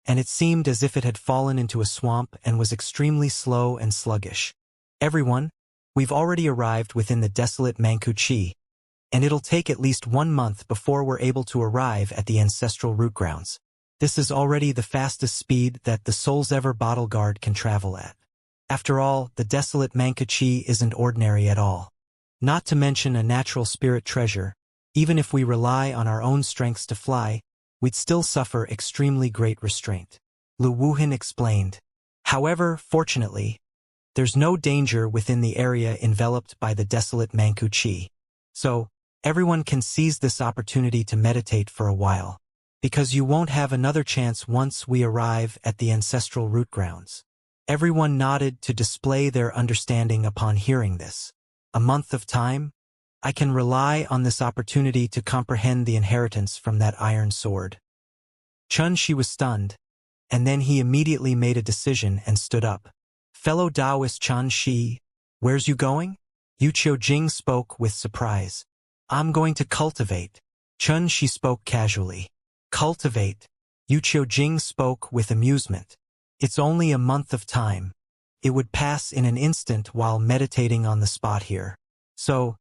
and it seemed as if it had fallen into a swamp and was extremely slow and sluggish. Everyone, we've already arrived within the desolate Manchu, and it'll take at least 1 month before we're able to arrive at the ancestral root grounds. This is already the fastest speed that the soul's ever-bottle guard can travel at. After all, the desolate Manchu isn't ordinary at all. Not to mention a natural spirit treasure, even if we rely on our own strengths to fly, we'd still suffer extremely great restraint. Lu Wuhan explained. However, fortunately, there's no danger within the area enveloped by the desolate Manchu. So, everyone can seize this opportunity to meditate for a while, because you won't have another chance once we arrive at the ancestral root grounds. Everyone nodded to display their understanding upon hearing this. A month of time? I can rely on this opportunity to comprehend the inheritance from that iron sword. Xianxia was stunned, and then he immediately made a decision and stood up. Fellow Taoist Xianxia, where's you going? Yu Qiujing spoke with surprise. I'm going to cultivate. Xianxia spoke casually. Cultivate. Yu Qiujing spoke with amusement. It's only a month of time. It would pass in an instant while meditating on the spot here. So,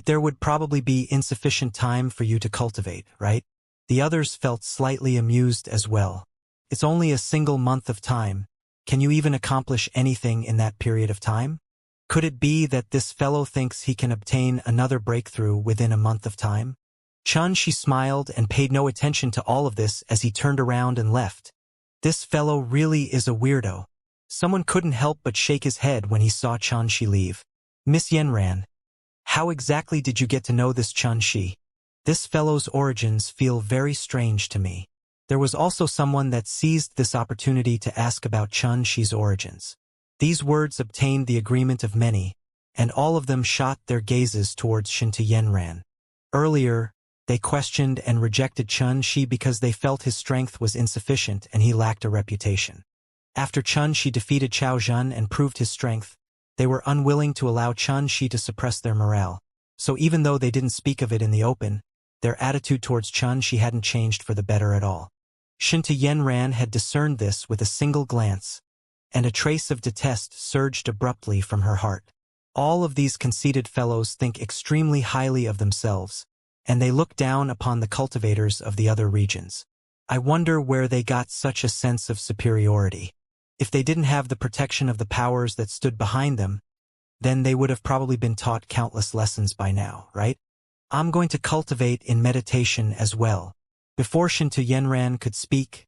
there would probably be insufficient time for you to cultivate, right? The others felt slightly amused as well. It's only a single month of time. Can you even accomplish anything in that period of time? Could it be that this fellow thinks he can obtain another breakthrough within a month of time? Xianxia smiled and paid no attention to all of this as he turned around and left. This fellow really is a weirdo. Someone couldn't help but shake his head when he saw Xianxia leave. Miss Yanran, how exactly did you get to know this Xianxia? This fellow's origins feel very strange to me. There was also someone that seized this opportunity to ask about Xianxia's origins. These words obtained the agreement of many, and all of them shot their gazes towards Xintu Yanran. Earlier, they questioned and rejected Xianxia because they felt his strength was insufficient and he lacked a reputation. After Xianxia defeated Chao Zhan and proved his strength, they were unwilling to allow Xianxia to suppress their morale. So even though they didn't speak of it in the open, their attitude towards Xianxia hadn't changed for the better at all. Xintu Yanran had discerned this with a single glance, and a trace of detest surged abruptly from her heart. All of these conceited fellows think extremely highly of themselves, and they look down upon the cultivators of the other regions. I wonder where they got such a sense of superiority. If they didn't have the protection of the powers that stood behind them, then they would have probably been taught countless lessons by now, right? I'm going to cultivate in meditation as well. Before Xintu Yanran could speak,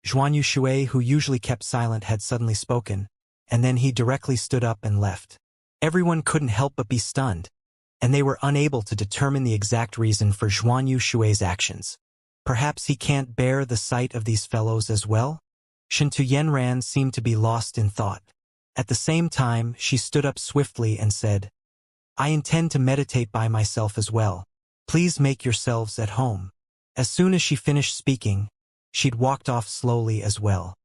Zhuanyu Shui, who usually kept silent, had suddenly spoken, and then he directly stood up and left. Everyone couldn't help but be stunned, and they were unable to determine the exact reason for Zhuanyu Shui's actions. Perhaps he can't bear the sight of these fellows as well? Xintu Yanran seemed to be lost in thought. At the same time, she stood up swiftly and said, I intend to meditate by myself as well. Please make yourselves at home. As soon as she finished speaking, she'd walked off slowly as well.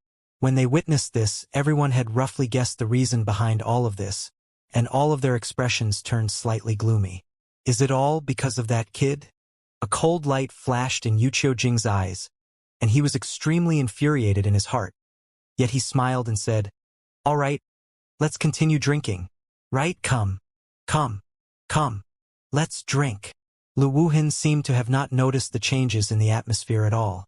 When they witnessed this, everyone had roughly guessed the reason behind all of this, and all of their expressions turned slightly gloomy. Is it all because of that kid? A cold light flashed in Yu Qiujing's eyes, and he was extremely infuriated in his heart. Yet he smiled and said, All right, let's continue drinking. Right? Come. Let's drink. Lu Wuhan seemed to have not noticed the changes in the atmosphere at all,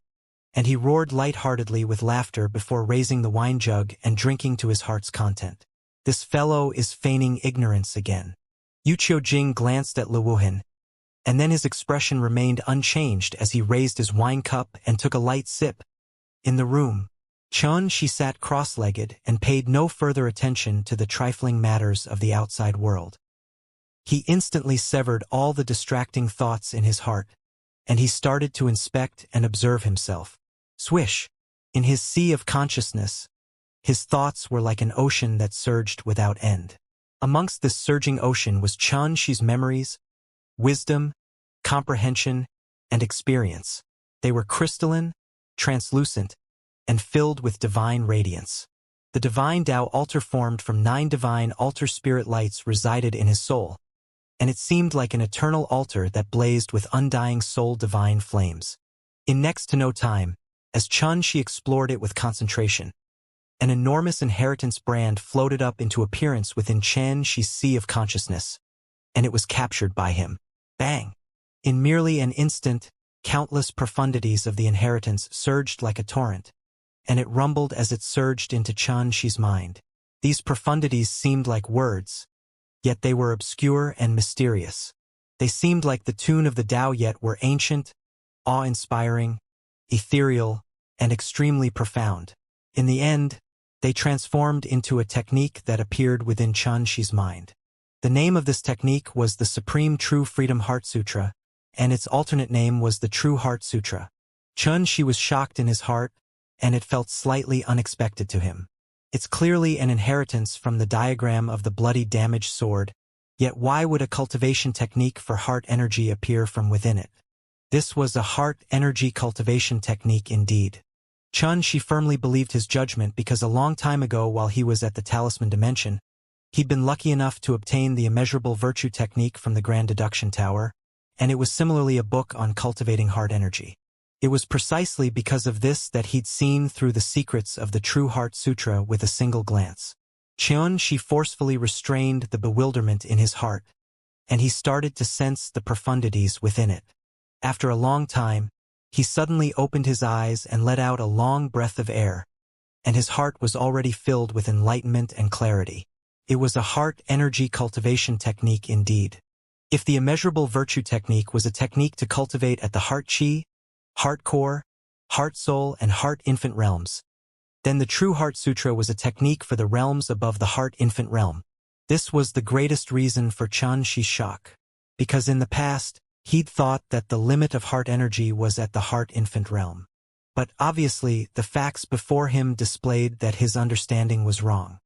and he roared lightheartedly with laughter before raising the wine jug and drinking to his heart's content. This fellow is feigning ignorance again. Yu Qiujing glanced at Lu Wuhan, and then his expression remained unchanged as he raised his wine cup and took a light sip. In the room, Xianxia sat cross-legged and paid no further attention to the trifling matters of the outside world. He instantly severed all the distracting thoughts in his heart, and he started to inspect and observe himself. Swish! In his sea of consciousness, his thoughts were like an ocean that surged without end. Amongst this surging ocean was Xianxia's memories, wisdom, comprehension, and experience. They were crystalline, translucent, and filled with divine radiance. The divine Tao altar formed from 9 divine altar spirit lights resided in his soul, and it seemed like an eternal altar that blazed with undying soul divine flames. In next to no time, as Xianxia explored it with concentration, an enormous inheritance brand floated up into appearance within Xianxia's sea of consciousness, and it was captured by him. Bang! In merely an instant, countless profundities of the inheritance surged like a torrent, and it rumbled as it surged into Xianxia's mind. These profundities seemed like words, yet they were obscure and mysterious. They seemed like the tune of the Tao, yet were ancient, awe-inspiring, ethereal, and extremely profound. In the end, they transformed into a technique that appeared within Xianxia's mind. The name of this technique was the Supreme True Freedom Heart Sutra, and its alternate name was the True Heart Sutra. Xianxia was shocked in his heart, and it felt slightly unexpected to him. It's clearly an inheritance from the diagram of the bloody damaged sword, yet why would a cultivation technique for heart energy appear from within it? This was a heart energy cultivation technique indeed. Xianxia firmly believed his judgment because a long time ago, while he was at the Talisman Dimension, he'd been lucky enough to obtain the immeasurable virtue technique from the Grand Deduction Tower, and it was similarly a book on cultivating heart energy. It was precisely because of this that he'd seen through the secrets of the True Heart Sutra with a single glance. Xianxia forcefully restrained the bewilderment in his heart, and he started to sense the profundities within it. After a long time, he suddenly opened his eyes and let out a long breath of air, and his heart was already filled with enlightenment and clarity. It was a heart energy cultivation technique indeed. If the immeasurable virtue technique was a technique to cultivate at the heart chi, heart core, heart soul, and heart infant realms, then the True Heart Sutra was a technique for the realms above the heart infant realm. This was the greatest reason for Xianxia's shock, because in the past, he'd thought that the limit of heart energy was at the heart infant realm. But obviously, the facts before him displayed that his understanding was wrong.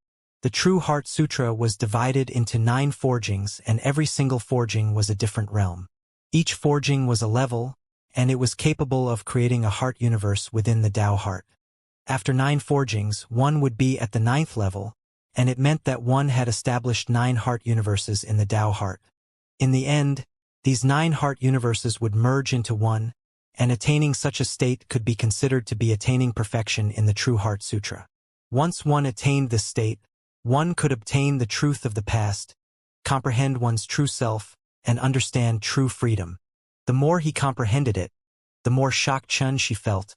The True Heart Sutra was divided into 9 forgings, and every single forging was a different realm. Each forging was a level, and it was capable of creating a heart universe within the Tao heart. After 9 forgings, one would be at the 9th level, and it meant that one had established 9 heart universes in the Tao heart. In the end, these 9 heart universes would merge into one, and attaining such a state could be considered to be attaining perfection in the True Heart Sutra. Once one attained this state, one could obtain the truth of the past, comprehend one's true self, and understand true freedom. The more he comprehended it, the more shocked Xianxia felt,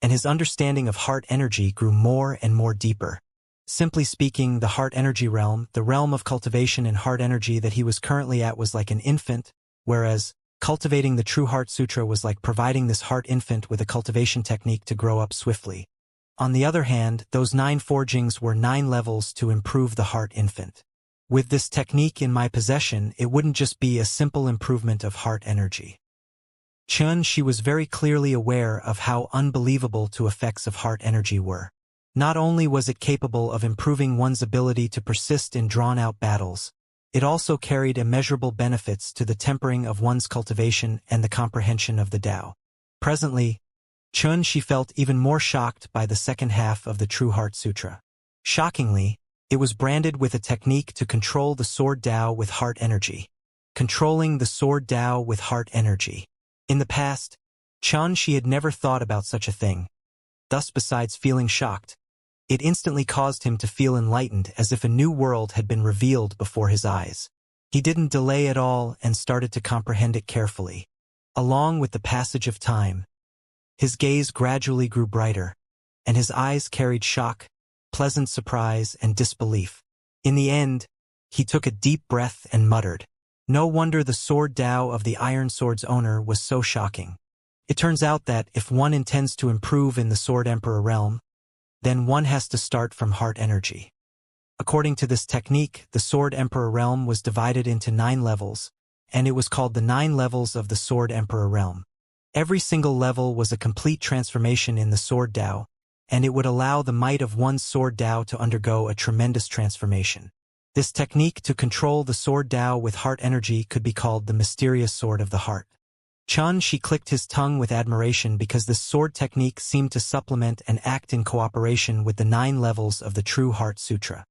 and his understanding of heart energy grew more and more deeper. Simply speaking, the heart energy realm, the realm of cultivation and heart energy that he was currently at, was like an infant, whereas cultivating the True Heart Sutra was like providing this heart infant with a cultivation technique to grow up swiftly. On the other hand, those 9 forgings were 9 levels to improve the heart infant. With this technique in my possession, it wouldn't just be a simple improvement of heart energy. Xianxia was very clearly aware of how unbelievable two effects of heart energy were. Not only was it capable of improving one's ability to persist in drawn-out battles, it also carried immeasurable benefits to the tempering of one's cultivation and the comprehension of the Tao. Presently, Xianxia felt even more shocked by the second half of the True Heart Sutra. Shockingly, it was branded with a technique to control the Sword Tao with heart energy. Controlling the Sword Tao with heart energy. In the past, Xianxia had never thought about such a thing. Thus, besides feeling shocked, it instantly caused him to feel enlightened, as if a new world had been revealed before his eyes. He didn't delay at all and started to comprehend it carefully. Along with the passage of time, his gaze gradually grew brighter, and his eyes carried shock, pleasant surprise, and disbelief. In the end, he took a deep breath and muttered, "No wonder the Sword Tao of the Iron Sword's owner was so shocking." It turns out that if one intends to improve in the Sword Emperor realm, then one has to start from heart energy. According to this technique, the Sword Emperor realm was divided into 9 levels, and it was called the 9 levels of the Sword Emperor realm. Every single level was a complete transformation in the Sword Tao, and it would allow the might of one's Sword Tao to undergo a tremendous transformation. This technique to control the sword Dao with heart energy could be called the mysterious sword of the heart. Xianxia clicked his tongue with admiration because this sword technique seemed to supplement and act in cooperation with the 9 levels of the True Heart Sutra.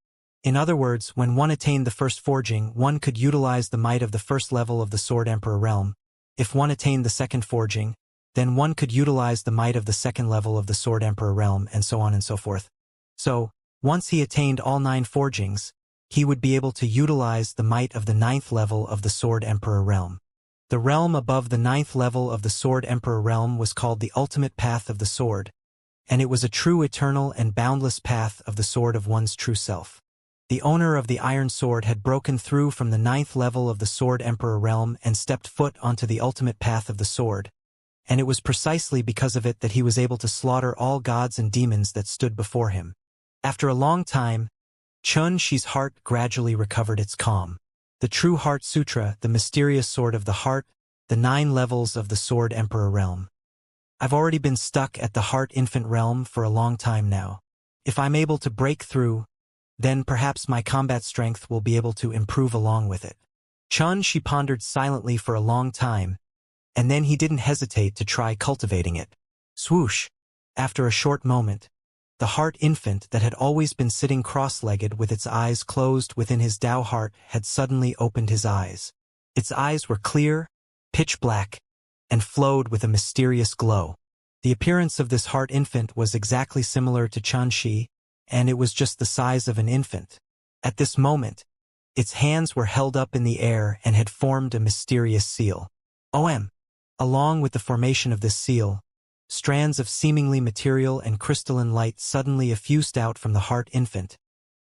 In other words, when one attained the first forging, one could utilize the might of the first level of the Sword Emperor realm. If one attained the second forging, then one could utilize the might of the second level of the Sword Emperor realm, and so on and so forth. So, once he attained all 9 forgings, he would be able to utilize the might of the 9th level of the Sword Emperor realm. The realm above the 9th level of the Sword Emperor realm was called the ultimate path of the sword, and it was a true eternal and boundless path of the sword of one's true self. The owner of the iron sword had broken through from the 9th level of the Sword Emperor realm and stepped foot onto the ultimate path of the sword, and it was precisely because of it that he was able to slaughter all gods and demons that stood before him. After a long time, Xianxia's heart gradually recovered its calm. The True Heart Sutra, the mysterious sword of the heart, the 9 levels of the Sword Emperor realm. I've already been stuck at the Heart Infant realm for a long time now. If I'm able to break through, then perhaps my combat strength will be able to improve along with it. Xianxia pondered silently for a long time, and then he didn't hesitate to try cultivating it. Swoosh! After a short moment, the heart infant that had always been sitting cross-legged with its eyes closed within his Tao heart had suddenly opened his eyes. Its eyes were clear, pitch black, and flowed with a mysterious glow. The appearance of this heart infant was exactly similar to Xianxia, and it was just the size of an infant. At this moment, its hands were held up in the air and had formed a mysterious seal. Along with the formation of this seal, strands of seemingly material and crystalline light suddenly effused out from the heart infant,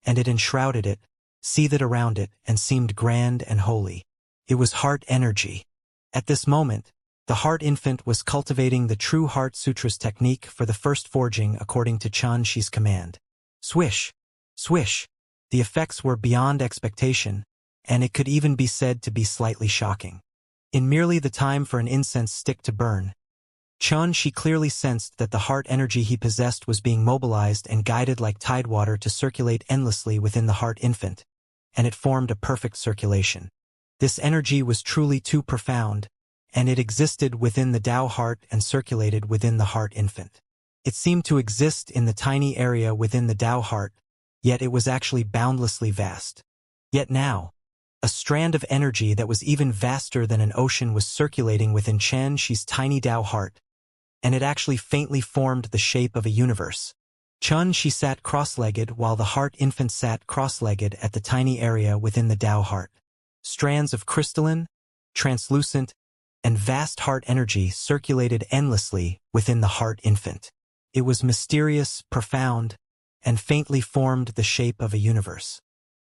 and it enshrouded it, seethed around it, and seemed grand and holy. It was heart energy. At this moment, the heart infant was cultivating the True Heart Sutra's technique for the first forging according to Xianxia's command. Swish! Swish! The effects were beyond expectation, and it could even be said to be slightly shocking. In merely the time for an incense stick to burn, Xianxia clearly sensed that the heart energy he possessed was being mobilized and guided like tidewater to circulate endlessly within the heart infant, and it formed a perfect circulation. This energy was truly too profound, and it existed within the Tao heart and circulated within the heart infant. It seemed to exist in the tiny area within the Tao heart, yet it was actually boundlessly vast. Yet now, a strand of energy that was even vaster than an ocean was circulating within Xianxia's tiny Tao heart, and it actually faintly formed the shape of a universe. Xianxia sat cross-legged while the heart infant sat cross-legged at the tiny area within the Tao heart. Strands of crystalline, translucent, and vast heart energy circulated endlessly within the heart infant. It was mysterious, profound, and faintly formed the shape of a universe.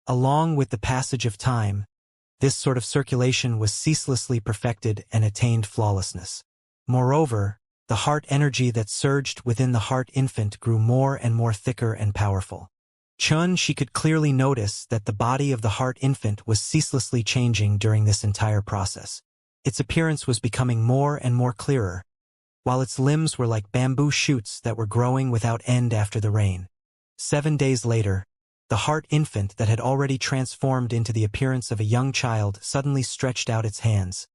Along with the passage of time, this sort of circulation was ceaselessly perfected and attained flawlessness. Moreover, the heart energy that surged within the heart infant grew more and more thicker and powerful. Xianxia could clearly notice that the body of the heart infant was ceaselessly changing during this entire process. Its appearance was becoming more and more clearer, while its limbs were like bamboo shoots that were growing without end after the rain. 7 days later, the heart infant that had already transformed into the appearance of a young child suddenly stretched out its hands,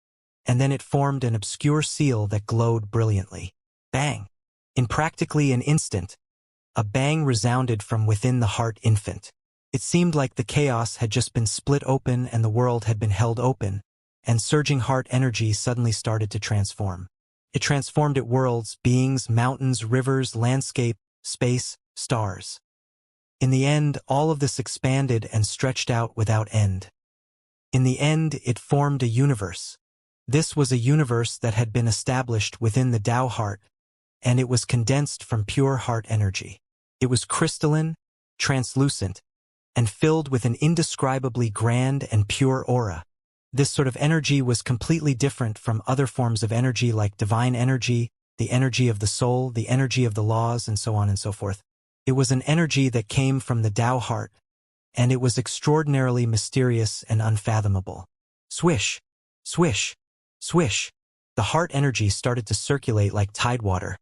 and then it formed an obscure seal that glowed brilliantly. Bang! In practically an instant, a bang resounded from within the heart infant. It seemed like the chaos had just been split open and the world had been held open, and surging heart energy suddenly started to transform. It transformed it worlds, beings, mountains, rivers, landscape, space, stars. In the end, all of this expanded and stretched out without end. In the end, it formed a universe. This was a universe that had been established within the Tao heart, and it was condensed from pure heart energy. It was crystalline, translucent, and filled with an indescribably grand and pure aura. This sort of energy was completely different from other forms of energy like divine energy, the energy of the soul, the energy of the laws, and so on and so forth. It was an energy that came from the Tao heart, and it was extraordinarily mysterious and unfathomable. Swish! Swish! Swish! The heart energy started to circulate like tidewater,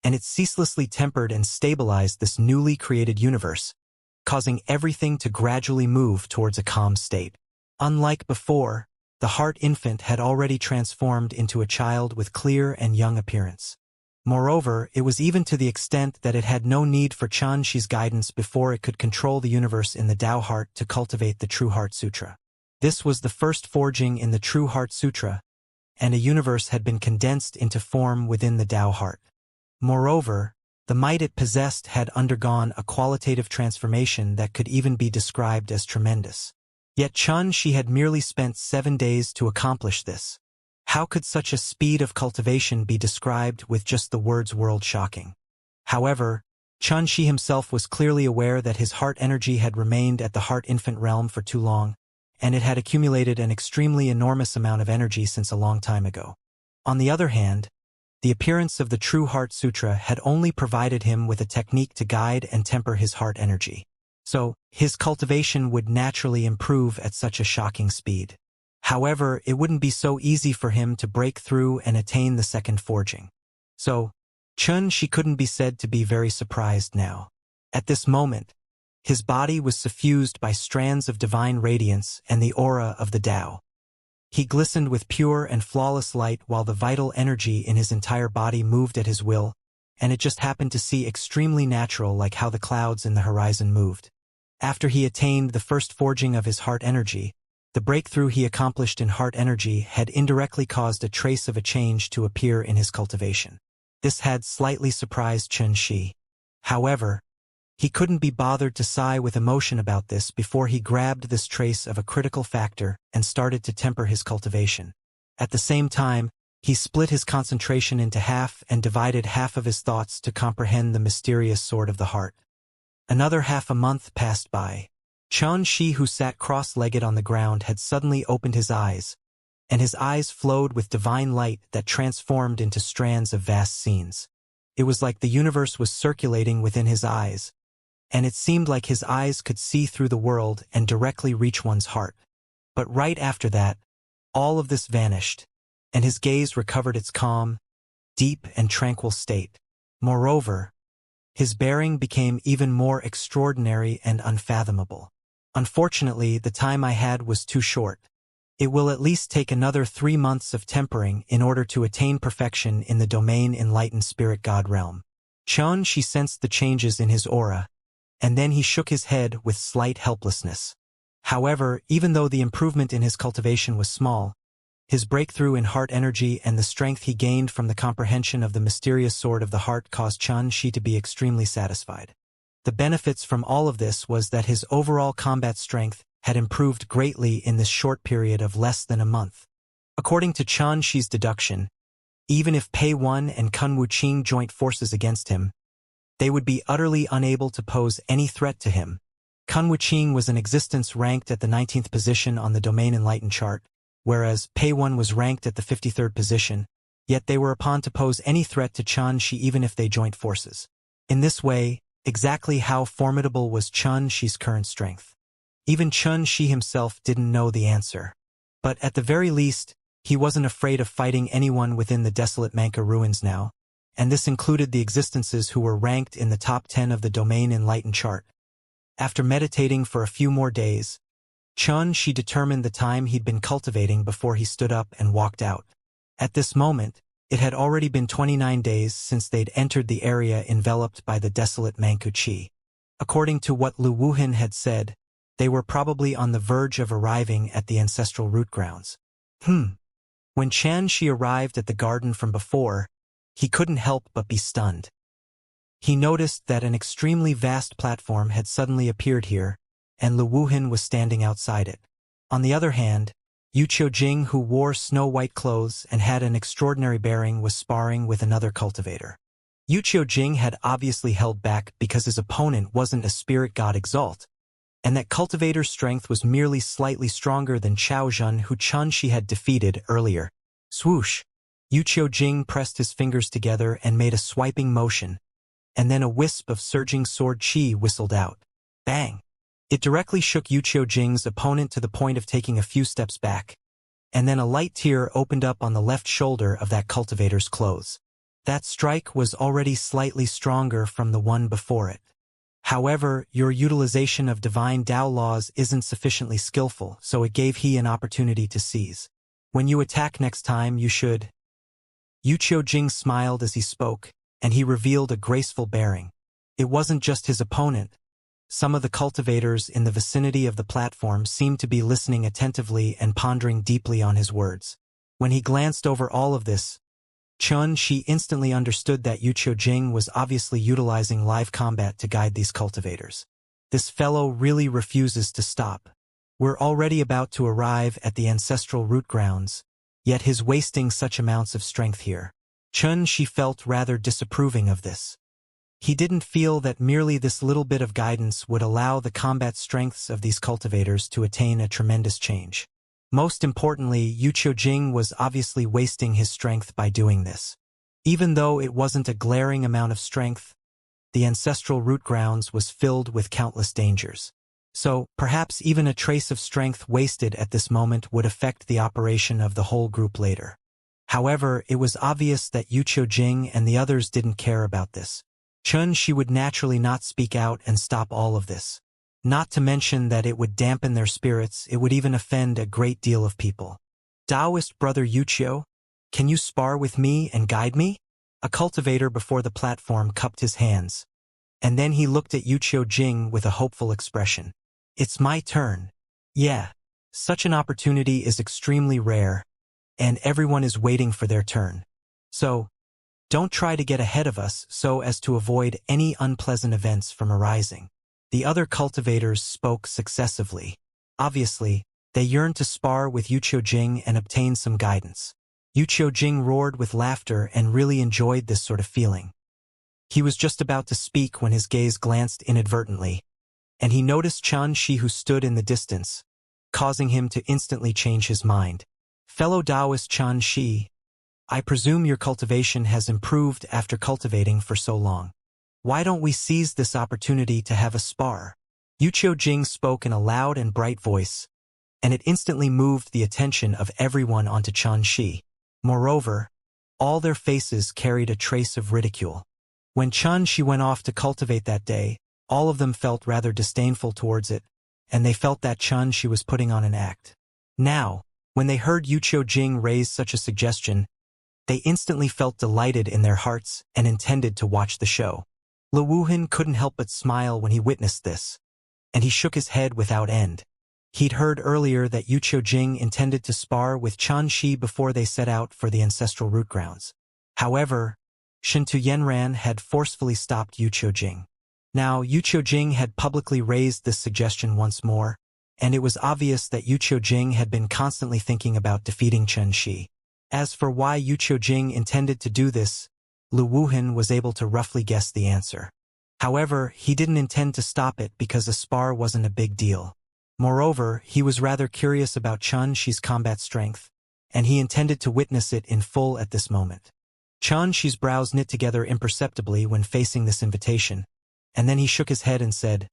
and it ceaselessly tempered and stabilized this newly created universe, causing everything to gradually move towards a calm state. Unlike before, the heart infant had already transformed into a child with clear and young appearance. Moreover, it was even to the extent that it had no need for Xianxia's guidance before it could control the universe in the Tao Heart to cultivate the True Heart Sutra. This was the first forging in the True Heart Sutra, and a universe had been condensed into form within the Tao Heart. Moreover, the might it possessed had undergone a qualitative transformation that could even be described as tremendous. Yet Xianxia had merely spent 7 days to accomplish this. How could such a speed of cultivation be described with just the words world-shocking? However, Xianxia himself was clearly aware that his heart energy had remained at the heart infant realm for too long, and it had accumulated an extremely enormous amount of energy since a long time ago. On the other hand, the appearance of the True Heart Sutra had only provided him with a technique to guide and temper his heart energy. So, his cultivation would naturally improve at such a shocking speed. However, it wouldn't be so easy for him to break through and attain the second forging. So, Xianxia couldn't be said to be very surprised now. At this moment, his body was suffused by strands of divine radiance and the aura of the Tao. He glistened with pure and flawless light while the vital energy in his entire body moved at his will, and it just happened to see extremely natural like how the clouds in the horizon moved. After he attained the first forging of his heart energy, the breakthrough he accomplished in heart energy had indirectly caused a trace of a change to appear in his cultivation. This had slightly surprised Xianxia. However, he couldn't be bothered to sigh with emotion about this before he grabbed this trace of a critical factor and started to temper his cultivation. At the same time, he split his concentration into half and divided half of his thoughts to comprehend the mysterious sword of the heart. Another half a month passed by. Xianxia, who sat cross-legged on the ground, had suddenly opened his eyes, and his eyes flowed with divine light that transformed into strands of vast scenes. It was like the universe was circulating within his eyes, and it seemed like his eyes could see through the world and directly reach one's heart. But right after that, all of this vanished, and his gaze recovered its calm, deep and tranquil state. Moreover, his bearing became even more extraordinary and unfathomable. Unfortunately, the time I had was too short. It will at least take another 3 months of tempering in order to attain perfection in the domain enlightened spirit God realm. Xianxia sensed the changes in his aura, and then he shook his head with slight helplessness. However, even though the improvement in his cultivation was small, his breakthrough in heart energy and the strength he gained from the comprehension of the mysterious sword of the heart caused Xianxia to be extremely satisfied. The benefits from all of this was that his overall combat strength had improved greatly in this short period of less than a month. According to Xianxia's deduction, even if P1 and Kun Wuqing joined forces against him, they would be utterly unable to pose any threat to him. Kun Wuqing was in existence ranked at the 19th position on the Domain Enlightened chart, whereas P1 was ranked at the 53rd position, yet they were upon to pose any threat to Xianxia even if they joined forces. In this way, exactly how formidable was Xianxia's current strength? Even Xianxia himself didn't know the answer. But at the very least, he wasn't afraid of fighting anyone within the desolate Mancha ruins now, and this included the existences who were ranked in the top 10 of the Domain Enlightened chart. After meditating for a few more days, Xianxia determined the time he'd been cultivating before he stood up and walked out. At this moment, it had already been 29 days since they'd entered the area enveloped by the desolate Manchu. According to what Lu Wuhan had said, they were probably on the verge of arriving at the ancestral root grounds. When Xianxia arrived at the garden from before, he couldn't help but be stunned. He noticed that an extremely vast platform had suddenly appeared here, and Lu Wuhan was standing outside it. On the other hand, Yu Qiujing, who wore snow-white clothes and had an extraordinary bearing, was sparring with another cultivator. Yu Qiujing had obviously held back because his opponent wasn't a spirit god exalt, and that cultivator's strength was merely slightly stronger than Chao Zhen, who Xianxia had defeated earlier. Swoosh! Yu Qiujing pressed his fingers together and made a swiping motion, and then a wisp of surging sword chi whistled out. Bang! It directly shook Yu Qiujing's opponent to the point of taking a few steps back, and then a light tear opened up on the left shoulder of that cultivator's clothes. That strike was already slightly stronger from the one before it. However, your utilization of divine Tao laws isn't sufficiently skillful, so it gave he an opportunity to seize. When you attack next time, you should. Yu Qiujing smiled as he spoke, and he revealed a graceful bearing. It wasn't just his opponent. Some of the cultivators in the vicinity of the platform seemed to be listening attentively and pondering deeply on his words. When he glanced over all of this, Chun Shi instantly understood that Yu Qiujing was obviously utilizing live combat to guide these cultivators. This fellow really refuses to stop. We're already about to arrive at the ancestral root grounds, yet he's wasting such amounts of strength here. Chun Shi felt rather disapproving of this. He didn't feel that merely this little bit of guidance would allow the combat strengths of these cultivators to attain a tremendous change. Most importantly, Yu Qiujing was obviously wasting his strength by doing this. Even though it wasn't a glaring amount of strength, the ancestral root grounds was filled with countless dangers. So, perhaps even a trace of strength wasted at this moment would affect the operation of the whole group later. However, it was obvious that Yu Qiujing and the others didn't care about this. Chun Shi would naturally not speak out and stop all of this. Not to mention that it would dampen their spirits, it would even offend a great deal of people. Taoist brother Yu Qiu, can you spar with me and guide me? A cultivator before the platform cupped his hands. And then he looked at Yu Qiujing with a hopeful expression. It's my turn. Yeah. Such an opportunity is extremely rare, and everyone is waiting for their turn. So, don't try to get ahead of us so as to avoid any unpleasant events from arising. The other cultivators spoke successively. Obviously, they yearned to spar with Yu Qiujing and obtain some guidance. Yu Qiujing roared with laughter and really enjoyed this sort of feeling. He was just about to speak when his gaze glanced inadvertently, and he noticed Chun Shi who stood in the distance, causing him to instantly change his mind. Fellow Taoist Chun Shi, I presume your cultivation has improved after cultivating for so long. Why don't we seize this opportunity to have a spar? Yu Qiujing spoke in a loud and bright voice, and it instantly moved the attention of everyone onto Chun Shi. Moreover, all their faces carried a trace of ridicule. When Chun Shi went off to cultivate that day, all of them felt rather disdainful towards it, and they felt that Chun Shi was putting on an act. Now, when they heard Yu Qiujing raise such a suggestion, they instantly felt delighted in their hearts and intended to watch the show. Lu Wuhan couldn't help but smile when he witnessed this, and he shook his head without end. He'd heard earlier that Yu Qiujing intended to spar with Chun Shi before they set out for the ancestral root grounds. However, Shen Tuyenran had forcefully stopped Yu Qiujing. Now, Yu Qiujing had publicly raised this suggestion once more, and it was obvious that Yu Qiujing had been constantly thinking about defeating Chun Shi. As for why Yu Qiujing intended to do this, Lu Wuhan was able to roughly guess the answer. However, he didn't intend to stop it because a spar wasn't a big deal. Moreover, he was rather curious about Chun Shi's combat strength, and he intended to witness it in full at this moment. Chun Shi's brows knit together imperceptibly when facing this invitation, and then he shook his head and said,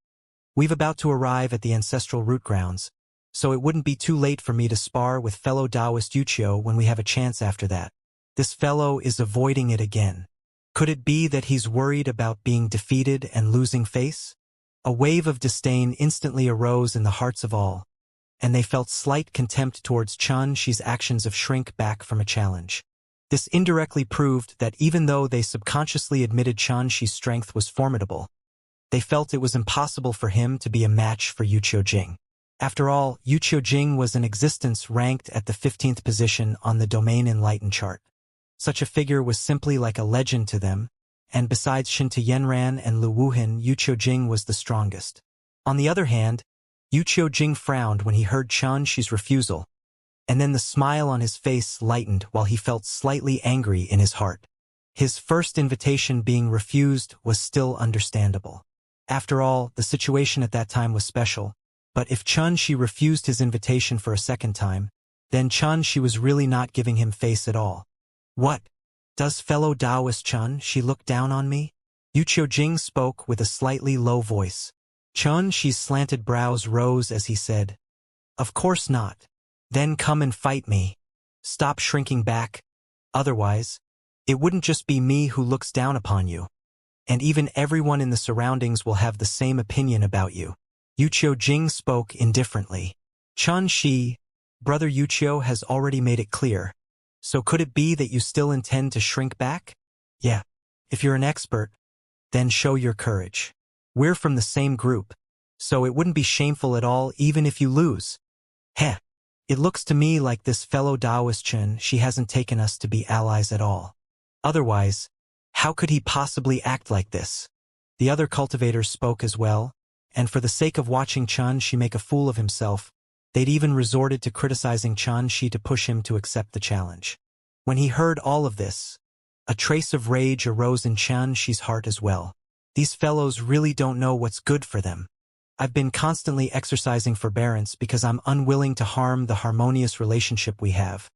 We've about to arrive at the ancestral root grounds, so it wouldn't be too late for me to spar with fellow Taoist Yu Qiu when we have a chance after that. This fellow is avoiding it again. Could it be that he's worried about being defeated and losing face? A wave of disdain instantly arose in the hearts of all, and they felt slight contempt towards Chun Shi's actions of shrink back from a challenge. This indirectly proved that even though they subconsciously admitted Chun Shi's strength was formidable, they felt it was impossible for him to be a match for Yu Qiujing. After all, Yu Qiujing was in existence ranked at the 15th position on the Domain Enlightened chart. Such a figure was simply like a legend to them, and besides Shen Tuyenran and Lu Wuhan, Yu Qiujing was the strongest. On the other hand, Yu Qiujing frowned when he heard Chun Shi's refusal, and then the smile on his face lightened while he felt slightly angry in his heart. His first invitation being refused was still understandable. After all, the situation at that time was special, but if Chun Shi refused his invitation for a second time, then Chun Shi was really not giving him face at all. What? Does fellow Taoist Chun Shi look down on me? Yu Qiujing spoke with a slightly low voice. Chun Shi's slanted brows rose as he said, Of course not. Then come and fight me. Stop shrinking back. Otherwise, it wouldn't just be me who looks down upon you. and even everyone in the surroundings will have the same opinion about you. Yuqiu Jing spoke indifferently. Chen Shi, Brother Yuqiu has already made it clear. So could it be that you still intend to shrink back? Yeah. If you're an expert, then show your courage. We're from the same group, so it wouldn't be shameful at all even if you lose. Heh. It looks to me like this fellow Taoist Chen Shi hasn't taken us to be allies at all. Otherwise, how could he possibly act like this? The other cultivators spoke as well, and for the sake of watching Chen Shi make a fool of himself, they'd even resorted to criticizing Chen Shi to push him to accept the challenge. When he heard all of this, a trace of rage arose in Chen Shi's heart as well. These fellows really don't know what's good for them. I've been constantly exercising forbearance because I'm unwilling to harm the harmonious relationship we have.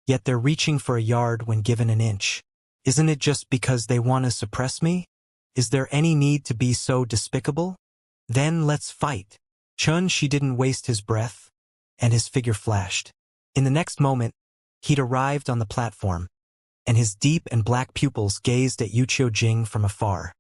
Yet they're reaching for a yard when given an inch. Isn't it just because they want to suppress me? Is there any need to be so despicable? Then let's fight. Chen Shi didn't waste his breath, and his figure flashed. In the next moment, he'd arrived on the platform, and his deep and black pupils gazed at Yuqiu Jing from afar.